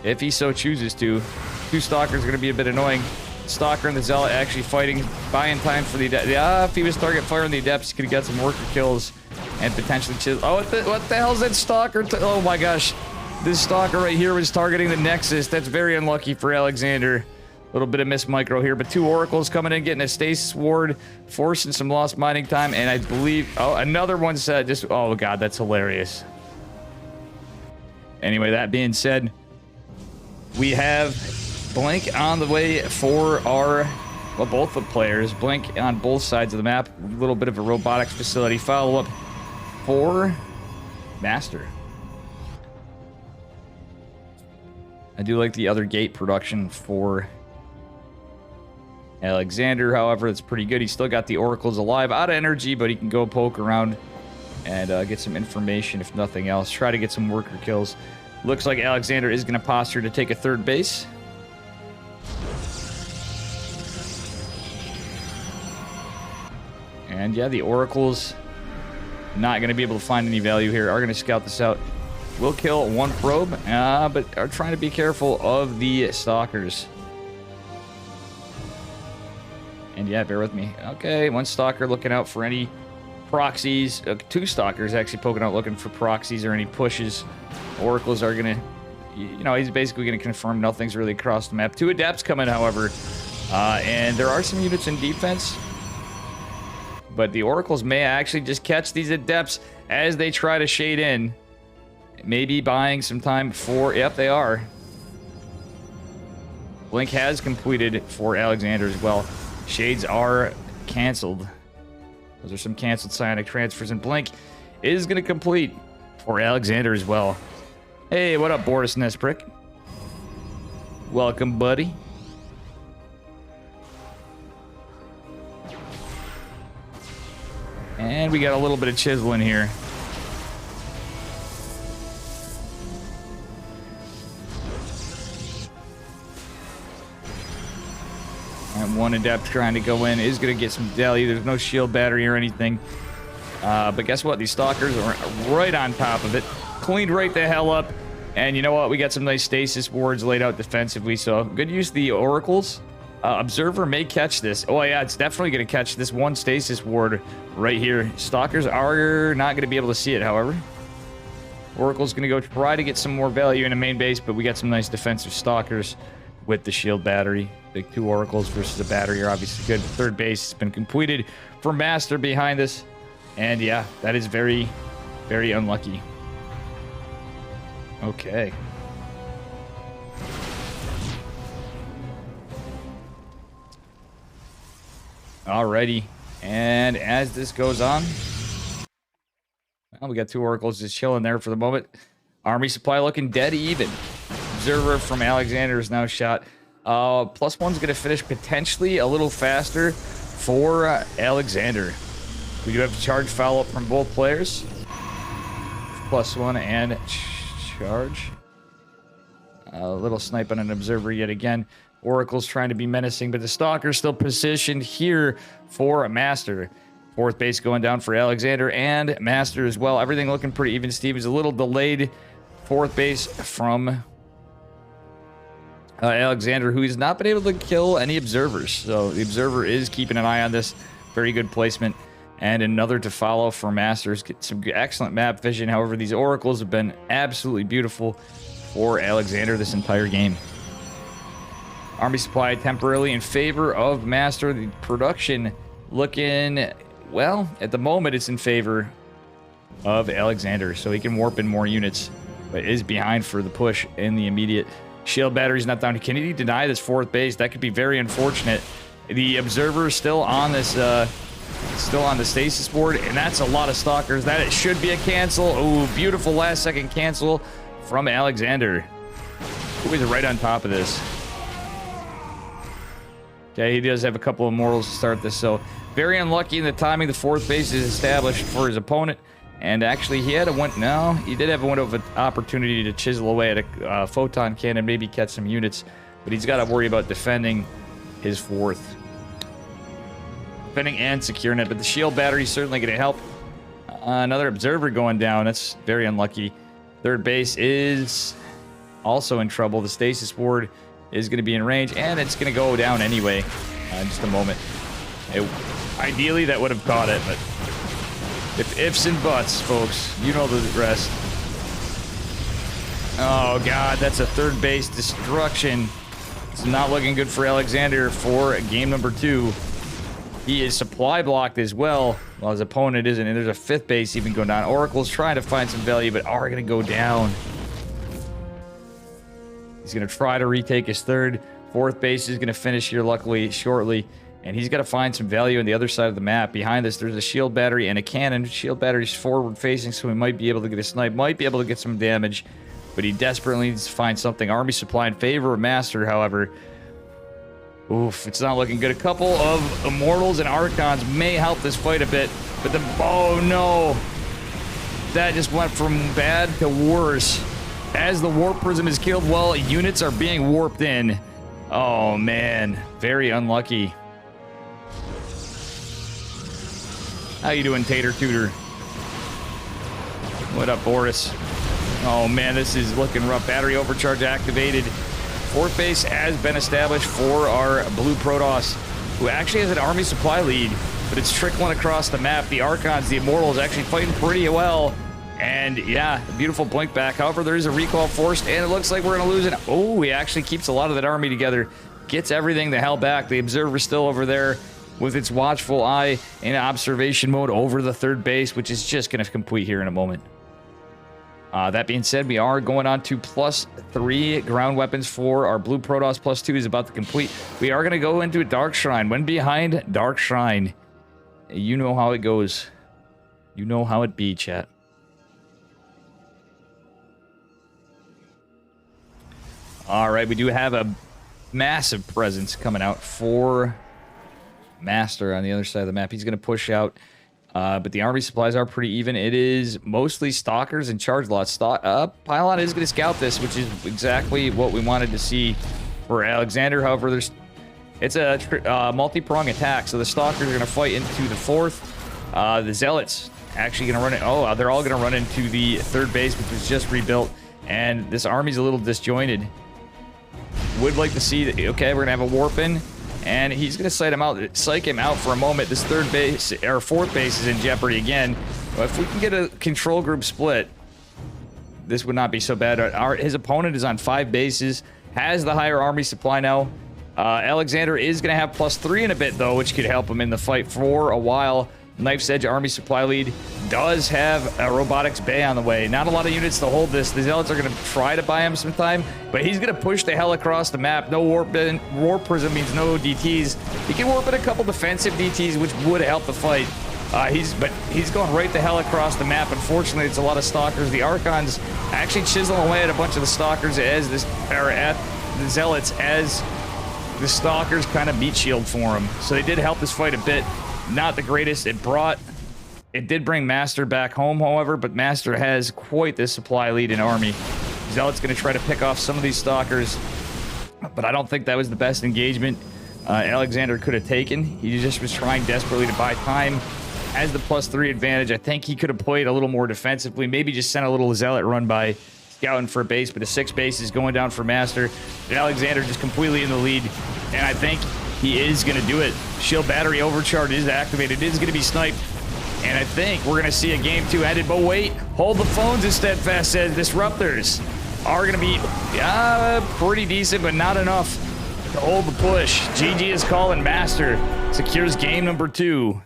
if he so chooses to. 2 Stalkers are going to be a bit annoying. Stalker and the Zealot actually fighting, buying time for the Adept. if he was target firing the Adepts, he could have got some worker kills and potentially chill. Oh, what the hell is that Stalker? Oh my gosh. This Stalker right here was targeting the Nexus. That's very unlucky for Alexander. A little bit of miss micro here, but 2 Oracles coming in, getting a Stasis Ward, forcing some lost mining time, and I believe... Oh, another one said just... Oh god, that's hilarious. Anyway, that being said, we have Blink on the way for our... Well, both the players. Blink on both sides of the map. A little bit of a robotics facility follow-up for Master. I do like the other gate production for Alexander. However, it's pretty good. He's still got the Oracles alive. Out of energy, but he can go poke around and get some information, if nothing else. Try to get some worker kills. Looks like Alexander is going to posture to take a 3rd base. And yeah, the Oracles not going to be able to find any value here. Are going to scout this out. Will kill 1 probe, but are trying to be careful of the Stalkers. And yeah, bear with me. Okay, 1 Stalker looking out for any proxies. 2 Stalkers actually poking out looking for proxies or any pushes. Oracles are going to, you know, he's basically going to confirm nothing's really across the map. 2 Adepts coming, however. And there are some units in defense. But the Oracles may actually just catch these Adepts as they try to shade in. Maybe buying some time for... Yep, they are. Blink has completed for Alexander as well. Shades are canceled. Those are some canceled psionic transfers. And Blink is going to complete for Alexander as well. Hey, what up, Boris Nesprick? Welcome, buddy. And we got a little bit of chiseling here. And 1 Adept trying to go in is going to get some value. There's no shield battery or anything. But guess what? These Stalkers are right on top of it. Cleaned right the hell up. And you know what? We got some nice stasis wards laid out defensively. So good use of the Oracles. Observer may catch this. Oh, yeah, it's definitely going to catch this one stasis ward right here. Stalkers are not going to be able to see it, however. Oracle's going to go try to get some more value in the main base, but we got some nice defensive Stalkers with the shield battery. The 2 Oracles versus a battery are obviously good. The third base has been completed for Master behind us. And yeah, that is very, very unlucky. Okay. Alrighty. And as this goes on, well, we got 2 Oracles just chilling there for the moment. Army supply looking dead even. Observer from Alexander is now shot. +1's going to finish potentially a little faster for Alexander. We do have to charge follow-up from both players. +1 and charge. A little snipe on an observer yet again. Oracle's trying to be menacing, but the Stalker's still positioned here for a Master. 4th base going down for Alexander and Master as well. Everything looking pretty even. Steve is a little delayed. 4th base from Alexander, who has not been able to kill any observers. So the observer is keeping an eye on this. Very good placement. And another to follow for Masters. Get some excellent map vision. However, these Oracles have been absolutely beautiful for Alexander this entire game. Army supply temporarily in favor of Master. The production looking, well, at the moment it's in favor of Alexander. So he can warp in more units, but is behind for the push in the immediate. Shield battery's not down. Can he deny this 4th base? That could be very unfortunate. The observer is still on this, still on the stasis board, and that's a lot of Stalkers. That it should be a cancel. Ooh, beautiful last second cancel from Alexander. Who is right on top of this? Okay, he does have a couple of mortals to start this, so very unlucky in the timing. The 4th base is established for his opponent, and actually he had a he did have a window of opportunity to chisel away at a photon cannon, maybe catch some units, but he's got to worry about defending his 4th. Defending and securing it, but the shield battery is certainly going to help. Another observer going down. That's very unlucky. 3rd base is also in trouble. The stasis ward is going to be in range, and it's going to go down anyway in just a moment. Ideally, that would have caught it, but if ifs and buts, folks, you know the rest. Oh, God, that's a 3rd base destruction. It's not looking good for Alexander for game number 2. He is supply blocked as well, while his opponent isn't, and there's a 5th base even going down. Oracle's trying to find some value, but are going to go down. He's going to try to retake his 3rd. 4th base is going to finish here, luckily, shortly. And he's got to find some value on the other side of the map. Behind this, there's a shield battery and a cannon. Shield battery's forward-facing, so he might be able to get a snipe. Might be able to get some damage. But he desperately needs to find something. Army supply in favor of Master, however. Oof, it's not looking good. A couple of Immortals and Archons may help this fight a bit. But the... Oh, no. That just went from bad to worse. As the warp prism is killed, well, units are being warped in. Oh, man. Very unlucky. How you doing, Tater Tutor? What up, Boris? Oh, man, this is looking rough. Battery overcharge activated. 4th base has been established for our Blue Protoss, who actually has an army supply lead, but it's trickling across the map. The Archons, the Immortals, actually fighting pretty well. And yeah, a beautiful blink back. However, there is a recall forced, and it looks like we're going to lose it. Oh, he actually keeps a lot of that army together. Gets everything the hell back. The Observer's still over there with its watchful eye in observation mode over the 3rd base, which is just going to complete here in a moment. That being said, we are going on to +3 ground weapons for our Blue Protoss. +2 is about to complete. We are going to go into a Dark Shrine. When behind Dark Shrine, you know how it goes. You know how it be, chat. All right, we do have a massive presence coming out for Master on the other side of the map. He's going to push out, but the army supplies are pretty even. It is mostly Stalkers and Charge Lots. Pylon is going to scout this, which is exactly what we wanted to see for Alexander. However, it's a multi-prong attack, so the Stalkers are going to fight into the 4th. The Zealots actually going to run it. Oh, they're all going to run into the 3rd base, which was just rebuilt, and this army's a little disjointed. Would like to see that. Okay, we're gonna have a warp in, And he's going to psych him out for a moment. This third base, or fourth base, is in jeopardy again. If we can get a control group split, this would not be so bad. His opponent is on 5 bases, has the higher army supply now. Alexander is going to have +3 in a bit, though, which could help him in the fight for a while. Knife's Edge Army Supply Lead does have a Robotics Bay on the way. Not a lot of units to hold this. The Zealots are going to try to buy him some time, but he's going to push the hell across the map. No Warp Prism means no DTs. He can warp in a couple defensive DTs, which would help the fight. He's going right the hell across the map. Unfortunately, it's a lot of Stalkers. The Archons actually chisel away at a bunch of the Stalkers at the Zealots as the Stalkers kind of meat shield for him. So they did help this fight a bit. Not the greatest. It did bring Master back home, however, but Master has quite the supply lead in army. Zealot's going to try to pick off some of these Stalkers, but I don't think that was the best engagement Alexander could have taken. He just was trying desperately to buy time. As the +3 advantage, I think he could have played a little more defensively, maybe just sent a little Zealot run by scouting for a base, but a 6 base is going down for Master. And Alexander just completely in the lead, and I think he is going to do it. Shield Battery Overcharge is activated. It is going to be sniped. And I think we're going to see a game 2 ended. But wait, hold the phones, as Steadfast says. Disruptors are going to be pretty decent, but not enough to hold the push. GG is calling. Master secures game number 2.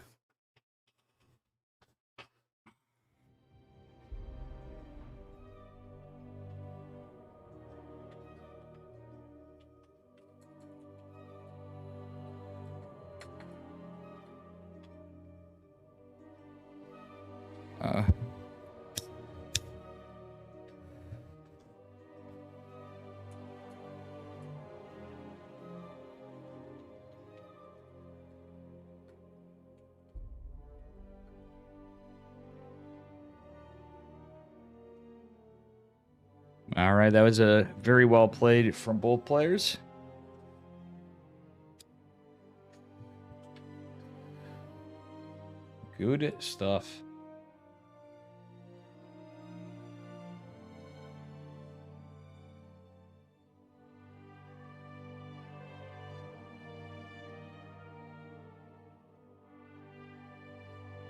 All right, that was a very well played from both players. Good stuff.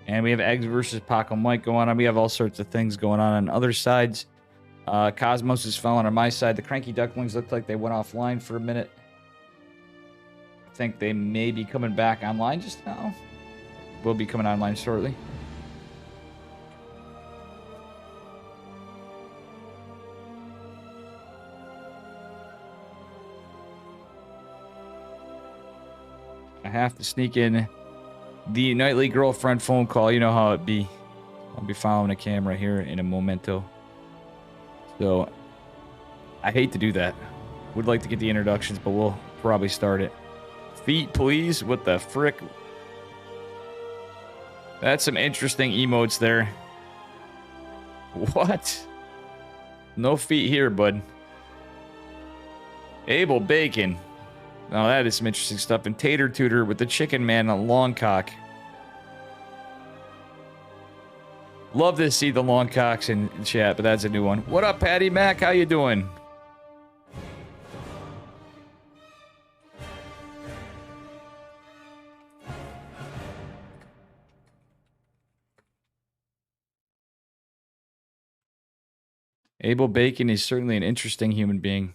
And we have Eggs versus Paco Mike going on. We have all sorts of things going on other sides. Cosmos is falling on my side. The Cranky Ducklings looked like they went offline for a minute. I think they may be coming back online just now. Will be coming online shortly. I have to sneak in the nightly girlfriend phone call. You know how it be. I'll be following the camera here in a momento. So, I hate to do that. Would like to get the introductions, but we'll probably start it. Feet, please. What the frick? That's some interesting emotes there. What? No feet here, bud. Abel Bacon. Now that is some interesting stuff. And Tater Tutor with the Chicken Man on long cock. Love to see the long cocks in chat, but that's a new one. What up, Patty Mac? How you doing? Abel Bacon is certainly an interesting human being.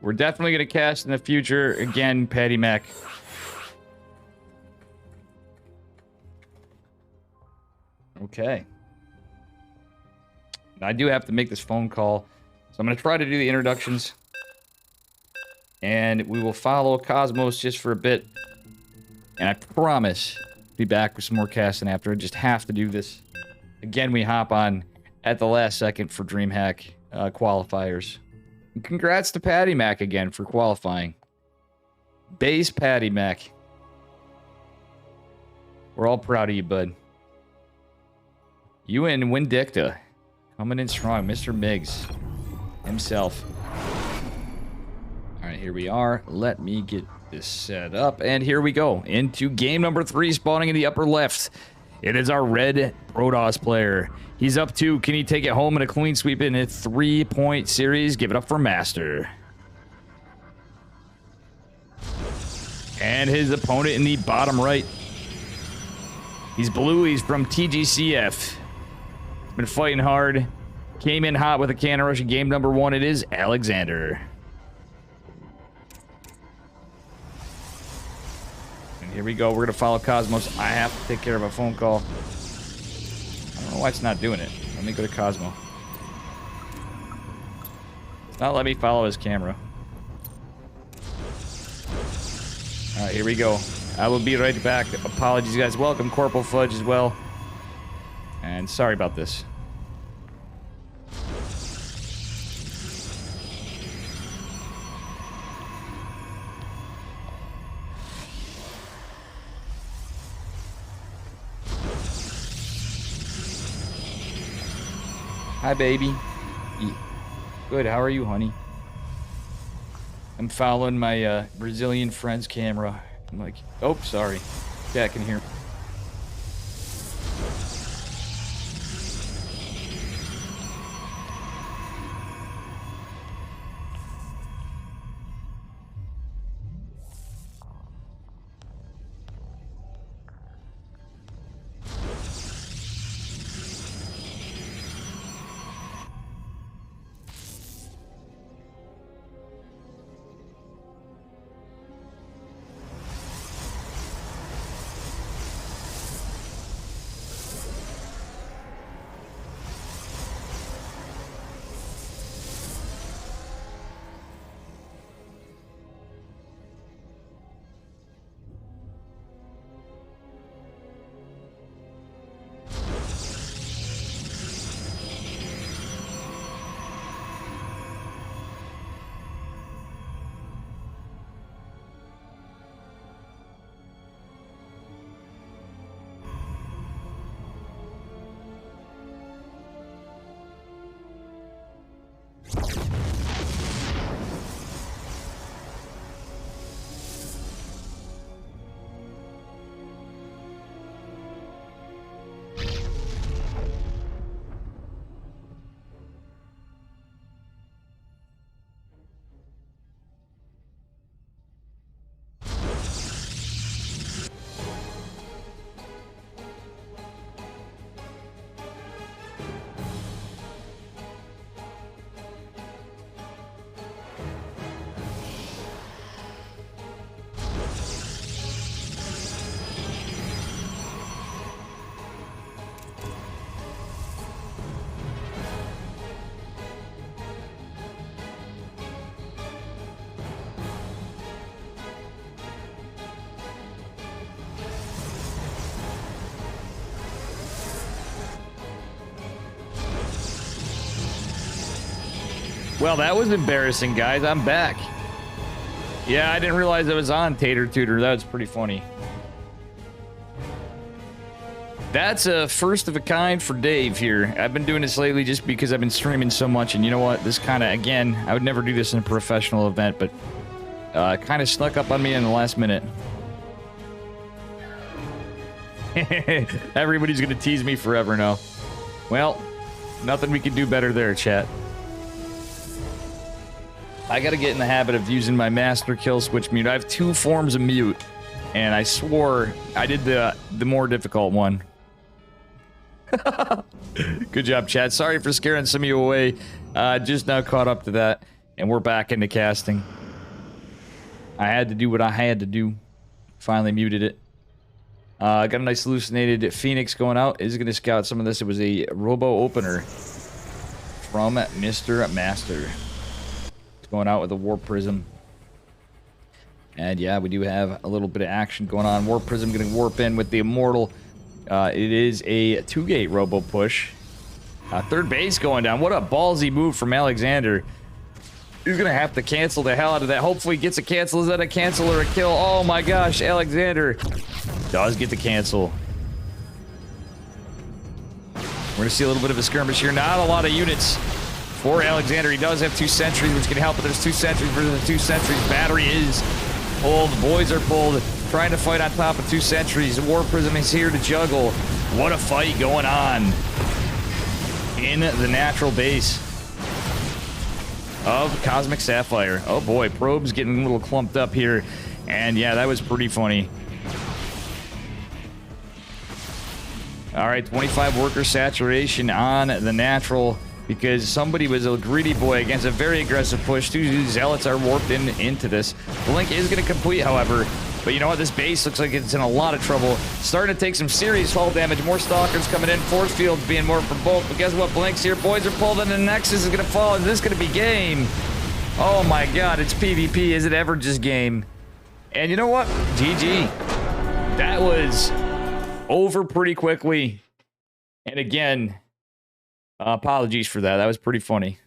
We're definitely going to cast in the future. Again, Patty Mac. Okay. I do have to make this phone call. So I'm going to try to do the introductions. And we will follow Cosmos just for a bit. And I promise be back with some more casting after. I just have to do this. Again, we hop on at the last second for DreamHack qualifiers. And congrats to Patty Mac again for qualifying. Base Patty Mac. We're all proud of you, bud. You and Windicta coming in strong. Mr. Miggs himself. All right, here we are. Let me get this set up. And here we go into game number 3, spawning in the upper left. It is our red Protoss player. He's up 2. Can he take it home in a clean sweep in a 3-point series? Give it up for Master. And his opponent in the bottom right. He's blue. He's from TGCF. He's been fighting hard. Came in hot with a cannon rush in game number 1. It is Alexander. And here we go. We're going to follow Cosmos. I have to take care of a phone call. I don't know why it's not doing it. Let me go to Cosmo. It's not letting me follow his camera. All right, here we go. I will be right back. Apologies, guys. Welcome, Corporal Fudge, as well. And sorry about this. Hi, baby. Good. How are you, honey? I'm following my Brazilian friend's camera. I'm like, oh, sorry. Cat can hear me. Well, that was embarrassing, guys. I'm back. Yeah, I didn't realize I was on Tater Tutor. That was pretty funny. That's a first of a kind for Dave here. I've been doing this lately just because I've been streaming so much, and you know what? This kind of, again, I would never do this in a professional event, but kind of snuck up on me in the last minute. Everybody's going to tease me forever now. Well, nothing we can do better there, chat. I gotta get in the habit of using my master kill switch mute. I have 2 forms of mute, and I swore I did the more difficult one. Good job, chat. Sorry for scaring some of you away. Just now caught up to that, and we're back into casting. I had to do what I had to do. Finally muted it. Got a nice hallucinated Phoenix going out. Is gonna scout some of this. It was a robo opener from Mr. Master. Going out with a Warp Prism. And yeah, we do have a little bit of action going on. Warp Prism getting warp in with the Immortal. It is a 2-gate robo push. Third base going down. What a ballsy move from Alexander. He's gonna have to cancel the hell out of that. Hopefully he gets a cancel. Is that a cancel or a kill? Oh my gosh, Alexander does get the cancel. We're going to see a little bit of a skirmish here. Not a lot of units for Alexander. He does have 2 sentries, which can help, but there's 2 sentries versus the 2 sentries. Battery is pulled. The boys are pulled. Trying to fight on top of 2 sentries. War Prism is here to juggle. What a fight going on in the natural base of Cosmic Sapphire. Oh boy, Probe's getting a little clumped up here. And yeah, that was pretty funny. All right, 25 worker saturation on the natural because somebody was a greedy boy against a very aggressive push. 2 zealots are warped into this. Blink is going to complete, however. But you know what? This base looks like it's in a lot of trouble. Starting to take some serious fall damage. More stalkers coming in. Force fields being more provoked. But guess what? Blink's here. Boys are pulled and the Nexus is going to fall. And this is going to be game. Oh my god, it's PvP. Is it ever just game? And you know what? GG. That was over pretty quickly. And again, apologies for that. That was pretty funny.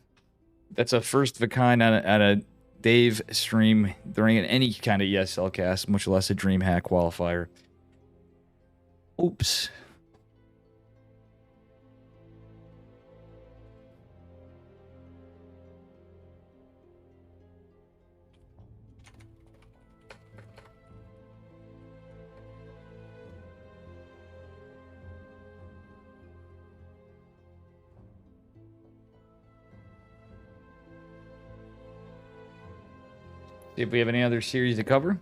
That's a first of a kind on a Dave stream during any kind of ESL cast, much less a DreamHack qualifier. Oops. See if we have any other series to cover.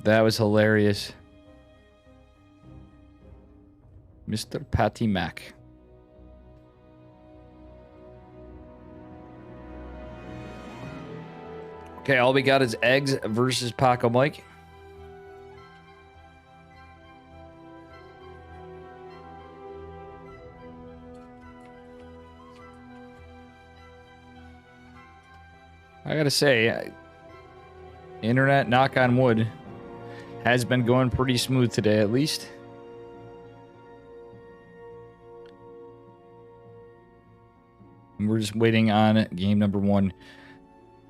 That was hilarious. Mr. Patty Mac. Okay, all we got is Eggs versus Paco Mike. I gotta say, internet, knock on wood, has been going pretty smooth today, at least. And we're just waiting on game number 1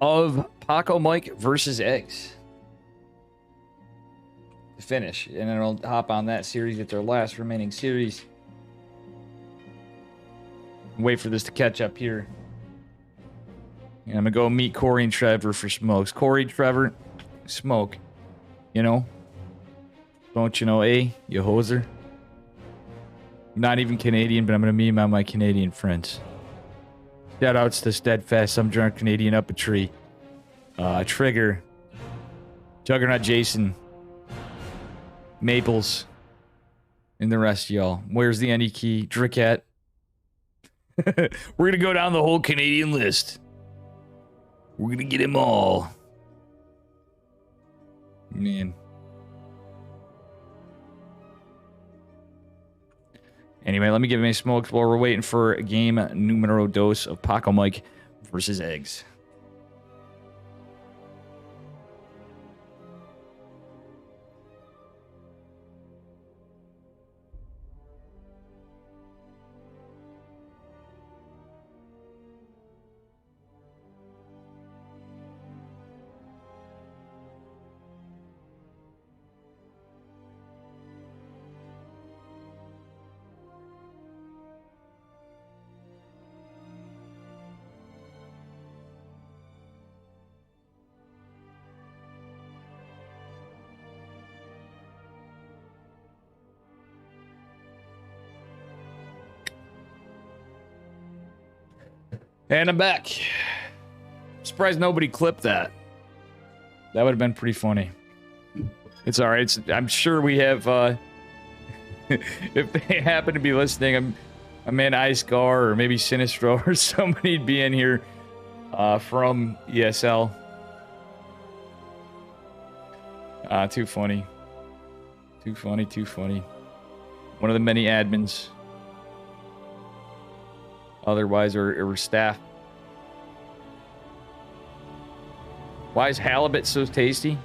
of Paco Mike versus Eggs to finish. And then I'll hop on that series. It's our last remaining series. Wait for this to catch up here. And I'm going to go meet Corey and Trevor for smokes. Corey, Trevor, smoke. You know? Don't you know, you hoser? I'm not even Canadian, but I'm going to meet my Canadian friends. Shout outs to Steadfast, some drunk Canadian up a tree. Trigger. Juggernaut Jason. Maples. And the rest of y'all. Where's the any key? Drickat. We're going to go down the whole Canadian list. We're going to get them all. Man. Anyway, let me give me a smoke while we're waiting for game numero dos of Paco Mike versus Eggs. And I'm back. Surprised nobody clipped that. That would have been pretty funny. It's all right. I'm sure we have. If they happen to be listening, I'm in Icegar or maybe Sinistro or somebody'd be in here from ESL. Too funny. Too funny. Too funny. One of the many admins. Otherwise, or staff. Why is halibut so tasty?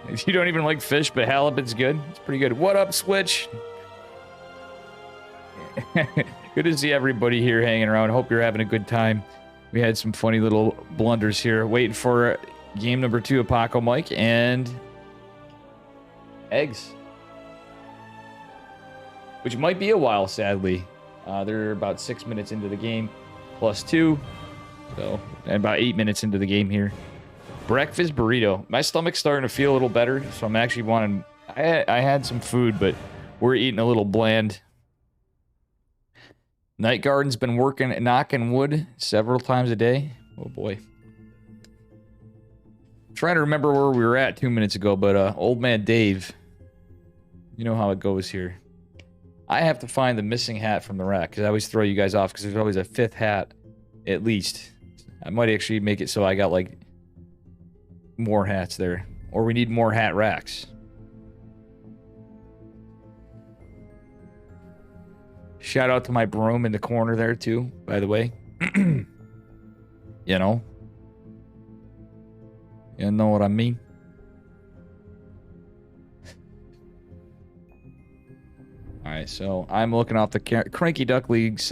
If you don't even like fish, but halibut's good. It's pretty good. What up, Switch? Good to see everybody here hanging around. Hope you're having a good time. We had some funny little blunders here. Waiting for game number 2 of Paco Mike and eggs. Which might be a while, sadly. They're about 6 minutes into the game, +2. So, and about 8 minutes into the game here. Breakfast burrito. My stomach's starting to feel a little better, so I'm actually wanting... I had some food, but we're eating a little bland. Night Garden's been working, knocking wood several times a day. Oh boy. Trying to remember where we were at 2 minutes ago, but old man Dave, you know how it goes here. I have to find the missing hat from the rack, because I always throw you guys off, because there's always a 5th hat, at least. I might actually make it so I got, like, more hats there. Or we need more hat racks. Shout out to my broom in the corner there, too, by the way. You know. You know what I mean? Alright, so I'm looking off the Cranky Duck League's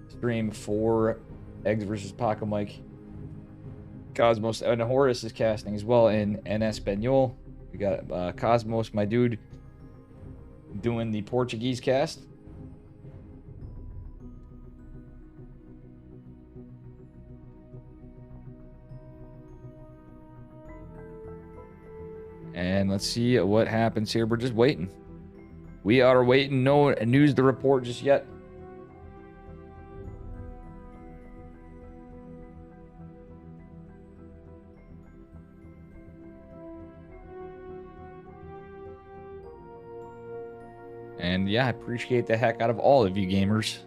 stream for Eggs versus Paco Mike. Cosmos and Horace is casting as well in Espanol. We got Cosmos, my dude, doing the Portuguese cast. And let's see what happens here. We're just waiting. We are waiting. No news to report just yet. And yeah, I appreciate the heck out of all of you gamers.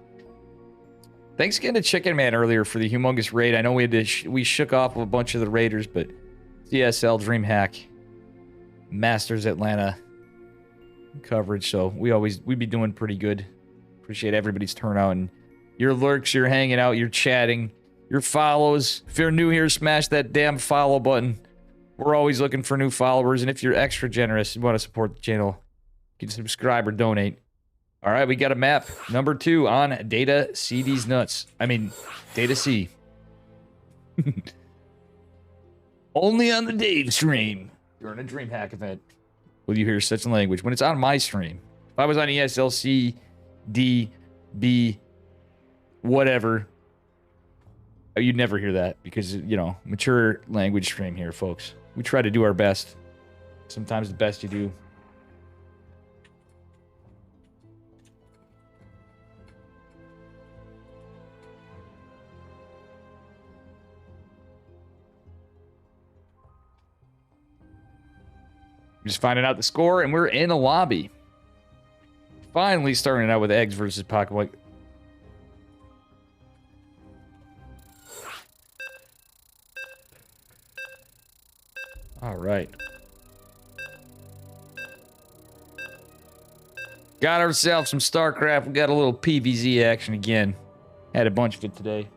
Thanks again to Chicken Man earlier for the humongous raid. I know we had to we shook off a bunch of the raiders, but CSL DreamHack Masters Atlanta coverage, so we'd be doing pretty good. Appreciate everybody's turnout and your lurks, your hanging out, your chatting, your follows. If you're new here, smash that damn follow button. We're always looking for new followers, and if you're extra generous, you want to support the channel, you can subscribe or donate. All right, we got a map number 2 on Data C these nuts. I mean, Data C. Only on the Dave stream during a DreamHack event will you hear such language when it's on my stream. If I was on ESLC, D, B, whatever, you'd never hear that because, you know, mature language stream here, folks. We try to do our best. Sometimes the best you do. Just finding out the score, and we're in a lobby. Finally starting out with Eggs versus Paco Mike. All right. Got ourselves some StarCraft. We got a little PvZ action again. Had a bunch of it today.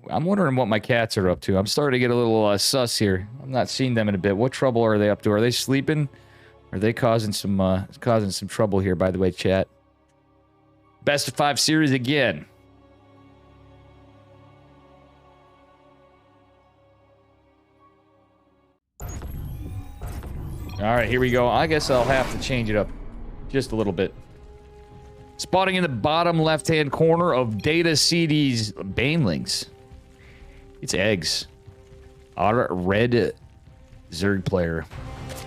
I'm wondering what my cats are up to. I'm starting to get a little sus here. I'm not seeing them in a bit. What trouble are they up to? Are they sleeping? Are they causing some trouble here, by the way, chat? Best of 5 series again. All right, here we go. I guess I'll have to change it up just a little bit. Spotting in the bottom left-hand corner of Data CD's Banelings. It's Eggs. Our red Zerg player.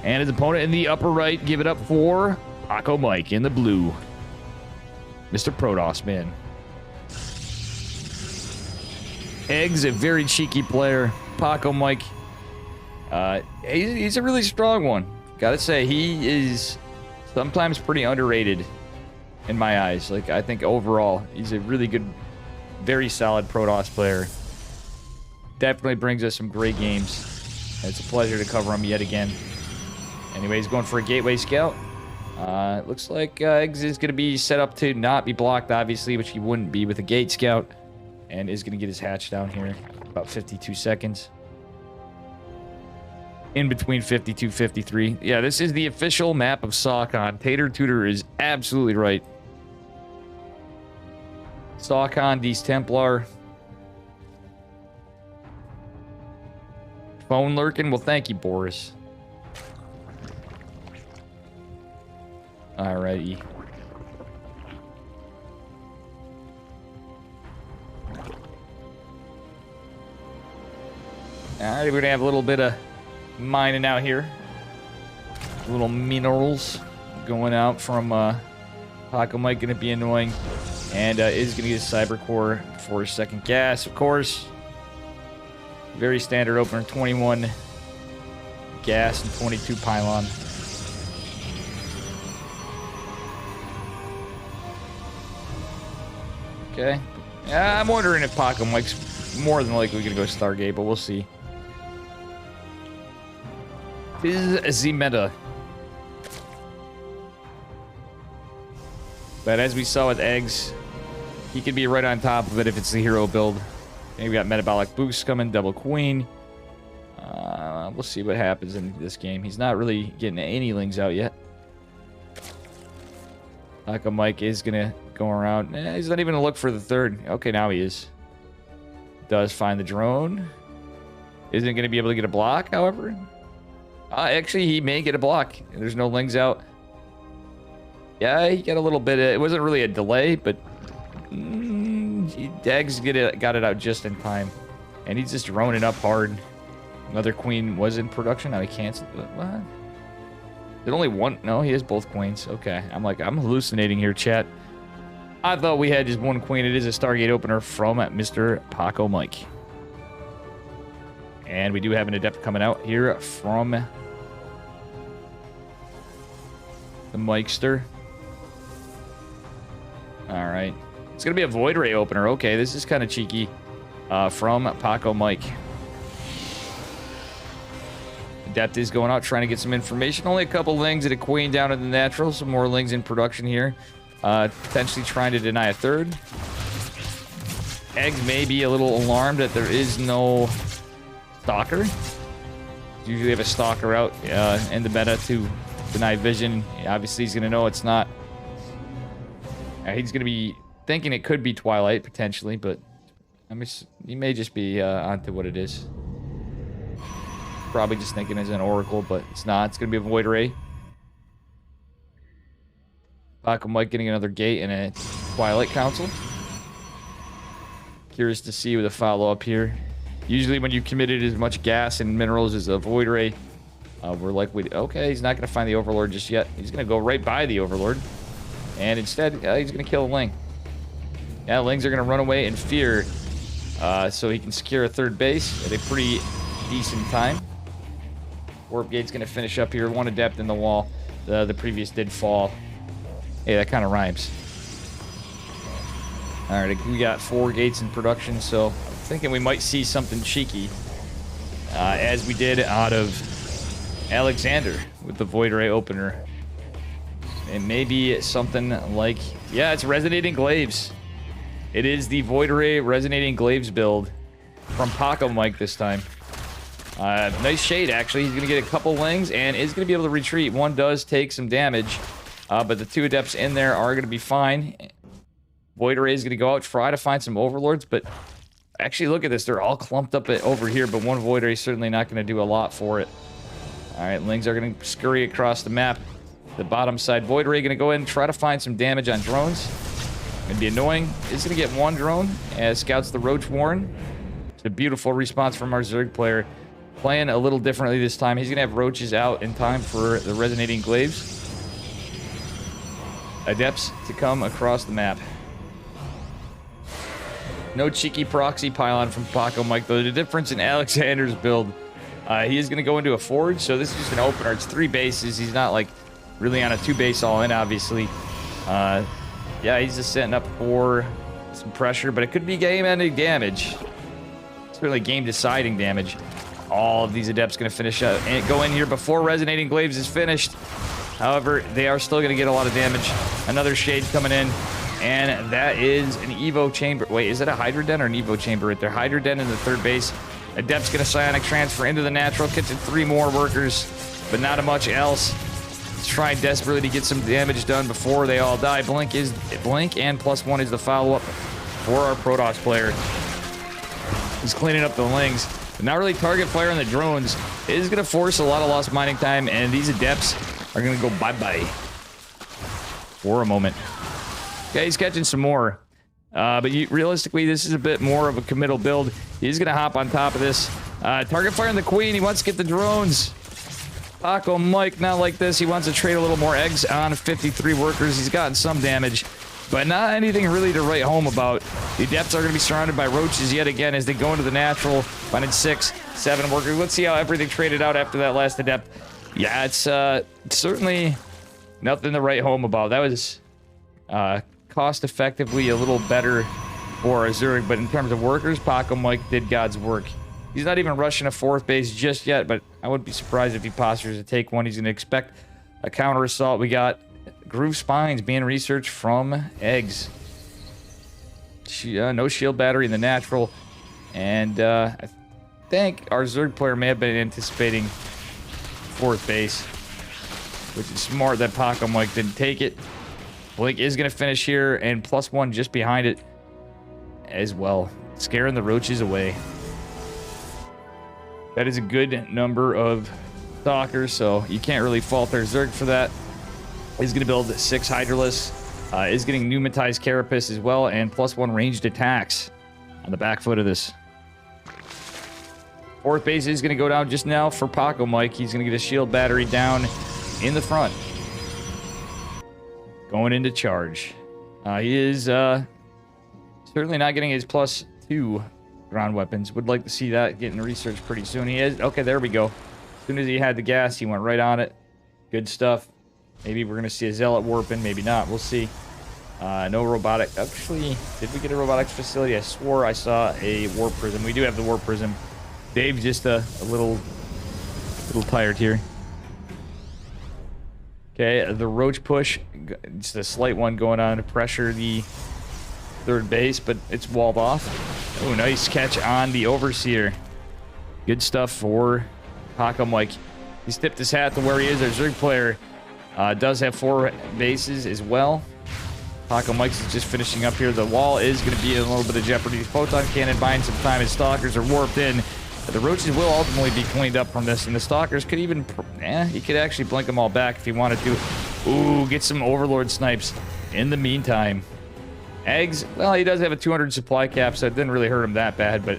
And his opponent in the upper right, give it up for Paco Mike in the blue. Mr. Protoss, man. Eggs, a very cheeky player. Paco Mike, he's a really strong one. Gotta say, he is sometimes pretty underrated in my eyes. Like, I think overall, he's a really good, very solid Protoss player. Definitely brings us some great games. It's a pleasure to cover him yet again. Anyway, he's going for a Gateway Scout. It looks like Eggs is going to be set up to not be blocked, obviously, which he wouldn't be with a Gate Scout. And is going to get his hatch down here. About 52 seconds. In between 52, 53. Yeah, this is the official map of SawCon. Tater Tutor is absolutely right. Sawcon, D's Templar. Phone lurking? Well, thank you, Boris. Alrighty. Alright, we're gonna have a little bit of mining out here. Little minerals going out from Paco Mike, gonna be annoying. And is gonna get a cyber core for a second gas, of course. Very standard opener, 21 gas and 22 pylon. Okay. Yeah, I'm wondering if Paco Mike's more than likely gonna go Stargate, but we'll see. This is the meta. But as we saw with eggs, he could be right on top of it if it's the hero build. And we got metabolic boosts coming, double queen. We'll see what happens in this game. He's not really getting any lings out yet. Paco Mike is gonna go around. He's not even gonna look for the third. Okay, now he is. Does find the drone. Isn't gonna be able to get a block, however. Actually, he may get a block. There's no lings out. Yeah, he got a little bit. It wasn't really a delay, but Dags got it out just in time, and he's just droning up hard. Another queen was in production. Now he canceled. What? Did only one? No, he has both queens. Okay, I'm hallucinating here, chat. I thought we had just one queen. It is a Stargate opener from Mr. Paco Mike, and we do have an adept coming out here from the Mikester. All right. It's going to be a Void Ray opener. Okay, this is kind of cheeky from Paco Mike. Adept is going out trying to get some information. Only a couple lings and a queen down in the natural. Some more lings in production here. Potentially trying to deny a third. Eggs may be a little alarmed that there is no stalker. Usually have a stalker out in the meta to deny vision. Obviously, he's going to know it's not. He's going to be thinking it could be Twilight, potentially, but I mean, he may just be onto what it is. Probably just thinking it's an Oracle, but it's not. It's going to be a Void Ray. Paco Mike getting another gate and a Twilight Council. Curious to see with a follow-up here. Usually when you committed as much gas and minerals as a Void Ray, we're likely to... Okay, he's not going to find the Overlord just yet. He's going to go right by the Overlord. And instead, he's going to kill a Ling. Yeah, Lings are going to run away in fear. So he can secure a third base at a pretty decent time. Warp Gate's going to finish up here. One adept in the wall. The previous did fall. Hey, that kind of rhymes. All right, we got 4 gates in production, so I'm thinking we might see something cheeky. As we did out of Alexander with the Void Ray opener. And maybe something like... Yeah, it's Resonating Glaives. It is the Void Ray Resonating Glaives build from Paco Mike this time. Nice shade, actually. He's going to get a couple lings and is going to be able to retreat. One does take some damage, but the 2 adepts in there are going to be fine. Void Ray is going to go out, try to find some Overlords, but actually, look at this. They're all clumped up over here, but one Void Ray is certainly not going to do a lot for it. All right, Lings are going to scurry across the map. The bottom side Void Ray going to go in and try to find some damage on drones. Going to be annoying. Is going to get one drone as scouts the Roach Warren. It's a beautiful response from our Zerg player. Playing a little differently this time. He's going to have roaches out in time for the Resonating Glaives. Adepts to come across the map. No cheeky proxy pylon from Paco Mike, though. The difference in Alexander's build, he is going to go into a forge, so this is just an opener. It's 3 bases. He's not, like, really on a 2-base all-in, obviously. Yeah, he's just setting up for some pressure, but it could be game-ending damage. It's really game-deciding damage. All of these adepts going to finish up and go in here before Resonating Glaives is finished. However, they are still going to get a lot of damage. Another shade coming in, and that is an Evo chamber. Wait, is it a Hydra Den or an Evo chamber right there? Hydra Den in the 3rd base. Adept's going to psionic transfer into the natural, catching 3 more workers, but not much else. Let's try desperately to get some damage done before they all die. Blink and +1 is the follow-up. for our Protoss player. He's cleaning up the Lings. But not really target fire on the drones. It is going to force a lot of lost mining time, and these Adepts are going to go bye-bye for a moment. Okay, he's catching some more. But realistically, this is a bit more of a committal build. He's going to hop on top of this. Target fire on the Queen. He wants to get the drones. Paco Mike, not like this. He wants to trade a little more eggs on 53 workers. He's gotten some damage, but not anything really to write home about. The Adepts are going to be surrounded by roaches yet again as they go into the natural, finding 6, 7 workers. Let's see how everything traded out after that last Adept. Yeah, it's certainly nothing to write home about. That was cost-effectively a little better for Zurich, but in terms of workers, Paco Mike did God's work. He's not even rushing a 4th base just yet, but I wouldn't be surprised if he postures to take one. He's going to expect a counter assault. We got Groove Spines being researched from eggs. No shield battery in the natural. And I think our Zerg player may have been anticipating 4th base, which is smart that Paco Mike didn't take it. Blink is going to finish here, and +1 just behind it as well, scaring the roaches away. That is a good number of stalkers, so you can't really fault their Zerg for that. He's going to build 6 Hydralisks. Is getting pneumatized Carapace as well, and +1 ranged attacks on the back foot of this. 4th base is going to go down just now for Paco Mike. He's going to get a shield battery down in the front. Going into charge. He is certainly not getting his +2 ground weapons. Would like to see that getting researched pretty soon. He is. Okay, there we go. As soon as he had the gas, he went right on it. Good stuff. Maybe we're going to see a Zealot warp in. Maybe not. We'll see. No robotic. Actually, did we get a robotics facility? I swore I saw a warp prism. We do have the warp prism. Dave's just a little tired here. Okay, the roach push. Just a slight one going on to pressure the 3rd base, but it's walled off. Oh, nice catch on the Overseer. Good stuff for Paco Mike. He's tipped his hat to where he is. Our Zerg player does have 4 bases as well. Paco Mike is just finishing up here. The wall is going to be in a little bit of jeopardy. Photon Cannon buying some time as Stalkers are warped in. But the roaches will ultimately be cleaned up from this, and the Stalkers could even... he could actually blink them all back if he wanted to. Ooh, get some Overlord snipes in the meantime. Eggs, well, he does have a 200 supply cap, so it didn't really hurt him that bad, but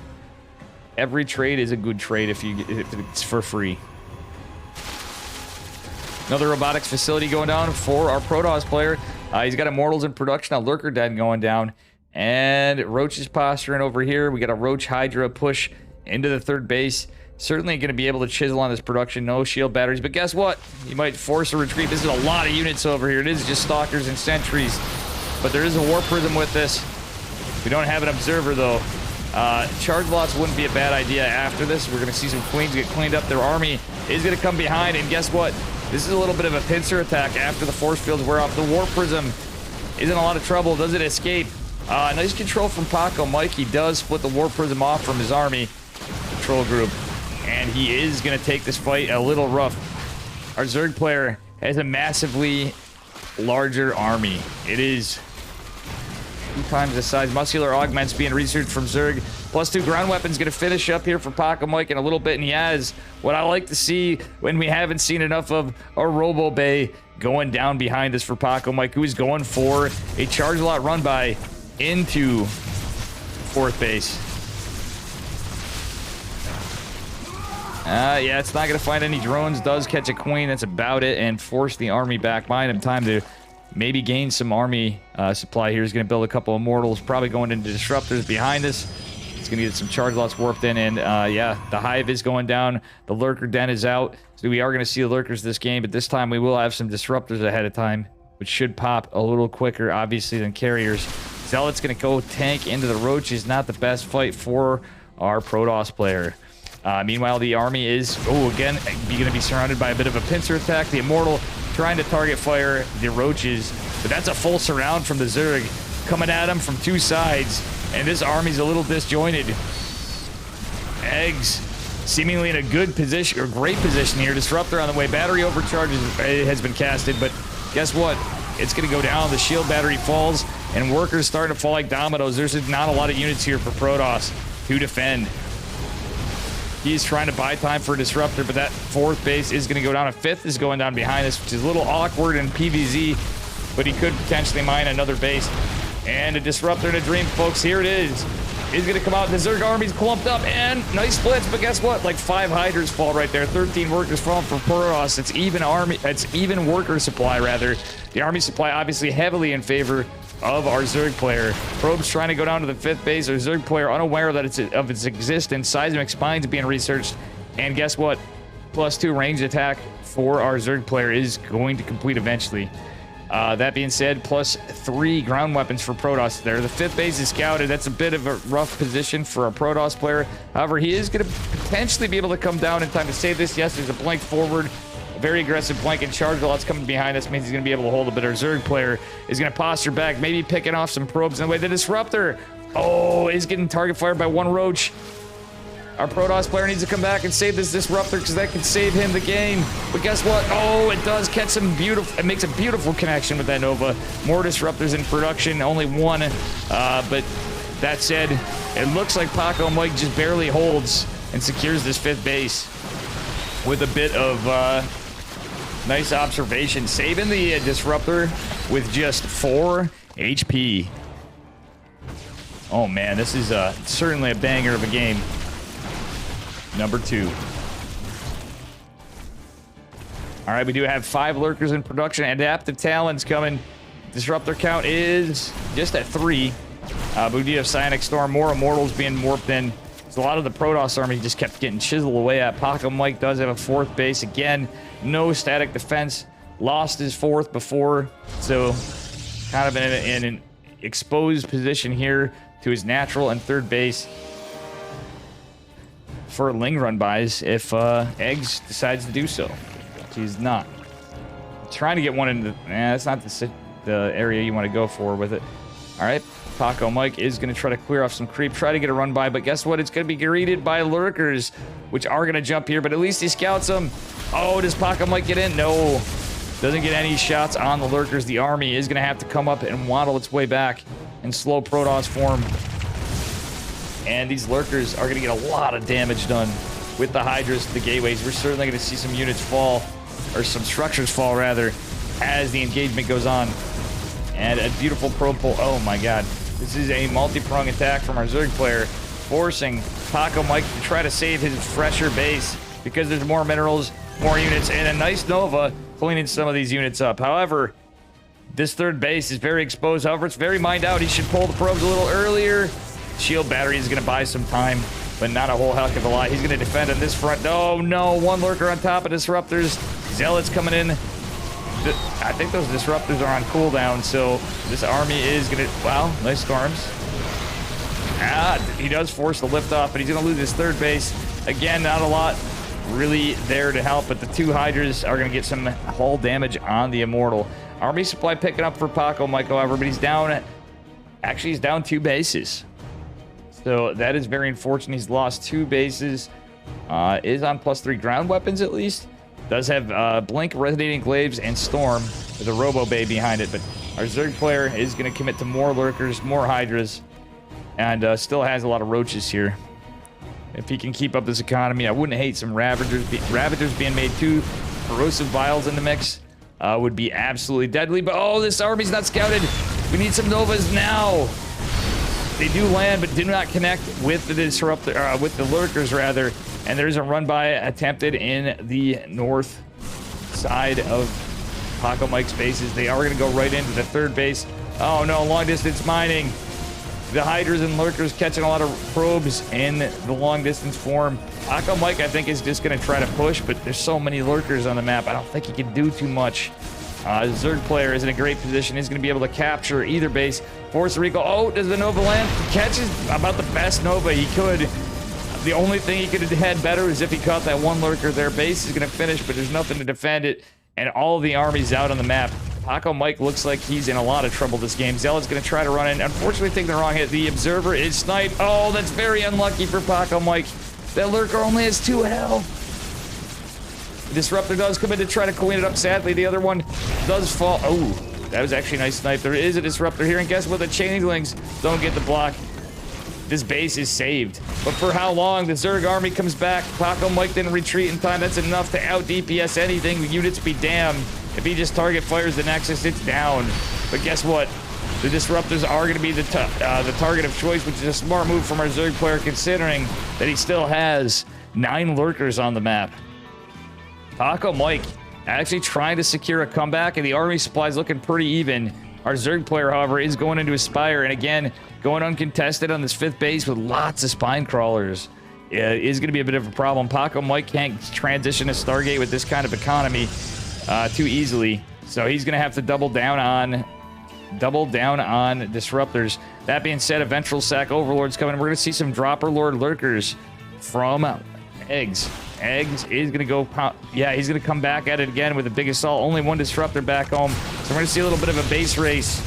every trade is a good trade if it's for free. Another robotics facility going down for our Protoss player. He's got Immortals in production, a Lurker Den going down, and Roach is posturing over here. We got a Roach Hydra push into the 3rd base. Certainly going to be able to chisel on this production. No shield batteries, but guess what? He might force a retreat. This is a lot of units over here. It is just Stalkers and Sentries. But there is a Warp Prism with this. We don't have an Observer, though. Charge lots wouldn't be a bad idea after this. We're going to see some Queens get cleaned up. Their army is going to come behind, and guess what? This is a little bit of a pincer attack after the force fields wear off. The Warp Prism is in a lot of trouble. Does it escape? Nice control from Paco Mike. He does split the Warp Prism off from his army control group, and he is going to take this fight a little rough. Our Zerg player has a massively larger army. It is 2 times the size. Muscular augments being researched from Zerg. +2 ground weapons going to finish up here for Paco Mike in a little bit, and he has what I like to see when we haven't seen enough of a Robo Bay going down behind us for Paco Mike, who is going for a charge lot run by into 4th base. Yeah, it's not going to find any drones. Does catch a Queen. That's about it, and force the army back behind him. Time to maybe gain some army supply here. He's going to build a couple of Immortals, probably going into Disruptors behind us. He's going to get some charge lots warped in, and yeah, the Hive is going down. The Lurker Den is out. So we are going to see the Lurkers this game, but this time we will have some Disruptors ahead of time, which should pop a little quicker, obviously, than Carriers. Zealot's going to go tank into the Roaches. Not the best fight for our Protoss player. Meanwhile, the army is, again, going to be surrounded by a bit of a pincer attack. The Immortal trying to target fire the Roaches, but that's a full surround from the Zerg coming at him from 2 sides, and this army's a little disjointed. Eggs seemingly in a good position, or great position here. Disruptor on the way. Battery overcharge has been casted, but guess what? It's going to go down. The shield battery falls, and workers starting to fall like dominoes. There's not a lot of units here for Protoss to defend. He's trying to buy time for a disruptor, but that 4th base is going to go down. A 5th is going down behind us, which is a little awkward in PvZ, but he could potentially mine another base. And a disruptor and a dream, folks. Here it is. He's going to come out. The Zerg army's clumped up, and nice splits, but guess what? Like 5 Hydras fall right there. 13 workers fall for Protoss. It's even army. It's even worker supply, rather. The army supply obviously heavily in favor of our Zerg player. Probe's trying to go down to the 5th base. Our Zerg player unaware that of its existence. Seismic spines being researched. And guess what? +2 ranged attack for our Zerg player is going to complete eventually. That being said, +3 ground weapons for Protoss there. The 5th base is scouted. That's a bit of a rough position for a Protoss player. However, he is going to potentially be able to come down in time to save this. Yes, there's a blank forward. Very aggressive flank and charge. Lots coming behind us means he's going to be able to hold a bit. Our Zerg player is going to posture back, maybe picking off some probes in the way. The disruptor, oh, is getting target fired by 1 roach. Our Protoss player needs to come back and save this disruptor because that can save him the game. But guess what? Oh, it does catch some beautiful. It makes a beautiful connection with that Nova. More disruptors in production, only 1. But that said, it looks like Paco Mike just barely holds and secures this 5th base with a bit of nice observation, saving the disruptor with just 4 HP. Oh man, this is certainly a banger of a game. Number 2. All right, we do have 5 lurkers in production. Adaptive Talons coming. Disruptor count is just at 3. But we do have Psionic Storm, more Immortals being warped in. So a lot of the Protoss army just kept getting chiseled away at. Paco Mike does have a 4th base. Again, no static defense. Lost his 4th before. So kind of in an exposed position here to his natural and 3rd base for Ling run bys if Eggs decides to do so, which he's not. Trying to get one into that's not the area you want to go for with it. All right, Paco Mike is going to try to clear off some creep, try to get a run by, but guess what? It's going to be greeted by lurkers, which are going to jump here, but at least he scouts them. Oh, does Paco Mike get in? No, doesn't get any shots on the lurkers. The army is going to have to come up and waddle its way back in slow Protoss form. And these lurkers are going to get a lot of damage done with the Hydras, the gateways. We're certainly going to see some units fall, or some structures fall, rather, as the engagement goes on. And a beautiful probe pull. Oh, my God. This is a multi-prong attack from our Zerg player, forcing Paco Mike to try to save his fresher base because there's more minerals, more units, and a nice Nova cleaning some of these units up. However, this 3rd base is very exposed. However, it's very mined out. He should pull the probes a little earlier. Shield battery is going to buy some time, but not a whole heck of a lot. He's going to defend on this front. Oh, no. 1 lurker on top of disruptors. Zealots coming in. I think those disruptors are on cooldown, so this army is going to... Wow, nice storms. He does force the lift off, but he's going to lose his 3rd base. Again, not a lot really there to help, but the 2 Hydras are going to get some hull damage on the Immortal. Army supply picking up for Paco Mike, however, but he's down... Actually, he's down 2 bases. So that is very unfortunate. He's lost 2 bases. Is on +3 ground weapons at least. Does have Blink, Resonating Glaives, and Storm with a Robo Bay behind it. But our Zerg player is going to commit to more lurkers, more Hydras, and still has a lot of roaches here. If he can keep up this economy, I wouldn't hate some Ravagers being made too. Corrosive Vials in the mix would be absolutely deadly. But oh, this army's not scouted. We need some Novas now. They do land, but do not connect with the disruptor, with the lurkers rather. And there's a run by attempted in the north side of Paco Mike's bases. They are going to go right into the 3rd base. Oh no, long distance mining. The Hydras and lurkers catching a lot of probes in the long distance form. Paco Mike, I think, is just going to try to push, but there's so many lurkers on the map. I don't think he can do too much. Zerg player is in a great position. He's going to be able to capture either base. Force the recall. Oh, does the Nova land? He catches about the best Nova he could. The only thing he could have had better is if he caught that 1 lurker. Their base is going to finish, but there's nothing to defend it. And all of the army's out on the map. Paco Mike looks like he's in a lot of trouble this game. Zealot's going to try to run in. Unfortunately, taking the wrong hit. The Observer is sniped. Oh, that's very unlucky for Paco Mike. That lurker only has 2 health. Disruptor does come in to try to clean it up. Sadly, the other one does fall. Oh, That was actually a nice snipe. There is a disruptor here, and guess what? The changelings don't get the block. This base is saved. But for how long? The Zerg army comes back. Paco Mike didn't retreat in time. That's enough to out DPS anything. Units be damned. If he just target fires the Nexus, it's down. But guess what? The disruptors are going to be the target of choice, which is a smart move from our Zerg player, considering that he still has 9 lurkers on the map. Paco Mike actually trying to secure a comeback, and the army supply is looking pretty even. Our Zerg player, however, is going into a Spire, and again, going uncontested on this 5th base with lots of spine crawlers is going to be a bit of a problem. Paco Mike can't transition to Stargate with this kind of economy too easily, so he's going to have to double down on disruptors. That being said, a Ventral Sack Overlord's coming. We're going to see some Dropper Lord Lurkers from Eggs. Eggs is going to go... Yeah, he's going to come back at it again with a big assault. Only 1 disruptor back home. So we're going to see a little bit of a base race,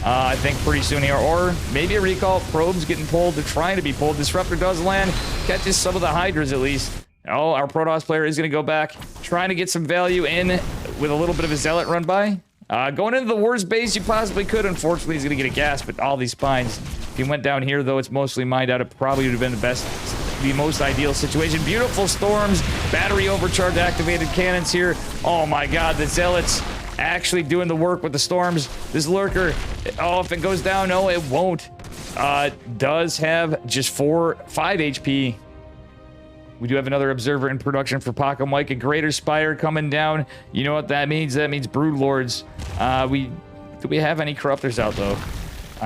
I think, pretty soon here. Or maybe a recall. Probes getting pulled. They're trying to be pulled. Disruptor does land. Catches some of the Hydras, at least. Oh, our Protoss player is going to go back. Trying to get some value in with a little bit of a Zealot run by. Going into the worst base you possibly could. Unfortunately, he's going to get a gas, but all these spines. If he went down here, though, it's mostly mined out. It probably would have been the most ideal situation. Beautiful storms, battery overcharge activated cannons here. Oh my god, the Zealots actually doing the work with the storms. This lurker, oh, if it goes down, no, it won't. Does have just 5 HP. We do have another observer in production for Paco Mike. A Greater Spire coming down. You know what that means? That means Brood Lords. Do we have any Corruptors out, though?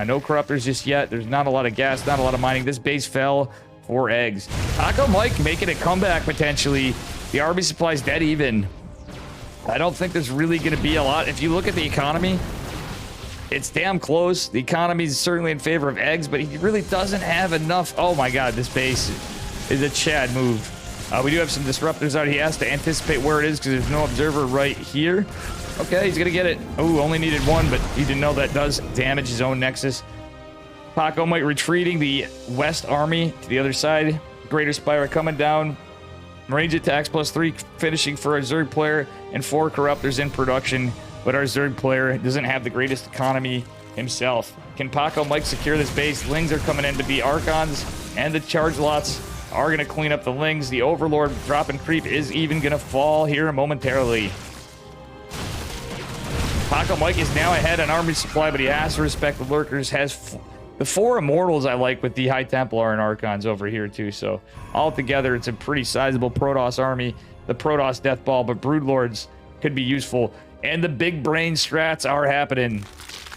No Corruptors just yet. There's not a lot of gas, not a lot of mining. This base fell for Eggs. Paco Mike making a comeback, potentially. The army supply's dead even. I don't think there's really going to be a lot. If you look at the economy, it's damn close. The economy is certainly in favor of Eggs, but he really doesn't have enough. Oh my god, this base is a Chad move. We do have some disruptors out. He has to anticipate where it is because there's no observer right here. Okay, he's gonna get it. Oh, only needed 1, but he didn't know that does damage his own Nexus. Paco Mike retreating. The West Army to the other side. Greater Spire coming down. Range attacks +3 finishing for our Zerg player, and 4 Corruptors in production. But our Zerg player doesn't have the greatest economy himself. Can Paco Mike secure this base? Lings are coming in to be Archons, and the charge lots are going to clean up the Lings. The Overlord drop and creep is even going to fall here momentarily. Paco Mike is now ahead on army supply, but he has to respect the lurkers. Has the 4 Immortals I like with the High Templar and Archons over here too. So altogether, it's a pretty sizable Protoss army. The Protoss Death Ball, but Broodlords could be useful. And the big brain strats are happening.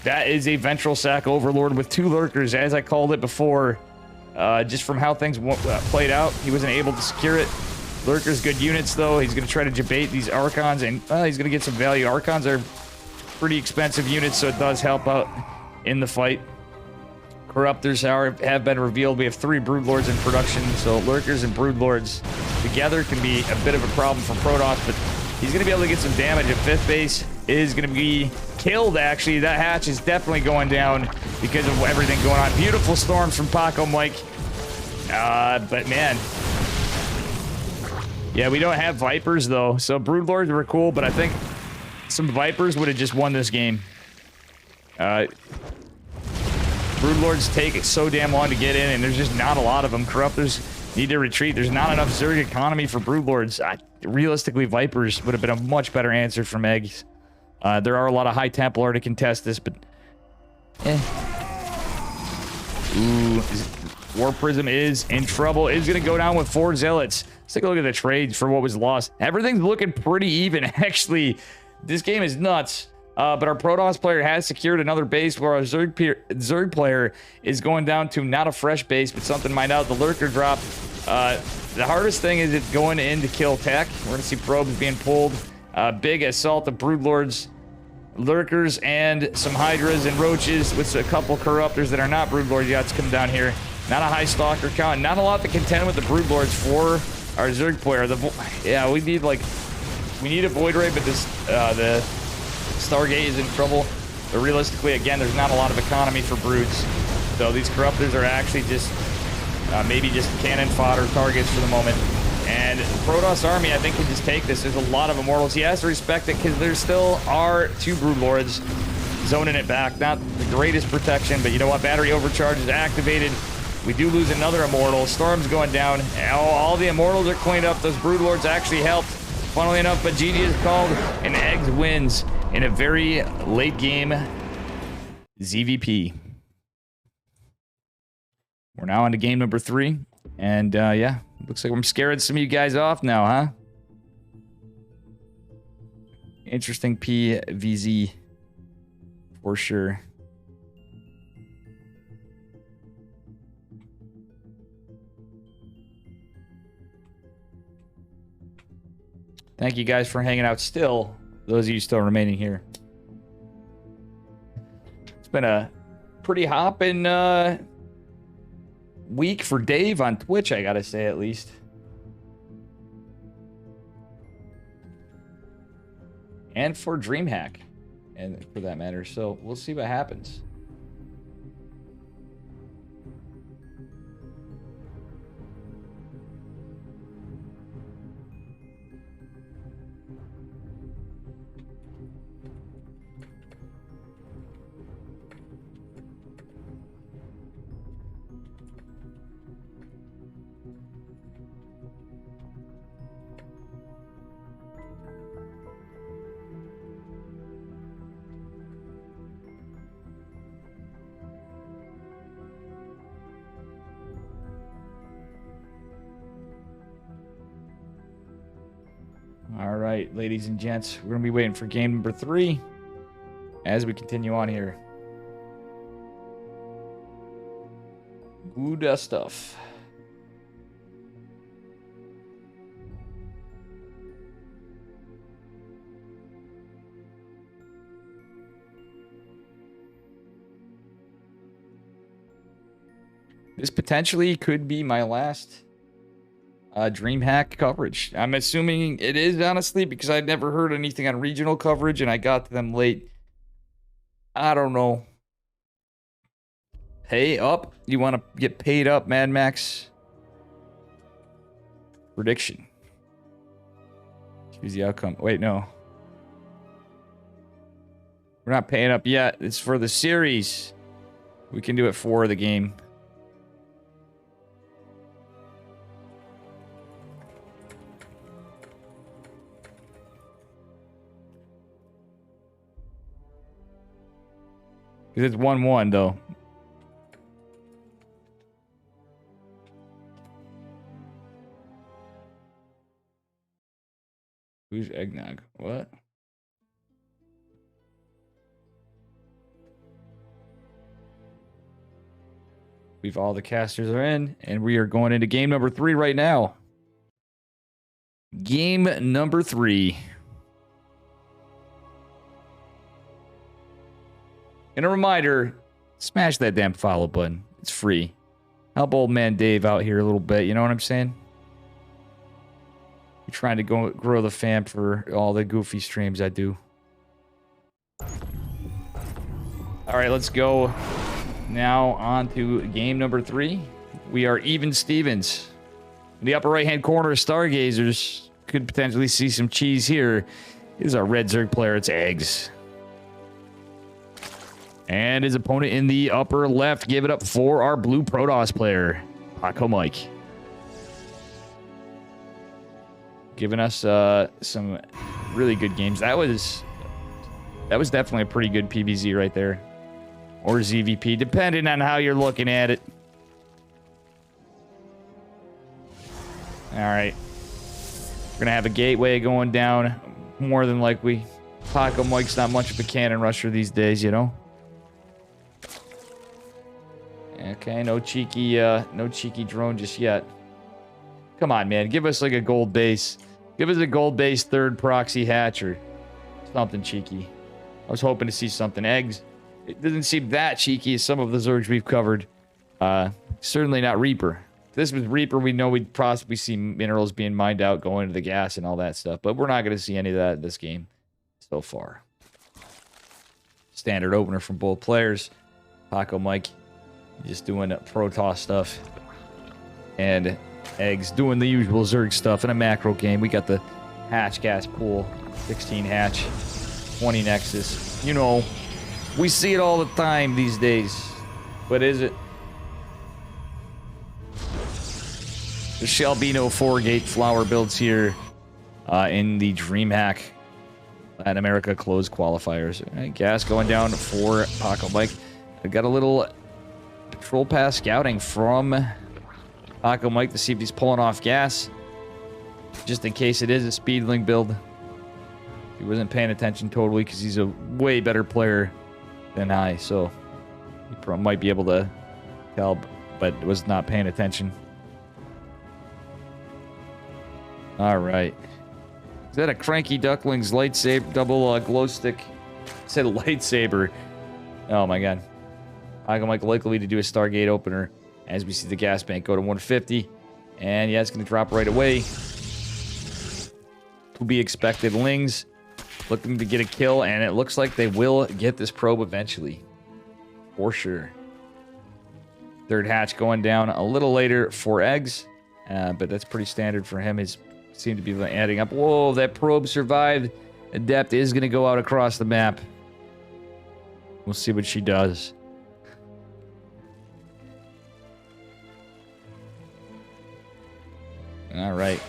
That is a Ventral Sack Overlord with 2 lurkers, as I called it before. Just from how things played out, he wasn't able to secure it. Lurkers, good units, though. He's going to try to debate these Archons, and he's going to get some value. Archons are pretty expensive units, so it does help out in the fight. Corruptors have been revealed. We have 3 Broodlords in production, so Lurkers and Broodlords together can be a bit of a problem for Protoss, but he's going to be able to get some damage. At 5th base is going to be killed, actually. That hatch is definitely going down because of everything going on. Beautiful storms from Paco Mike. But man, yeah, we don't have Vipers, though. So Broodlords were cool, but I think some Vipers would have just won this game. Broodlords take so damn long to get in, and there's just not a lot of them. Corruptors need to retreat. There's not enough Zerg economy for Broodlords. Realistically, Vipers would have been a much better answer from Eggs. There are a lot of High Templar to contest this, but ooh, War Prism is in trouble. Is going to go down with 4 Zealots. Let's take a look at the trades for what was lost. Everything's looking pretty even, actually. This game is nuts. But our Protoss player has secured another base where our Zerg player is going down to not a fresh base, but something mined out. The Lurker drop. The hardest thing is it going in to kill tech. We're going to see probes being pulled. Big assault of Broodlords, Lurkers, and some Hydras and Roaches with a couple Corruptors that are not Broodlord yachts come down here. Not a high Stalker count. Not a lot to contend with the Broodlords for our Zerg player. Yeah, we need a Void Ray, but the Stargate is in trouble. But realistically, again, there's not a lot of economy for Broods. So these Corruptors are actually just maybe just cannon fodder targets for the moment. And Protoss army, I think, can just take this. There's a lot of Immortals. He has to respect it because there still are 2 Broodlords. zoning it back. Not the greatest protection, but you know what? Battery overcharge is activated. We do lose another Immortal. Storm's going down. All the Immortals are cleaned up. Those Broodlords actually helped. Funnily enough, but GG is called, and Eggs wins in a very late game ZVP. We're now on to game number 3. And yeah, looks like I'm scaring some of you guys off now, huh? Interesting PVZ for sure. Thank you guys for hanging out still, those of you still remaining here. It's been a pretty hopping week for Dave on Twitch, I gotta say, at least. And for DreamHack, and for that matter. So we'll see what happens. All right, ladies and gents, we're going to be waiting for game number 3 as we continue on here. Good stuff. This potentially could be my last DreamHack coverage. I'm assuming it is, honestly, because I'd never heard anything on regional coverage and I got to them late. I don't know. Pay up? You want to get paid up, Mad Max? Prediction. Here's the outcome. Wait, no. We're not paying up yet. It's for the series. We can do it for the game. Because it's 1-1, though. Who's eggnog? What? We've all the casters are in, and we are going into game number 3 right now. Game number 3. And a reminder, smash that damn follow button. It's free. Help old man Dave out here a little bit, you know what I'm saying? You're trying to grow the fam for all the goofy streams I do. Alright, let's go now on to game number 3. We are even Stevens. In the upper right-hand corner, Stargazers could potentially see some cheese here. Here's our red Zerg player, it's Eggs. And his opponent in the upper left, give it up for our blue Protoss player, Paco Mike. Giving us some really good games. That was definitely a pretty good PVZ right there. Or ZVP, depending on how you're looking at it. Alright. We're going to have a gateway going down. More than likely. Paco Mike's not much of a cannon rusher these days, you know? Okay, no cheeky drone just yet. Come on, man. Give us like a gold base. Give us a gold base third proxy hatch or something cheeky. I was hoping to see something. Eggs. It doesn't seem that cheeky as some of the Zergs we've covered. Certainly not Reaper. If this was Reaper, we know we'd possibly see minerals being mined out, going into the gas and all that stuff. But we're not going to see any of that in this game so far. Standard opener from both players. Paco Mike just doing Protoss stuff. And Eggs doing the usual Zerg stuff in a macro game. We got the hatch gas pool, 16 hatch, 20 Nexus. You know, We see it all the time these days. What is it? There shall be no 4-gate flower builds here in the DreamHack Latin America closed qualifiers. All right, gas going down for Paco Mike. I got a little patrol pass scouting from Paco Mike to see if he's pulling off gas. Just in case it is a speedling build. He wasn't paying attention totally because he's a way better player than I, so he might be able to tell, but was not paying attention. All right. Is that a Cranky Duckling's lightsaber, double glow stick? I said lightsaber. Oh my god. Paco Mike likely to do a Stargate opener as we see the gas bank go to 150. And yeah, it's going to drop right away. To be expected. Lings looking to get a kill, and it looks like they will get this probe eventually. For sure. Third hatch going down a little later for eggs, but that's pretty standard for him. He's seemed to be adding up. Whoa, that probe survived. Adept is going to go out across the map. We'll see what she does. All right.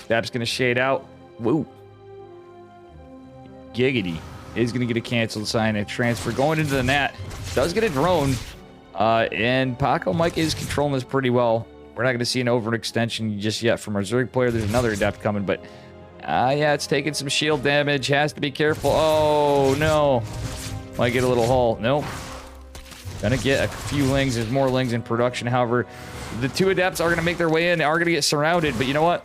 Adept's going to shade out. Woo. Giggity is going to get a canceled sign and transfer going into the net. Does get a drone. And Paco Mike is controlling this pretty well. We're not going to see an overextension just yet from our Zerg player. There's another Adept coming, but yeah, it's taking some shield damage. Has to be careful. Oh, no. Might get a little hull. Nope. Gonna get a few Lings. There's more Lings in production. However, the two Adepts are going to make their way in. They are going to get surrounded, but you know what?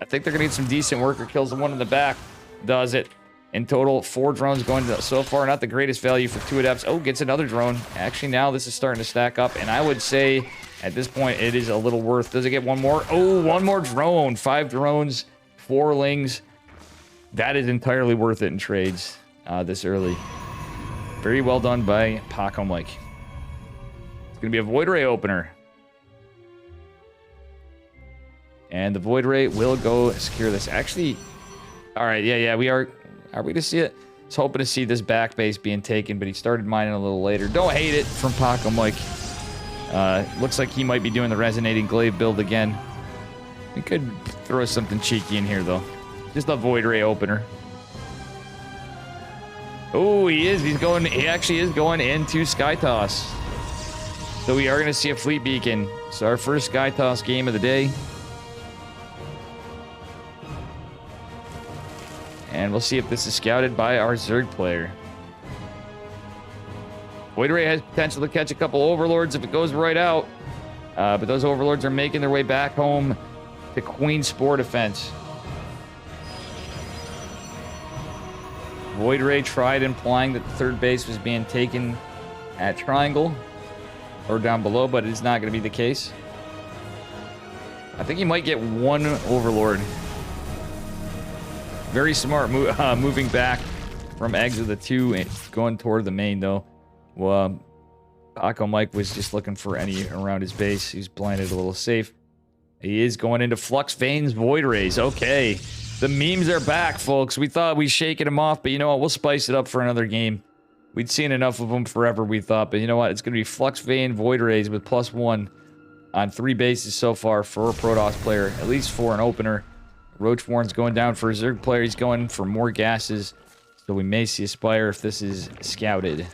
I think they're going to get some decent worker kills. The one in the back does it. In total, 4 drones going to, so far. Not the greatest value for 2 Adepts. Oh, gets another drone. Actually, now this is starting to stack up, and I would say at this point it is a little worth. Does it get one more? Oh, one more drone. 5 drones, 4 Lings. That is entirely worth it in trades this early. Very well done by Paco Mike. It's going to be a Void Ray opener. And the Void Ray will go secure this. Actually, all right, yeah, we are we to see it? I was hoping to see this back base being taken, but he started mining a little later. Don't hate it from Paco Mike. Looks like he might be doing the Resonating Glaive build again. He could throw something cheeky in here, though. Just a Void Ray opener. Oh, he actually is going into Sky Toss. So we are going to see a Fleet Beacon. So our first Sky Toss game of the day. And we'll see if this is scouted by our Zerg player. Void Ray has potential to catch a couple Overlords if it goes right out. But those Overlords are making their way back home to Queen Spore Defense. Void Ray tried implying that the third base was being taken at Triangle or down below, but it is not going to be the case. I think he might get one Overlord. Very smart moving back from eggs of the 2 and going toward the main, though. Well, Paco Mike was just looking for any around his base. He's blinded a little safe. He is going into Flux Veins Void Rays. Okay. The memes are back, folks. We thought we'd shaken them off, but you know what? We'll spice it up for another game. We'd seen enough of them forever, we thought. But you know what? It's going to be Flux Vein Void Rays with +1 on 3 bases so far for a Protoss player. At least for an opener. Roach Warren's going down for a Zerg player. He's going for more gases. So we may see a Spire if this is scouted.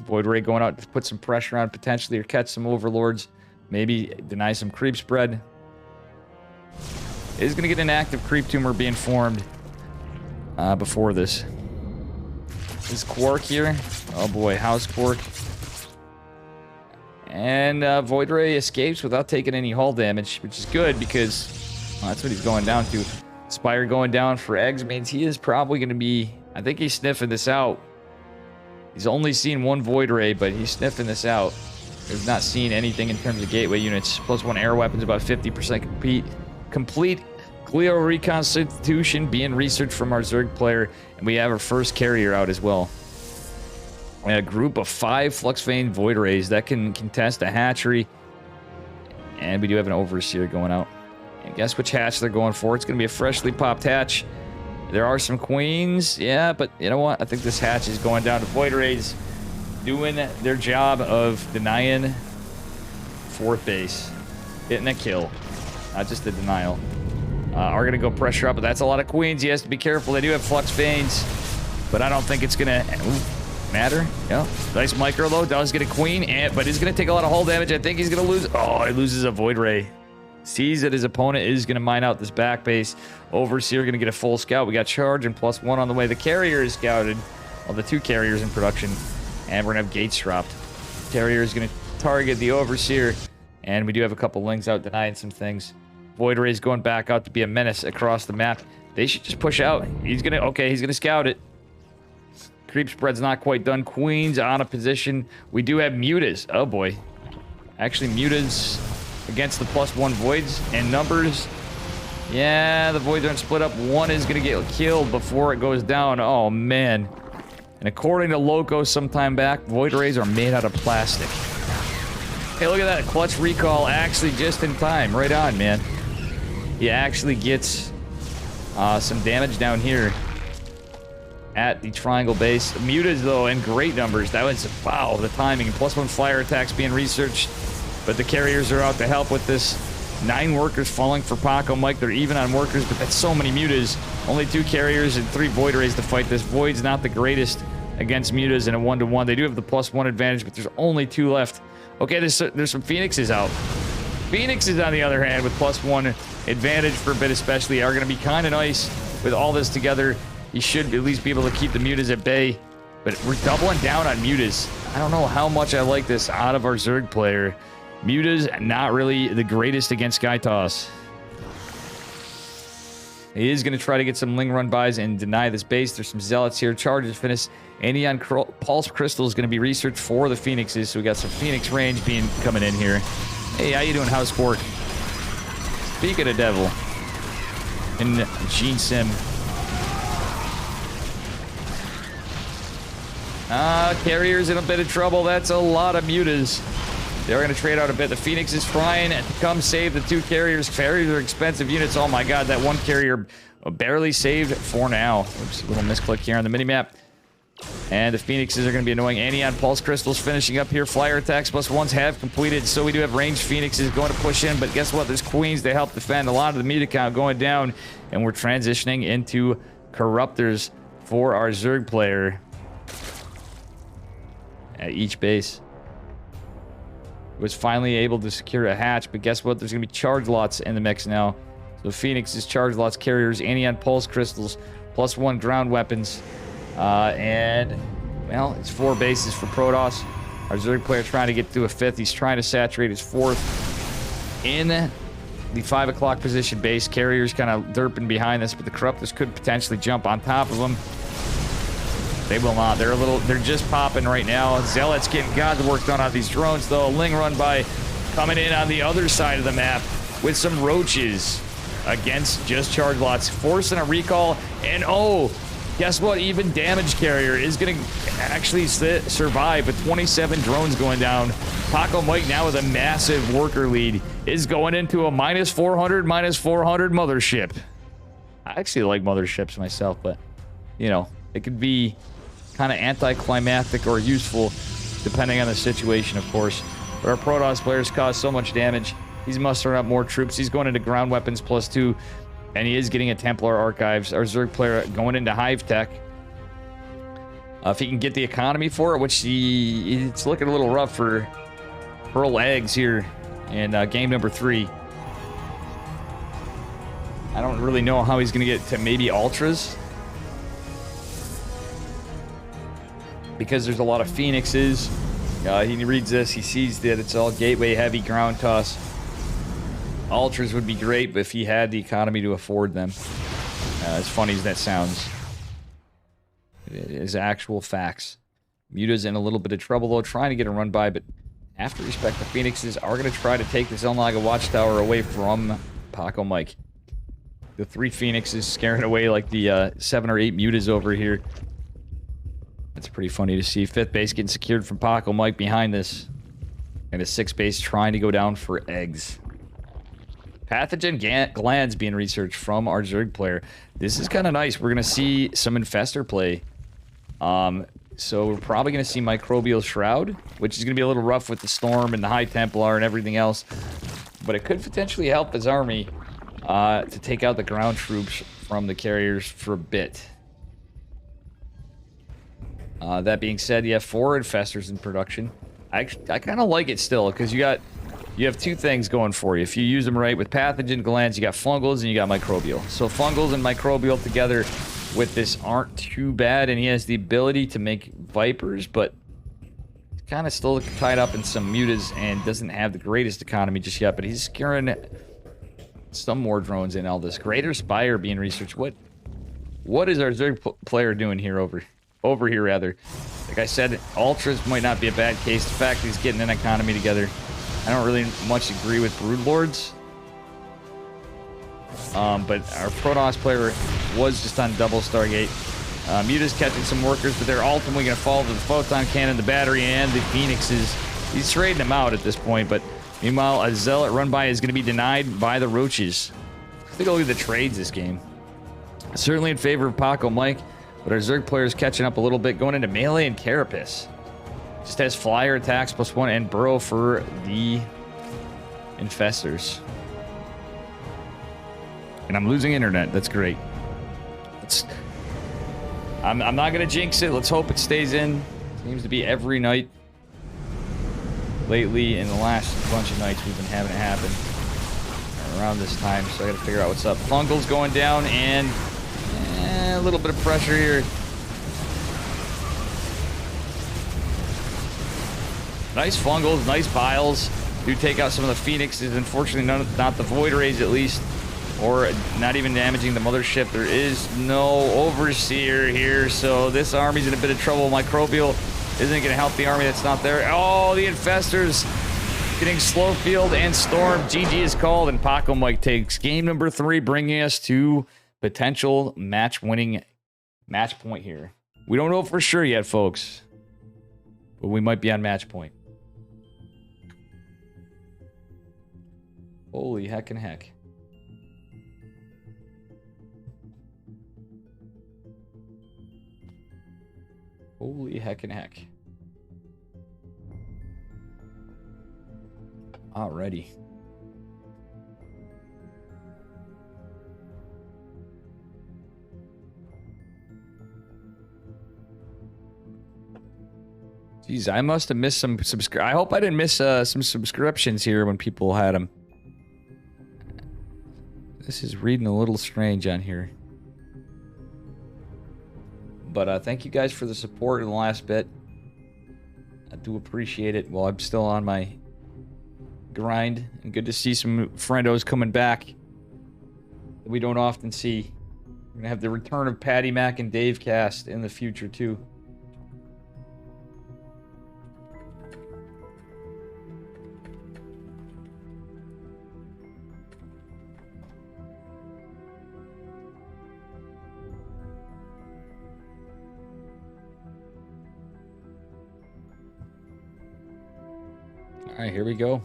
Void Ray going out to put some pressure on potentially or catch some Overlords. Maybe deny some creep spread. Is going to get an active creep tumor being formed before this. This Quark here. Oh boy, House Quark. And Void Ray escapes without taking any hull damage, which is good because that's what he's going down to. Spire going down for eggs means he is probably going to be... I think he's sniffing this out. He's only seen 1 Void Ray, but he's sniffing this out. He's not seen anything in terms of gateway units. +1 air weapons, about 50% complete. Glio reconstitution being researched from our Zerg player. And we have our first carrier out as well. A group of 5 Flux Vein Void Rays that can contest a hatchery. And we do have an Overseer going out. And guess which hatch they're going for? It's going to be a freshly popped hatch. There are some queens, yeah, but you know what? I think this hatch is going down to Void Rays doing their job of denying 4th base. Getting a kill. Not just a denial. Are going to go pressure up, but that's a lot of queens. He has to be careful. They do have flux veins, but I don't think it's going to matter. Yeah. Nice micro, though. Does get a queen, but he's going to take a lot of hull damage. I think he's going to lose. Oh, he loses a Void Ray. Sees that his opponent is going to mine out this back base. Overseer going to get a full scout. We got charge and +1 on the way. The carrier is scouted. Well, the 2 carriers in production. And we're going to have gates dropped. Carrier is going to target the Overseer. And we do have a couple links out denying some things. Void Ray is going back out to be a menace across the map. They should just push out. He's going to... Okay, he's going to scout it. Creep spread's not quite done. Queen's on a position. We do have mutas. Oh, boy. Actually, mutas against the +1 voids and numbers. Yeah, the voids aren't split up. One is going to get killed before it goes down. Oh, man. And according to Loco sometime back, Void Rays are made out of plastic. Hey, look at that. Clutch recall actually just in time. Right on, man. He actually gets some damage down here at the triangle base. Mutas, though, in great numbers. That was, wow, the timing. +1 flyer attacks being researched. But the carriers are out to help with this. 9 workers falling for Paco Mike. They're even on workers, but that's so many mutas. Only 2 carriers and 3 Void Rays to fight this. Void's not the greatest against mutas in a 1-to-1. They do have the +1 advantage, but there's only 2 left. Okay, there's some Phoenixes out. Phoenixes, on the other hand, with +1 advantage for a bit especially, are going to be kind of nice with all this together. You should at least be able to keep the mutas at bay. But we're doubling down on mutas. I don't know how much I like this out of our Zerg player. Mutas, not really the greatest against Skytoss. He is going to try to get some Ling run bys and deny this base. There's some Zealots here. Charges finish. Anion Pulse Crystal is going to be researched for the Phoenixes. So we got some Phoenix range coming in here. Hey, how you doing, Housecourt? Speaking of Devil. And Gene Sim. Carrier's in a bit of trouble. That's a lot of mutas. They're going to trade out a bit. The Phoenix is trying to come save the 2 carriers. Carriers are expensive units. Oh my god, that 1 carrier barely saved for now. Oops, a little misclick here on the minimap. And the Phoenixes are going to be annoying. Anion Pulse Crystals finishing up here. Flyer attacks +1s have completed. So we do have ranged Phoenixes going to push in. But guess what? There's Queens to help defend. A lot of the meter count going down. And we're transitioning into Corruptors for our Zerg player at each base. Was finally able to secure a hatch, but guess what? There's going to be charge lots in the mix now. So Phoenix's charge lots, carriers, Anion Pulse Crystals, +1 ground weapons. And, well, it's 4 bases for Protoss. Our Zerg player trying to get to a 5th. He's trying to saturate his 4th in the 5 o'clock position base. Carriers kind of derping behind this, but the Corruptors could potentially jump on top of them. They will not. They're just popping right now. Zealots getting God's work done on these drones, though. Ling run by coming in on the other side of the map with some roaches against just charge lots, forcing a recall. And oh, guess what? Even damage carrier is going to actually survive with 27 drones going down. Paco Mike now with a massive worker lead is going into a -400 mothership. I actually like motherships myself, but you know, it could be kind of anticlimactic or useful depending on the situation, of course. But our Protoss players cause so much damage. He's mustering up more troops. He's going into ground weapons +2, and he is getting a Templar Archives. Our Zerg player going into Hive Tech. If he can get the economy for it, which it's looking a little rough for Pearl Eggs here in game number 3. I don't really know how he's going to get to maybe Ultras, because there's a lot of Phoenixes. He reads this, he sees that it's all gateway heavy ground toss. Ultras would be great, but if he had the economy to afford them. As funny as that sounds, it is actual facts. Muta's in a little bit of trouble, though, trying to get a run by, but have to respect the Phoenixes are going to try to take this Elnaga Watchtower away from Paco Mike. The 3 Phoenixes scaring away like the 7 or 8 mutas over here. That's pretty funny to see. 5th base getting secured from Paco Mike behind this. And a 6th base trying to go down for eggs. Pathogen glands being researched from our Zerg player. This is kind of nice. We're going to see some Infestor play. So we're probably going to see Microbial Shroud, which is going to be a little rough with the Storm and the High Templar and everything else. But it could potentially help his army to take out the ground troops from the carriers for a bit. That being said, you have 4 Infestors in production. I kind of like it still, because you have 2 things going for you. If you use them right with Pathogen glands, you got Fungals and you got Microbial. So Fungals and Microbial together with this aren't too bad, and he has the ability to make Vipers, but he's kind of still tied up in some mutas and doesn't have the greatest economy just yet, but he's securing some more drones in all this. Greater Spire being researched. What is our Zerg player doing here over here, rather? Like I said, Ultras might not be a bad case. The fact he's getting an economy together. I don't really much agree with Broodlords. But our Protoss player was just on double Stargate. Muta's catching some workers, but they're ultimately going to fall to the Photon Cannon, the Battery, and the Phoenixes. He's trading them out at this point, but meanwhile, a Zealot run-by is going to be denied by the Roaches. Let's take a look at the trades this game. Certainly in favor of Paco Mike, but our Zerg player is catching up a little bit, going into Melee and Carapace. Just has Flyer attacks +1 and Burrow for the Infestors. And I'm losing internet. That's great. I'm not going to jinx it. Let's hope it stays in. Seems to be every night lately. In the last bunch of nights, we've been having it happen around this time. So I got to figure out what's up. Fungal's going down, and a little bit of pressure here. Nice Fungals, nice Biles. Do take out some of the Phoenixes. Unfortunately, not the Void Rays, at least. Or not even damaging the mothership. There is no Overseer here, so this army's in a bit of trouble. Microbial isn't going to help the army that's not there. Oh, the Infestors getting Slowfield and Storm. GG is called, and Paco Mike takes game number 3, bringing us to potential match-winning match point here. We don't know for sure yet, folks, but we might be on match point. Holy heck and heck. Holy heck and heck. Alrighty. Jeez, I must have missed some I hope I didn't miss some subscriptions here when people had them. This is reading a little strange on here. But thank you guys for the support in the last bit. I do appreciate it while I'm still on my grind. And good to see some friendos coming back that we don't often see. We're going to have the return of Patty Mac and Dave Cast in the future, too. All right, here we go.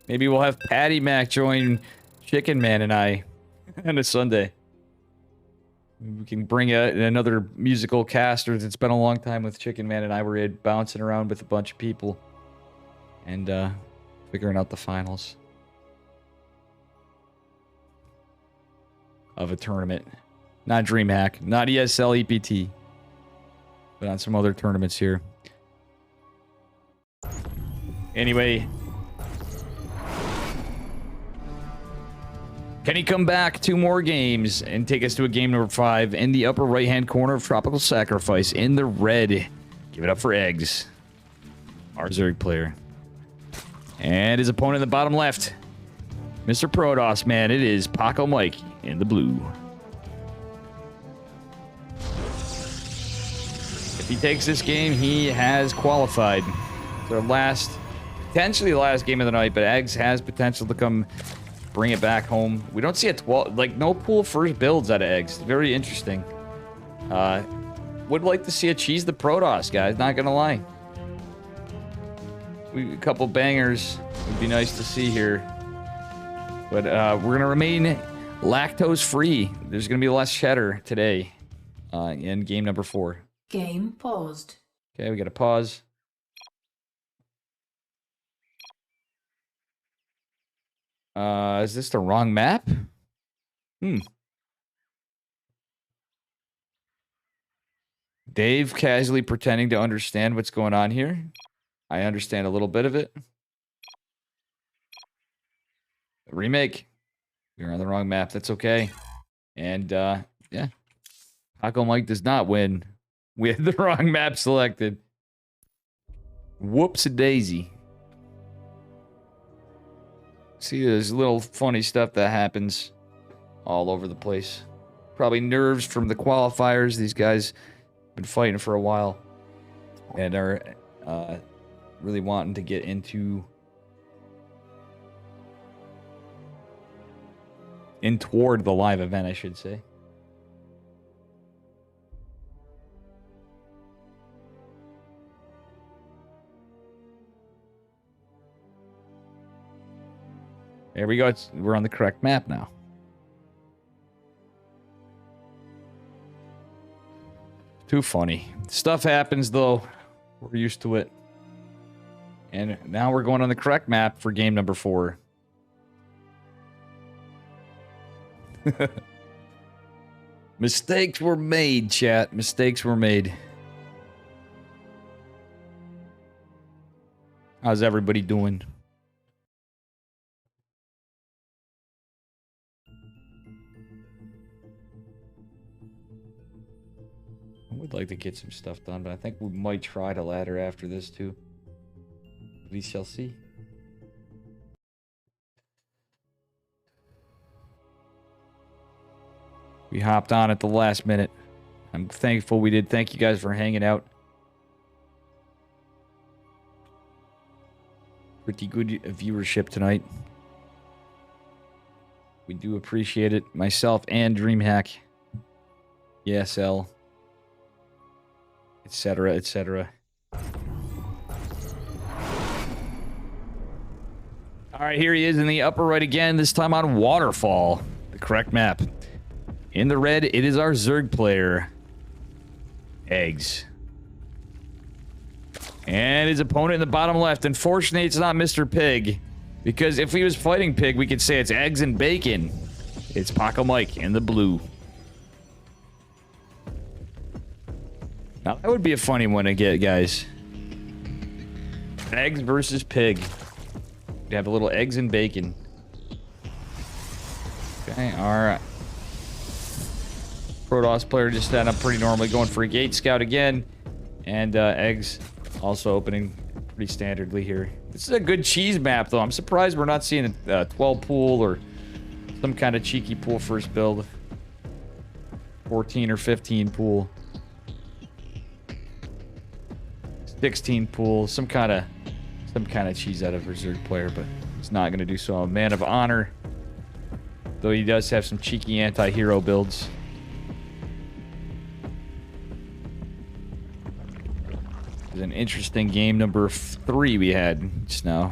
Maybe we'll have Patty Mac join Chicken Man and I on a Sunday. We can bring another musical caster. It's been a long time with Chicken Man and I. We're bouncing around with a bunch of people and figuring out the finals of a tournament. Not DreamHack, not ESL EPT, but on some other tournaments here. Anyway, can he come back 2 more games and take us to a game number 5 in the upper right-hand corner of Tropical Sacrifice in the red? Give it up for Eggs, our Zerg player. And his opponent in the bottom left, Mr. Protoss, man, it is Paco Mike in the blue. If he takes this game, he has qualified. It's our potentially last game of the night, but Eggs has potential to come bring it back home. We don't see no pool first builds out of Eggs. Very interesting. Would like to see a cheese the Protoss, guys, not gonna lie. a couple bangers would be nice to see here. But we're going to remain lactose-free. There's going to be less cheddar today in game number 4. Game paused. Okay, we got to pause. Is this the wrong map? Dave casually pretending to understand what's going on here. I understand a little bit of it. Remake. You're on the wrong map. That's okay. And, yeah. Paco Mike does not win. We had the wrong map selected. Whoops-a-daisy. See, there's little funny stuff that happens all over the place. Probably nerves from the qualifiers. These guys have been fighting for a while and are really wanting to get in toward the live event, I should say. There we go. We're on the correct map now. Too funny. Stuff happens, though. We're used to it. And now we're going on the correct map for game number 4. Mistakes were made, chat. Mistakes were made. How's everybody doing? I would like to get some stuff done, but I think we might try to ladder after this too. We shall see. We hopped on at the last minute. I'm thankful we did. Thank you guys for hanging out. Pretty good viewership tonight. We do appreciate it. Myself and DreamHack. ESL. Etc. etc. Alright, here he is in the upper right again, this time on Waterfall. The correct map. In the red, it is our Zerg player. Eggs. And his opponent in the bottom left. Unfortunately, it's not Mr. Pig. Because if he was fighting Pig, we could say it's eggs and bacon. It's Paco Mike in the blue. Now, that would be a funny one to get, guys. Eggs versus Pig. We have a little eggs and bacon. Okay, alright. Protoss player just set up pretty normally, going for a gate scout again. And eggs also opening pretty standardly here. This is a good cheese map, though. I'm surprised we're not seeing a 12 pool or some kind of cheeky pool first build. 14 or 15 pool. 16 pool, some kind of cheese out of reserve player, but he's not going to do so. A man of honor, though he does have some cheeky anti-hero builds. It was an interesting game number 3 we had just now.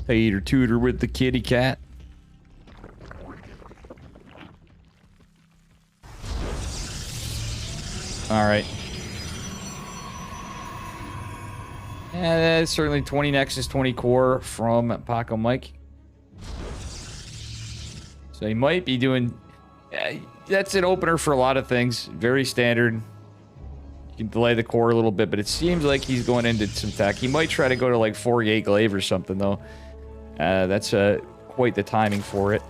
Tater Tooter with the kitty cat. All right. Certainly 20 Nexus, 20 Core from Paco Mike. So he might be doing... that's an opener for a lot of things. Very standard. You can delay the core a little bit, but it seems like he's going into some tech. He might try to go to like 4-gate glaive or something, though. That's quite the timing for it.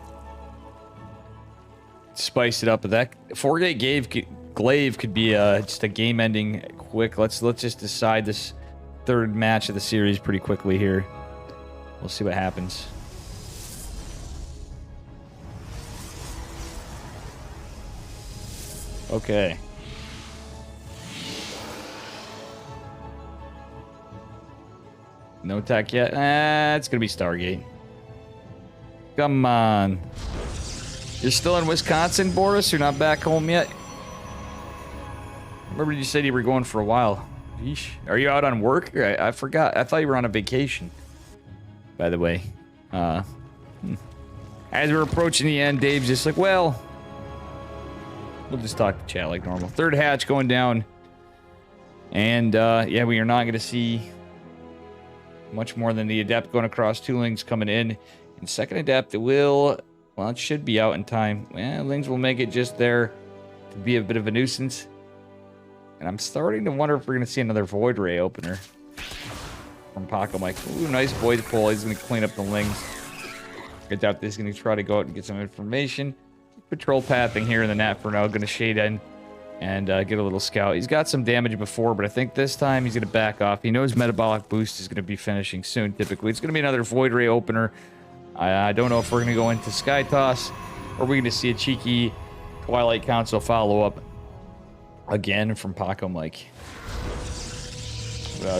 Spice it up. But that 4-gate glaive could be just a game-ending quick. Let's just decide this third match of the series pretty quickly here. We'll see what happens. Okay. No tech yet. It's gonna be Stargate. Come on. You're still in Wisconsin, Boris? You're not back home yet? Remember you said you were going for a while. Yeesh. Are you out on work? I forgot. I thought you were on a vacation, by the way. As we're approaching the end, Dave's just like, well, we'll just talk to chat like normal. Third hatch going down. And, yeah, we are not going to see much more than the Adept going across. 2 Lings coming in. And second Adept, well, it should be out in time. Well, Lings will make it just there to be a bit of a nuisance. And I'm starting to wonder if we're going to see another Void Ray opener from Paco Mike. Ooh, nice void pull. He's going to clean up the Lings. I doubt this is going to try to go out and get some information. Patrol pathing here in the net for now. Going to shade in and get a little scout. He's got some damage before, but I think this time he's going to back off. He knows Metabolic Boost is going to be finishing soon, typically. It's going to be another Void Ray opener. I don't know if we're going to go into Sky Toss or we're going to see a cheeky Twilight Council follow-up again from Paco Mike.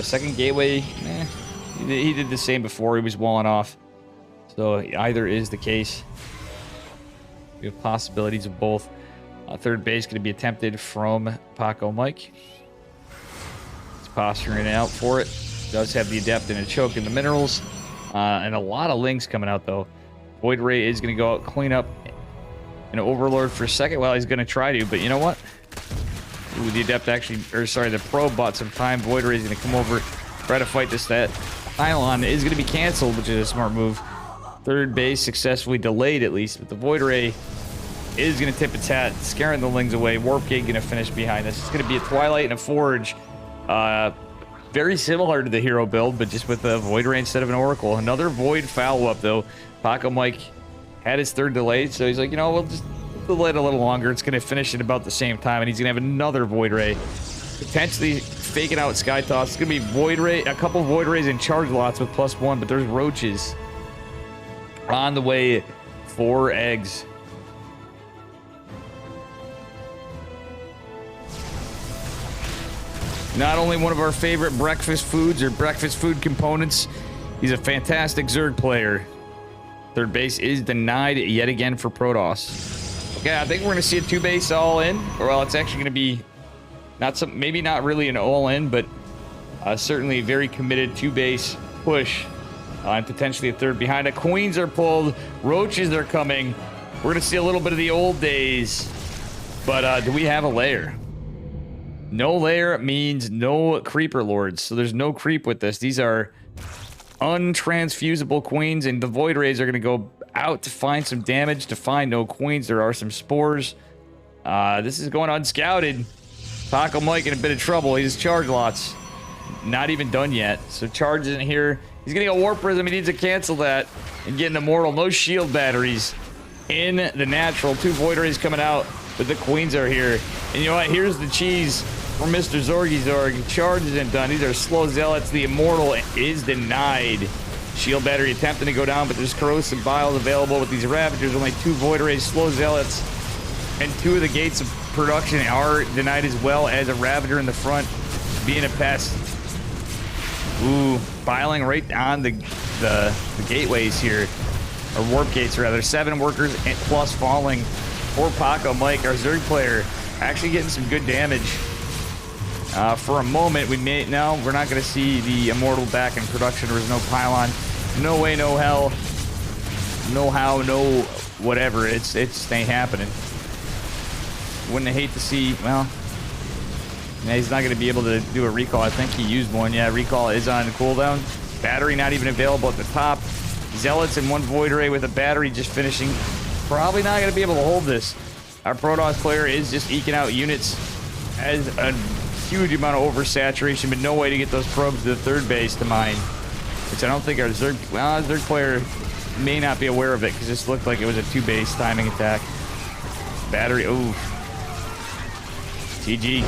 Second Gateway, he did the same before. He was walling off. So either is the case. We have possibilities of both. Third base going to be attempted from Paco Mike. He's posturing out for it. Does have the Adept and a choke in the minerals. And a lot of Lings coming out, though. Void Ray is going to go out, clean up an Overlord for a second. Well, he's going to try to, but you know what? Ooh, the Adept actually, or sorry, the Probe bought some time. Void Ray is going to come over, try to fight this. That Pylon is going to be canceled, which is a smart move. Third base successfully delayed, at least, but the Void Ray is going to tip its hat, scaring the Lings away. Warp Gate going to finish behind this. It's going to be a Twilight and a Forge. Very similar to the hero build, but just with a Void Ray instead of an Oracle. Another Void follow-up, though. Paco Mike had his third delay, so he's like, you know, we'll just delay it a little longer. It's going to finish at about the same time, and he's going to have another Void Ray. Potentially faking out Sky Toss. It's going to be Void Ray, a couple Void Rays and Charge Lots with +1, but there's Roaches on the way for eggs. Not only one of our favorite breakfast foods or breakfast food components, he's a fantastic Zerg player. Third base is denied yet again for Protoss. Okay, I think we're going to see a 2-base all-in. Or, well, it's actually going to be maybe not really an all-in, but certainly a very committed 2-base push. And potentially a third behind it. Queens are pulled. Roaches are coming. We're going to see a little bit of the old days. But do we have a lair? No lair means no creeper lords, so there's no creep with this. These are untransfusable queens, and the Void Rays are going to go out to find some damage. To find no queens, there are some spores. This is going unscouted. Paco Mike in a bit of trouble. He's Charge Lots. Not even done yet, so Charge isn't here. He's going to get Warp Prism. He needs to cancel that and get an Immortal. No shield batteries in the natural. 2 Void Rays coming out, but the queens are here. And you know what? Here's the cheese for Mr. Zorgy Zorg. Charge isn't done. These are slow zealots. The Immortal is denied. Shield battery attempting to go down, but there's corrosive vials available with these Ravagers. Only 2 Void Rays, slow zealots, and 2 of the gates of production are denied, as well as a Ravager in the front being a pest. Ooh, piling right on the gateways here, or warp gates rather. 7 workers plus falling for Paco Mike, our Zerg player, actually getting some good damage. For a moment, we're not going to see the Immortal back in production. There was no pylon. No way, no hell. No how, no whatever. It's ain't happening. Wouldn't hate to see, well, yeah, he's not going to be able to do a recall. I think he used one. Yeah, recall is on cooldown. Battery not even available at the top. Zealots and 1 Void Ray with a battery just finishing. Probably not going to be able to hold this. Our Protoss player is just eking out units as a huge amount of oversaturation, but no way to get those probes to the third base to mine. Which I don't think our Zerg player may not be aware of it, because this looked like it was a 2-base timing attack. Battery, ooh. GG.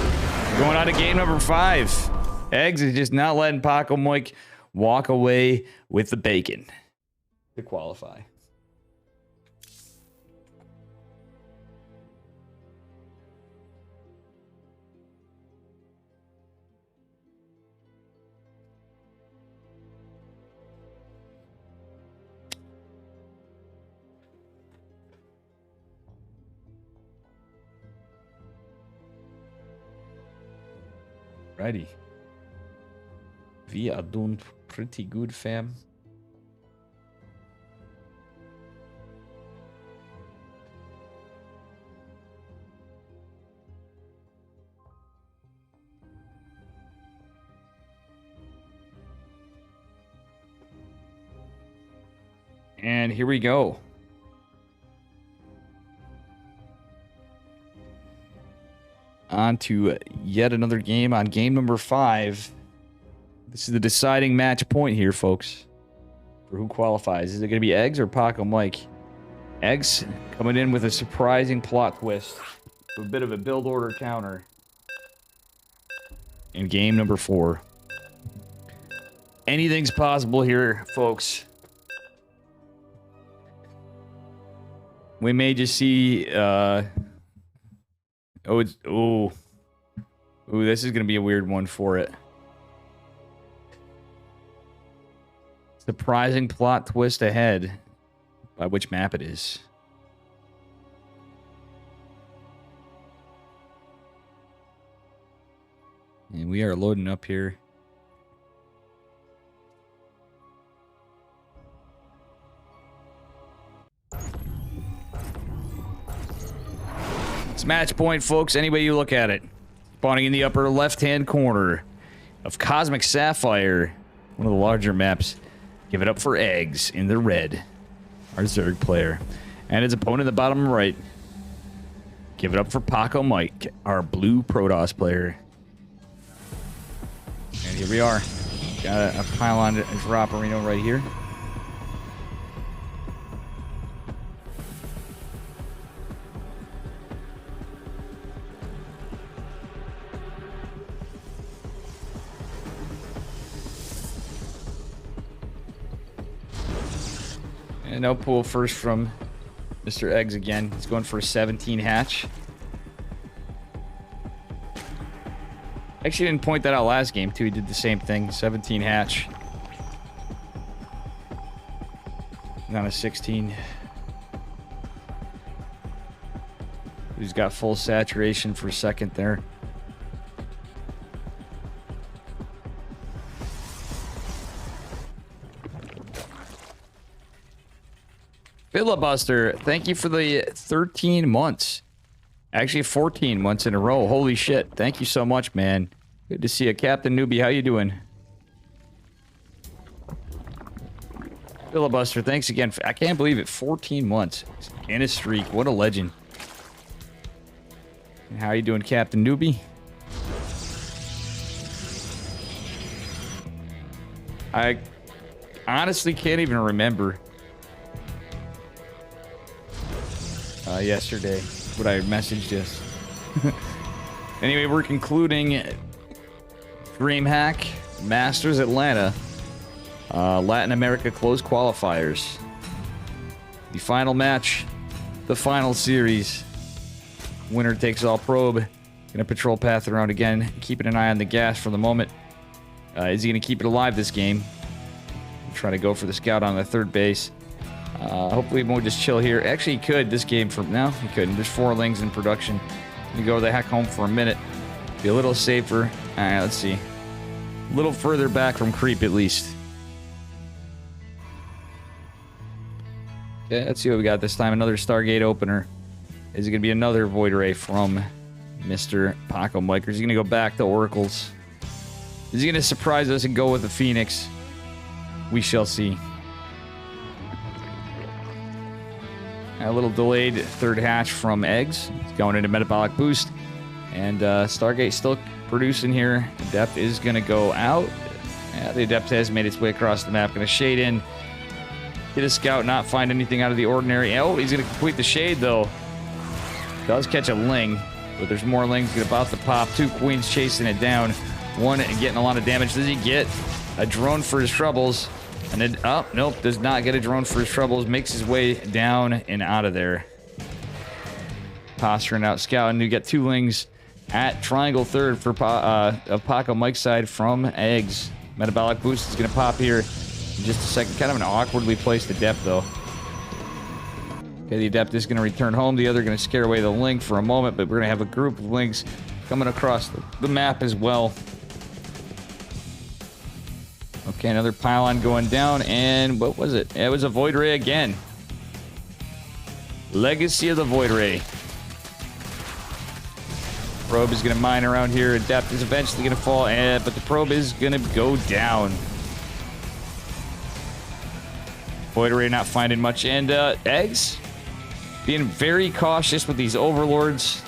Going on to game number 5. Eggs is just not letting Paco Mike walk away with the bacon to qualify. Righty. We are doing pretty good, fam. And here we go. On to yet another game on game number 5. This is the deciding match point here, folks, for who qualifies. Is it going to be Eggs or Paco Mike? Eggs coming in with a surprising plot twist. A bit of a build order counter. In game number 4. Anything's possible here, folks. We may just see... Ooh, this is going to be a weird one for it. Surprising plot twist ahead. By which map it is. And we are loading up here. It's match point, folks, any way you look at it. Spawning in the upper left-hand corner of Cosmic Sapphire, one of the larger maps. Give it up for Eggs in the red, our Zerg player. And his opponent in the bottom right. Give it up for Paco Mike, our blue Protoss player. And here we are. Got a pylon drop arena right here. And no pull first from Mr. Eggs again. He's going for a 17 hatch. Actually didn't point that out last game too. He did the same thing. 17 hatch. Not a 16. He's got full saturation for a second there. Filibuster, thank you for the 13 months. Actually, 14 months in a row. Holy shit. Thank you so much, man. Good to see you. Captain Newbie, how you doing? Filibuster, thanks again. I can't believe it. 14 months. In a streak. What a legend. And how you doing, Captain Newbie? I honestly can't even remember yesterday what I messaged us. Anyway, we're concluding DreamHack Masters Atlanta Latin America closed qualifiers. The final match, the final series. Winner takes all probe. Gonna patrol path around again, keeping an eye on the gas for the moment. Is he gonna keep it alive this game? Try to go for the scout on the third base. Hopefully he won't just chill here. Actually, he could this game from now. He couldn't. There's 4 lings in production. We go the heck home for a minute. Be a little safer. Alright, let's see. A little further back from creep at least. Okay, let's see what we got this time. Another Stargate opener. Is it going to be another Void Ray from Mr. Paco Mike? Or is he going to go back to Oracles? Is he going to surprise us and go with the Phoenix? We shall see. A little delayed third hatch from Eggs. It's going into metabolic boost. And Stargate still producing here. Adept is going to go out. Yeah, the Adept has made its way across the map. Going to shade in. Hit a scout, not find anything out of the ordinary. Oh, he's going to complete the shade, though. Does catch a ling, but there's more lings about to pop. 2 queens chasing it down. One getting a lot of damage. Does he get a drone for his troubles? And then, oh, nope, does not get a drone for his troubles. Makes his way down and out of there. Posturing out, scouting. You get 2 lings at triangle third for Paco Mike's side from Eggs. Metabolic boost is going to pop here in just a second. Kind of an awkwardly placed Adept, though. Okay, the Adept is going to return home. The other going to scare away the ling for a moment, but we're going to have a group of lings coming across the map as well. Okay, another pylon going down, and what was it? It was a Void Ray again. Legacy of the Void Ray. Probe is going to mine around here. Adept is eventually going to fall, but the probe is going to go down. Void Ray not finding much, and eggs being very cautious with these overlords.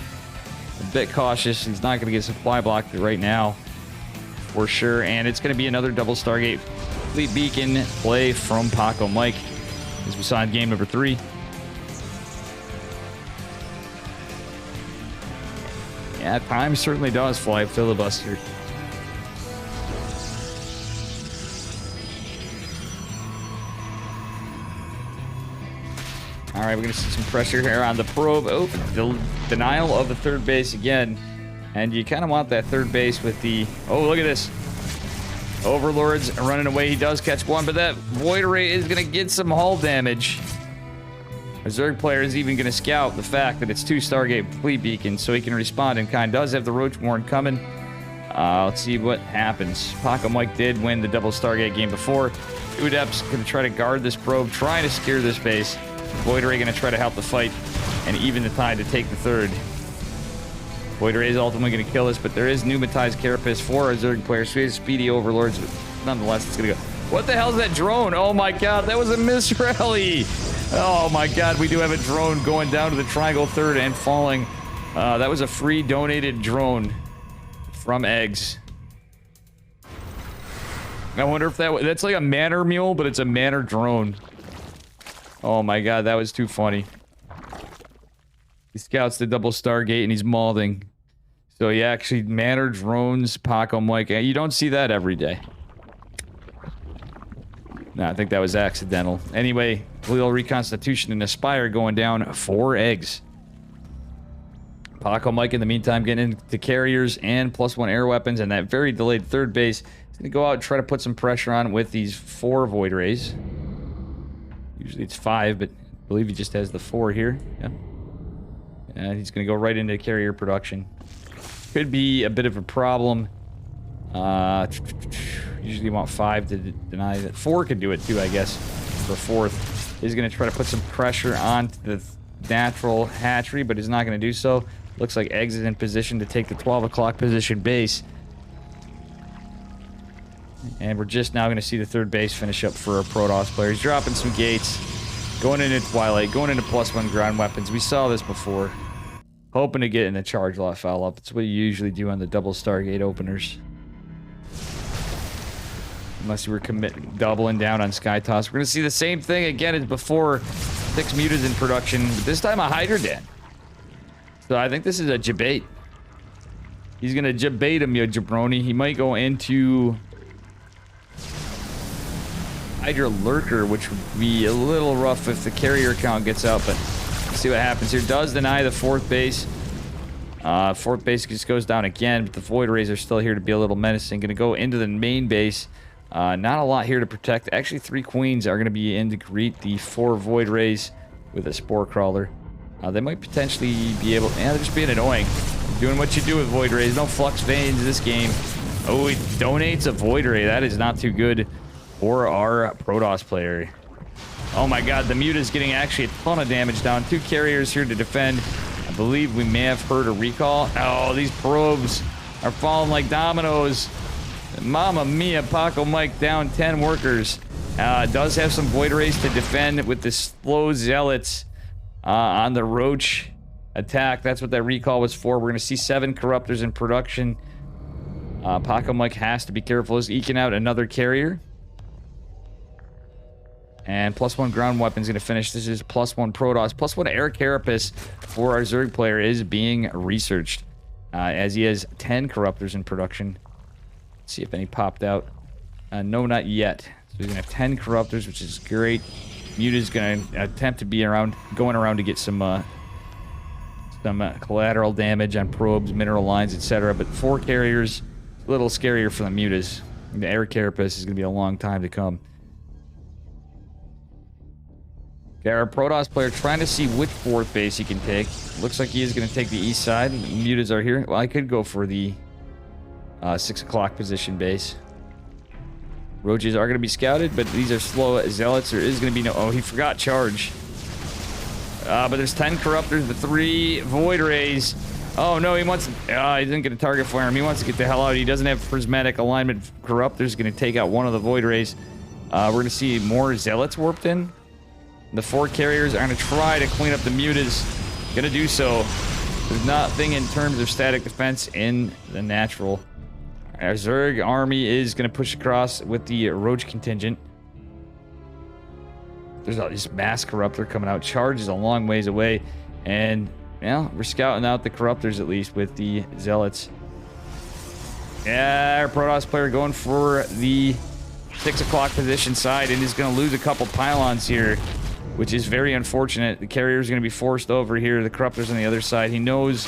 A bit cautious. He's not going to get supply blocked right now, for sure. And it's going to be another double Stargate Fleet Beacon play from Paco Mike, as we saw in game number 3. Yeah, time certainly does fly filibuster. All right, we're going to see some pressure here on the probe. Oh, the denial of the third base again. And you kind of want that third base with the... Oh, look at this. Overlords running away. He does catch one, but that Void Ray is going to get some hull damage. A Zerg player is even going to scout the fact that it's 2 Stargate Fleet Beacons, so he can respond in kind. Does have the Roachborn coming. Let's see what happens. Paco Mike did win the double Stargate game before. Udep's going to try to guard this probe, trying to secure this base. Void Ray going to try to help the fight and even the tide to take the third. Void Ray is ultimately going to kill this, but there is pneumatized carapace for our Zerg player, so he has speedy overlords, but nonetheless, it's going to go. What the hell is that drone? Oh my god, that was a misrally! Oh my god, we do have a drone going down to the triangle third and falling. That was a free donated drone from Eggs. I wonder if that's like a manor mule, but it's a manor drone. Oh my god, that was too funny. He scouts the double Stargate and he's mauling. So yeah, actually, manor drones, Paco Mike. You don't see that every day. No, I think that was accidental. Anyway, Little Reconstitution and Aspire going down 4 eggs. Paco Mike, in the meantime, getting into carriers and +1 air weapons, and that very delayed third base. He's going to go out and try to put some pressure on with these 4 Void Rays. Usually it's 5, but I believe he just has the 4 here. Yeah. And he's going to go right into carrier production. Could be a bit of a problem. Usually you want 5 to deny that. 4 could do it too, I guess. For 4th. He's going to try to put some pressure onto the natural hatchery, but he's not going to do so. Looks like Eggs is in position to take the 12 o'clock position base. And we're just now going to see the third base finish up for our Protoss player. He's dropping some gates. Going into Twilight. Going into +1 ground weapons. We saw this before. Hoping to get in a charge lot foul up. It's what you usually do on the double Stargate openers. Unless you were doubling down on Sky Toss. We're going to see the same thing again as before. 6 mutas in production. But this time a Hydrodan. So I think this is a Jabate. He's going to Jabate him, you jabroni. He might go into Hydra Lurker, which would be a little rough if the carrier count gets out, but let's see what happens here. Does deny the 4th base. 4th base just goes down again, but the Void Rays are still here to be a little menacing. Going to go into the main base. Not a lot here to protect. Actually, 3 Queens are going to be in to greet the 4 Void Rays with a Spore Crawler. They might potentially be able... Yeah, they're just being annoying. Doing what you do with Void Rays. No Flux Veins this game. Oh, he donates a Void Ray. That is not too good for our Protoss player. Oh my god, the Muta's getting actually a ton of damage down. 2 carriers here to defend. I believe we may have heard a recall. Oh, these probes are falling like dominoes. Mamma mia, Paco Mike down 10 workers. Does have some Void Rays to defend with the slow Zealots on the Roach attack. That's what that recall was for. We're going to see 7 Corruptors in production. Paco Mike has to be careful. He's eking out another carrier. And +1 ground weapon's going to finish. This is +1 Protoss. +1 air carapace for our Zerg player is being researched. As he has 10 Corruptors in production. Let's see if any popped out. No, not yet. So he's going to have 10 Corruptors, which is great. Muta's going to attempt to be going around to get some collateral damage on probes, mineral lines, etc. But 4 carriers, a little scarier for the Mutas. The air carapace is going to be a long time to come. Okay, our Protoss player trying to see which 4th base he can take. Looks like he is going to take the east side. The Mutas are here. Well, I could go for the 6 o'clock position base. Roaches are going to be scouted, but these are slow zealots. There is going to be no... Oh, he forgot charge. But there's 10 corruptors, the 3 void rays. Oh, no, he wants... he didn't get a target for him. He wants to get the hell out. He doesn't have prismatic alignment. Corruptor's going to take out one of the void rays. We're going to see more zealots warped in. The 4 carriers are going to try to clean up the mutas. Going to do so. There's nothing in terms of static defense in the natural. Our Zerg army is going to push across with the Roach contingent. There's all this mass Corruptor coming out. Charge is a long ways away. And, well, we're scouting out the Corruptors at least with the Zealots. Yeah, our Protoss player going for the 6 o'clock position side and is going to lose a couple pylons here, which is very unfortunate. The carrier is going to be forced over here. The Corruptors on the other side. He knows,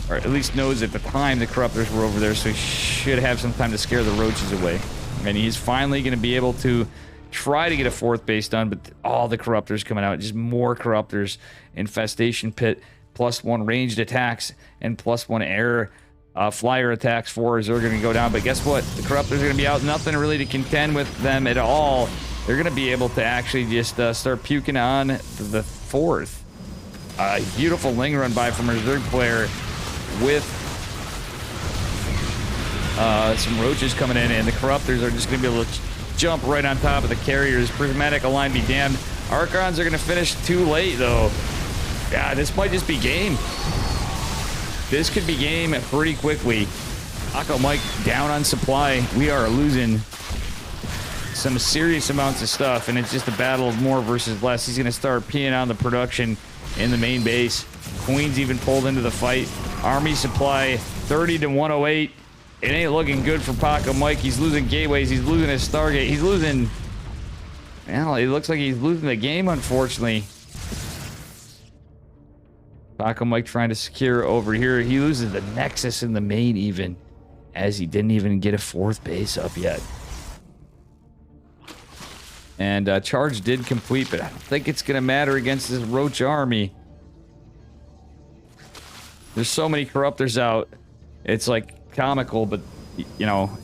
or at least knows at the time the Corruptors were over there, so he should have some time to scare the Roaches away. And he's finally going to be able to try to get a 4th base done, but all the Corruptors coming out. Just more Corruptors. Infestation Pit, +1 ranged attacks, and +1 air flyer attacks for us are going to go down. But guess what? The Corruptors are going to be out. Nothing really to contend with them at all. They're going to be able to actually just start puking on the 4th. Beautiful Ling run by from our Zerg player with some Roaches coming in, and the Corruptors are just going to be able to jump right on top of the carriers. Prismatic align be damned. Archons are going to finish too late, though. Yeah, this might just be game. This could be game pretty quickly. Paco Mike down on supply. We are losing some serious amounts of stuff, and it's just a battle of more versus less. He's going to start peeing on the production in the main base. Queen's even pulled into the fight. Army supply 30 to 108. It ain't looking good for Paco Mike. He's losing gateways. He's losing his Stargate. He's losing... Well, it looks like he's losing the game, unfortunately. Paco Mike trying to secure over here. He loses the Nexus in the main even, as he didn't even get a 4th base up yet. And charge did complete, but I don't think it's going to matter against this Roach army. There's so many Corruptors out. It's like comical, but you know,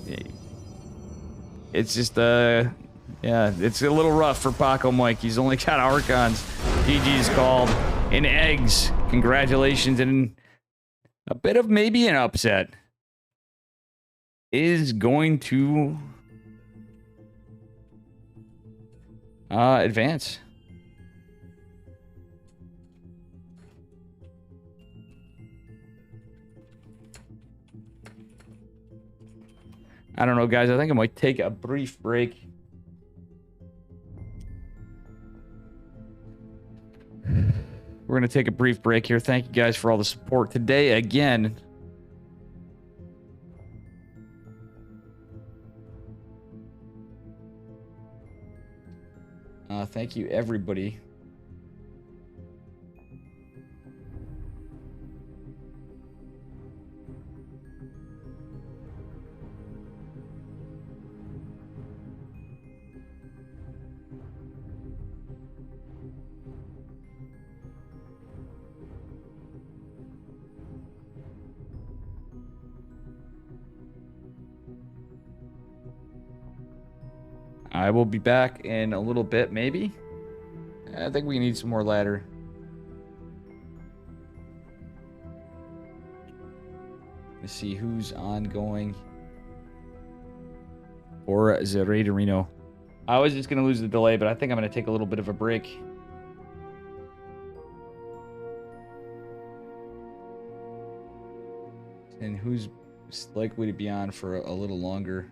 it's just yeah, it's a little rough for Paco Mike. He's only got Archons. GG's called in eggs. Congratulations, and a bit of maybe an upset is going to advance. I don't know, guys. I think I might take a brief break. We're going to take a brief break here. Thank you guys for all the support today again. Thank you, everybody. I will be back in a little bit, maybe. I think we need some more ladder. Let's see who's ongoing for Zeratorino. I was just going to lose the delay, but I think I'm going to take a little bit of a break. And who's likely to be on for a little longer?